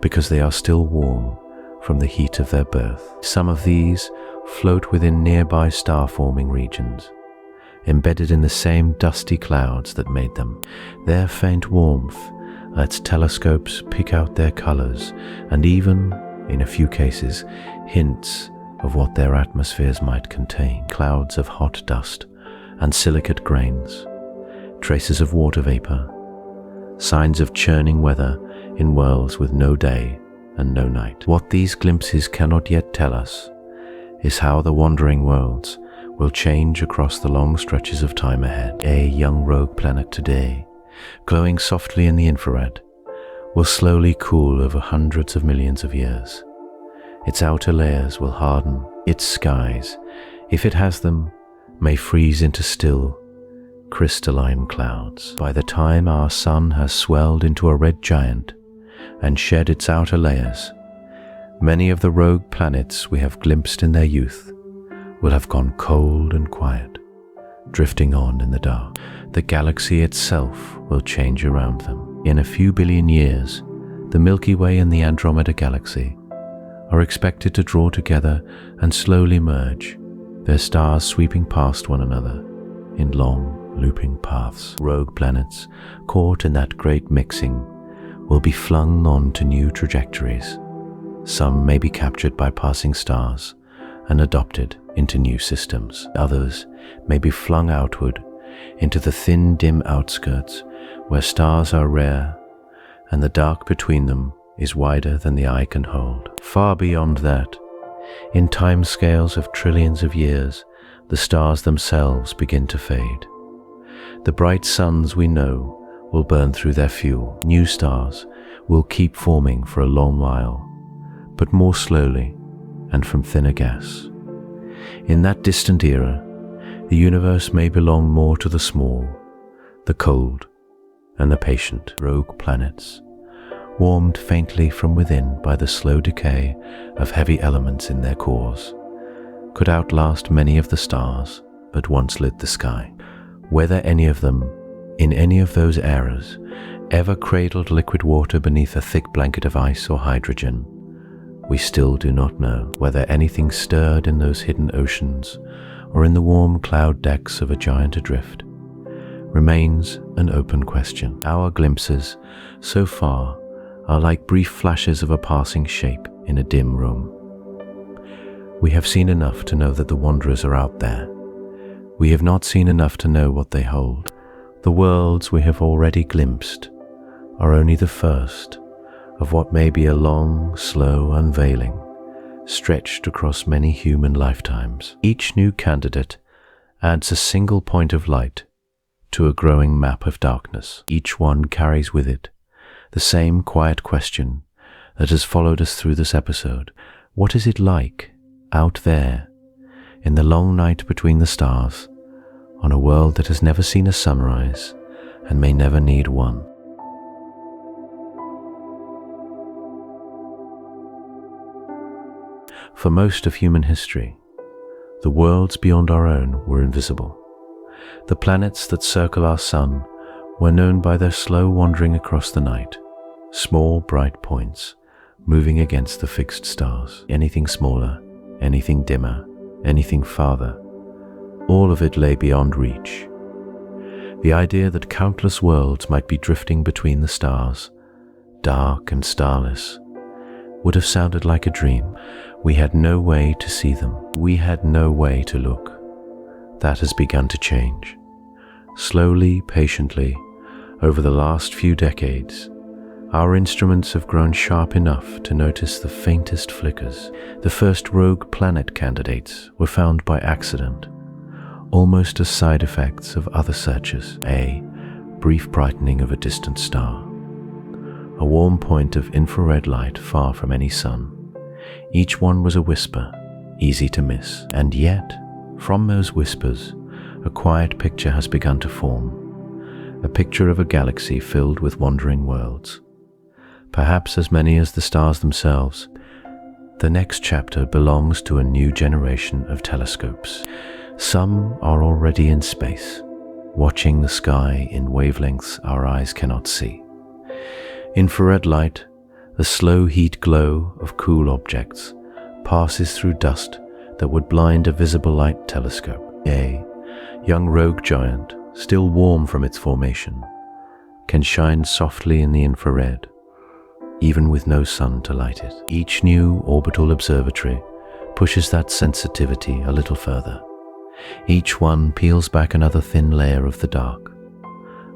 because they are still warm from the heat of their birth. Some of these float within nearby star-forming regions, embedded in the same dusty clouds that made them. Their faint warmth lets telescopes pick out their colors and even, in a few cases, hints of what their atmospheres might contain. Clouds of hot dust and silicate grains, traces of water vapor, signs of churning weather in worlds with no day and no night. What these glimpses cannot yet tell us is how the wandering worlds will change across the long stretches of time ahead. A young rogue planet today, glowing softly in the infrared, will slowly cool over hundreds of millions of years. Its outer layers will harden. Its skies, if it has them, may freeze into still, crystalline clouds. By the time our sun has swelled into a red giant and shed its outer layers, many of the rogue planets we have glimpsed in their youth will have gone cold and quiet, drifting on in the dark. The galaxy itself will change around them. In a few billion years, the Milky Way and the Andromeda Galaxy are expected to draw together and slowly merge, their stars sweeping past one another in long, looping paths. Rogue planets, caught in that great mixing, will be flung on to new trajectories. Some may be captured by passing stars and adopted into new systems. Others may be flung outward into the thin, dim outskirts where stars are rare and the dark between them is wider than the eye can hold. Far beyond that, in timescales of trillions of years, the stars themselves begin to fade. The bright suns we know will burn through their fuel. New stars will keep forming for a long while, but more slowly and from thinner gas. In that distant era, the universe may belong more to the small, the cold, and the patient. Rogue planets, warmed faintly from within by the slow decay of heavy elements in their cores, could outlast many of the stars that once lit the sky. Whether any of them, in any of those eras, ever cradled liquid water beneath a thick blanket of ice or hydrogen, we still do not know. Whether anything stirred in those hidden oceans or in the warm cloud decks of a giant adrift remains an open question. Our glimpses, so far, are like brief flashes of a passing shape in a dim room. We have seen enough to know that the wanderers are out there. We have not seen enough to know what they hold. The worlds we have already glimpsed are only the first of what may be a long, slow unveiling, stretched across many human lifetimes. Each new candidate adds a single point of light to a growing map of darkness. Each one carries with it the same quiet question that has followed us through this episode. What is it like out there in the long night between the stars on a world that has never seen a sunrise and may never need one? For most of human history, the worlds beyond our own were invisible. The planets that circle our sun were known by their slow wandering across the night, small bright points moving against the fixed stars. Anything smaller, anything dimmer, anything farther, all of it lay beyond reach. The idea that countless worlds might be drifting between the stars, dark and starless, would have sounded like a dream. We had no way to see them. We had no way to look. That has begun to change. Slowly, patiently, over the last few decades, our instruments have grown sharp enough to notice the faintest flickers. The first rogue planet candidates were found by accident, almost as side effects of other searches. A brief brightening of a distant star, a warm point of infrared light far from any sun. Each one was a whisper, easy to miss. And yet, from those whispers, a quiet picture has begun to form, a picture of a galaxy filled with wandering worlds, perhaps as many as the stars themselves. The next chapter belongs to a new generation of telescopes. Some are already in space, watching the sky in wavelengths our eyes cannot see. Infrared light, the slow heat glow of cool objects, passes through dust that would blind a visible light telescope. young rogue giant, still warm from its formation, can shine softly in the infrared, even with no sun to light it. Each new orbital observatory pushes that sensitivity a little further. Each one peels back another thin layer of the dark.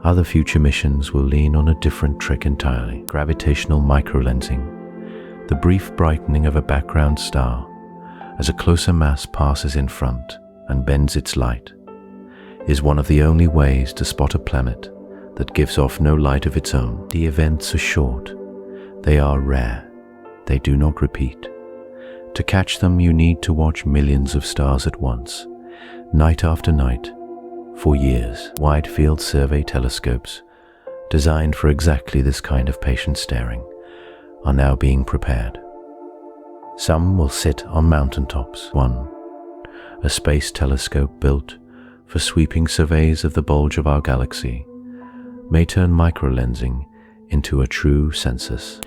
Other future missions will lean on a different trick entirely. Gravitational microlensing, the brief brightening of a background star as a closer mass passes in front and bends its light, is one of the only ways to spot a planet that gives off no light of its own. The events are short. They are rare. They do not repeat. To catch them, you need to watch millions of stars at once, night after night, for years. Wide-field survey telescopes, designed for exactly this kind of patient staring, are now being prepared. Some will sit on mountaintops. One, a space telescope built for sweeping surveys of the bulge of our galaxy, may turn microlensing into a true census.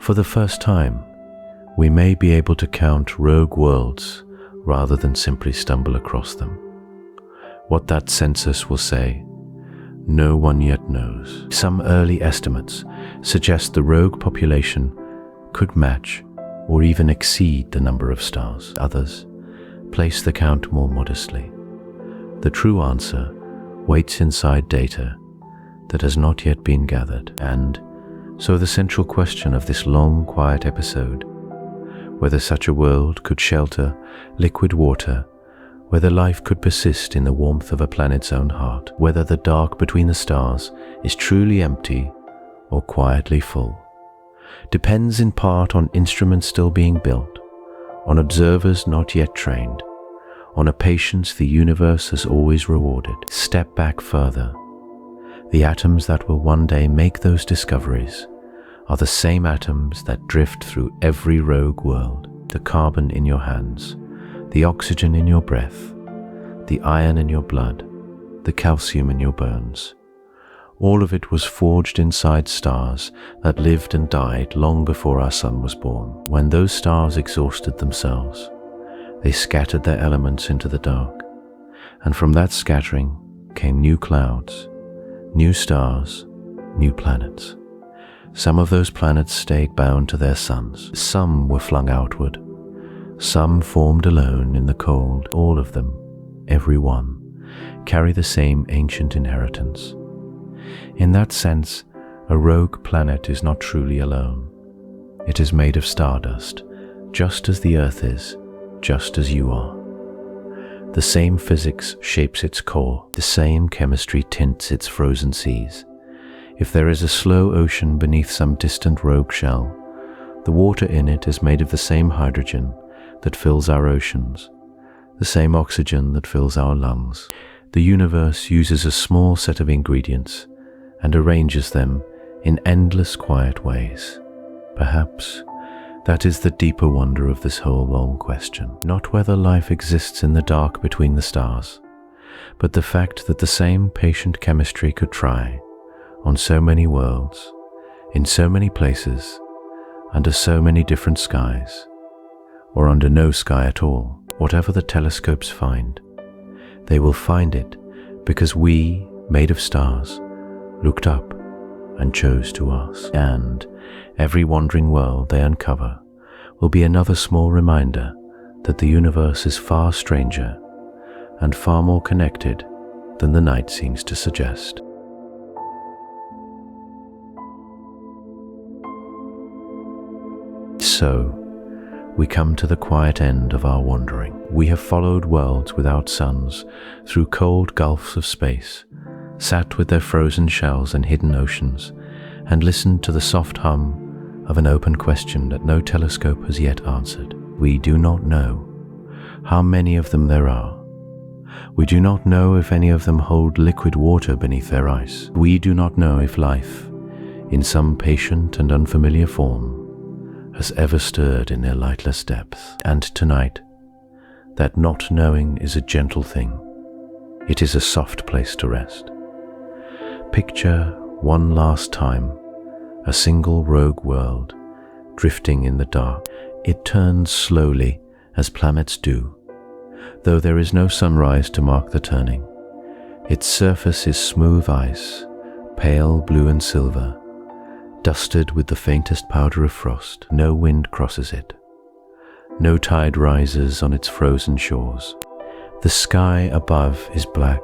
For the first time, we may be able to count rogue worlds rather than simply stumble across them. What that census will say, no one yet knows. Some early estimates suggest the rogue population could match or even exceed the number of stars. Others place the count more modestly. The true answer waits inside data that has not yet been gathered. And so the central question of this long, quiet episode, whether such a world could shelter liquid water, whether life could persist in the warmth of a planet's own heart, whether the dark between the stars is truly empty or quietly full, depends in part on instruments still being built, on observers not yet trained, on a patience the universe has always rewarded. Step back further. The atoms that will one day make those discoveries are the same atoms that drift through every rogue world. The carbon in your hands, the oxygen in your breath, the iron in your blood, the calcium in your bones. All of it was forged inside stars that lived and died long before our sun was born. When those stars exhausted themselves, they scattered their elements into the dark, and from that scattering came new clouds, new stars, new planets. Some of those planets stayed bound to their suns. Some were flung outward. Some formed alone in the cold. All of them, every one, carry the same ancient inheritance. In that sense, a rogue planet is not truly alone. It is made of stardust, just as the Earth is, just as you are. The same physics shapes its core. The same chemistry tints its frozen seas. If there is a slow ocean beneath some distant rogue shell, the water in it is made of the same hydrogen that fills our oceans, the same oxygen that fills our lungs. The universe uses a small set of ingredients and arranges them in endless quiet ways. Perhaps that is the deeper wonder of this whole long question. Not whether life exists in the dark between the stars, but the fact that the same patient chemistry could try on so many worlds, in so many places, under so many different skies, or under no sky at all. Whatever the telescopes find, they will find it because we, made of stars, looked up and chose to ask. And every wandering world they uncover will be another small reminder that the universe is far stranger and far more connected than the night seems to suggest. So, we come to the quiet end of our wandering. We have followed worlds without suns through cold gulfs of space, sat with their frozen shells and hidden oceans, and listened to the soft hum of an open question that no telescope has yet answered. We do not know how many of them there are. We do not know if any of them hold liquid water beneath their ice. We do not know if life, in some patient and unfamiliar form, has ever stirred in their lightless depths. And tonight, that not knowing is a gentle thing. It is a soft place to rest. Picture one last time a single rogue world drifting in the dark. It turns slowly as planets do. Though there is no sunrise to mark the turning, Its surface is smooth ice, pale blue and silver, dusted with the faintest powder of frost. No wind crosses it. No tide rises on its frozen shores. The sky above is black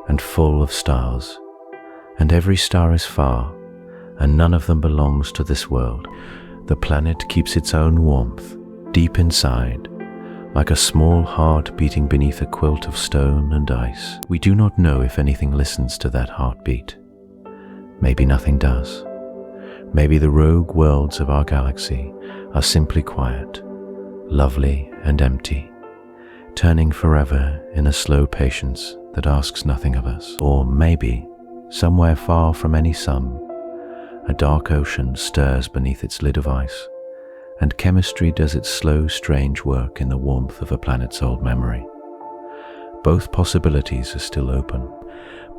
and full of stars, and every star is far, and none of them belongs to this world. The planet keeps its own warmth, deep inside, like a small heart beating beneath a quilt of stone and ice. We do not know if anything listens to that heartbeat. Maybe nothing does. Maybe the rogue worlds of our galaxy are simply quiet, lovely and empty, turning forever in a slow patience that asks nothing of us. Or maybe, somewhere far from any sun, a dark ocean stirs beneath its lid of ice, and chemistry does its slow, strange work in the warmth of a planet's old memory. Both possibilities are still open.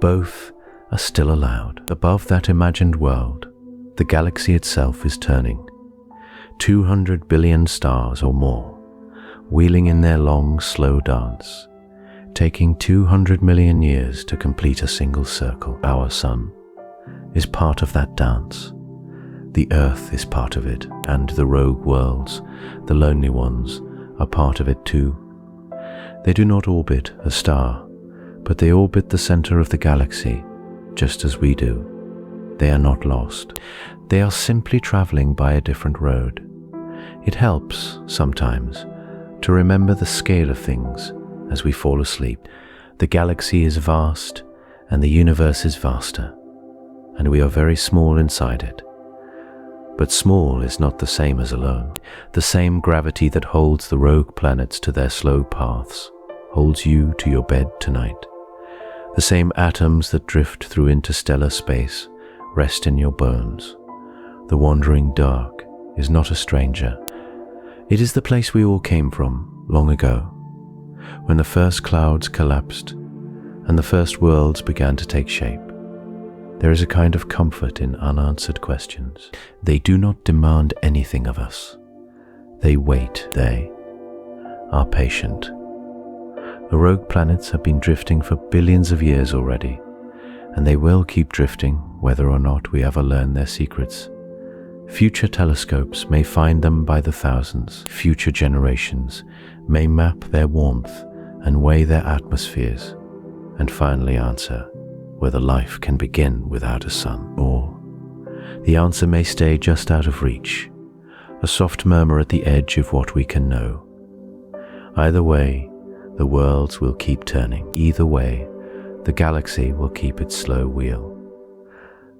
Both are still allowed. Above that imagined world, the galaxy itself is turning. 200 billion stars or more, wheeling in their long, slow dance, taking 200 million years to complete a single circle. Our sun is part of that dance. The Earth is part of it, and the rogue worlds, the lonely ones, are part of it too. They do not orbit a star, but they orbit the center of the galaxy, just as we do. They are not lost. They are simply traveling by a different road. It helps, sometimes, to remember the scale of things as we fall asleep. The galaxy is vast, and the universe is vaster, and we are very small inside it. But small is not the same as alone. The same gravity that holds the rogue planets to their slow paths holds you to your bed tonight. The same atoms that drift through interstellar space rest in your bones. The wandering dark is not a stranger. It is the place we all came from long ago, when the first clouds collapsed and the first worlds began to take shape. There is a kind of comfort in unanswered questions. They do not demand anything of us. They wait. They are patient. The rogue planets have been drifting for billions of years already, and they will keep drifting whether or not we ever learn their secrets. Future telescopes may find them by the thousands. Future generations may map their warmth and weigh their atmospheres, and finally answer whether life can begin without a sun. Or the answer may stay just out of reach, a soft murmur at the edge of what we can know. Either way, the worlds will keep turning. Either way, the galaxy will keep its slow wheel.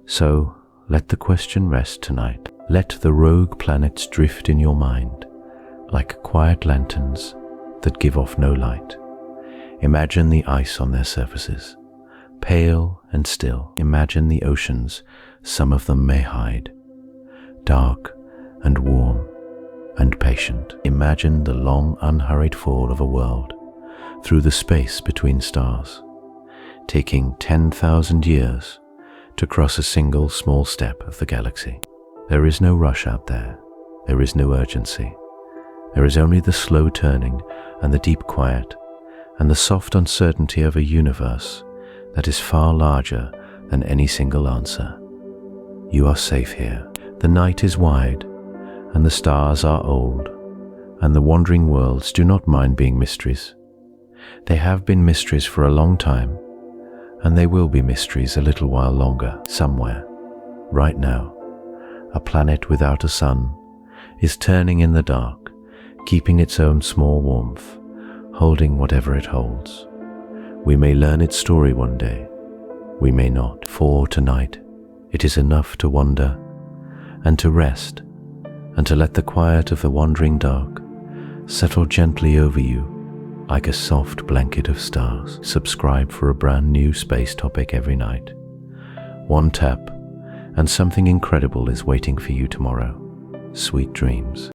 So, let the question rest tonight. Let the rogue planets drift in your mind, like quiet lanterns that give off no light. Imagine the ice on their surfaces, pale and still. Imagine the oceans some of them may hide, dark and warm and patient. Imagine the long, unhurried fall of a world through the space between stars, taking 10,000 years to cross a single small step of the galaxy. There is no rush out there. There is no urgency. There is only the slow turning and the deep quiet and the soft uncertainty of a universe that is far larger than any single answer. You are safe here. The night is wide, and the stars are old, and the wandering worlds do not mind being mysteries. They have been mysteries for a long time, and they will be mysteries a little while longer. Somewhere, right now, a planet without a sun is turning in the dark, keeping its own small warmth, holding whatever it holds. We may learn its story one day, we may not. For tonight, it is enough to wonder and to rest and to let the quiet of the wandering dark settle gently over you like a soft blanket of stars. Subscribe for a brand new space topic every night. One tap and something incredible is waiting for you tomorrow. Sweet dreams.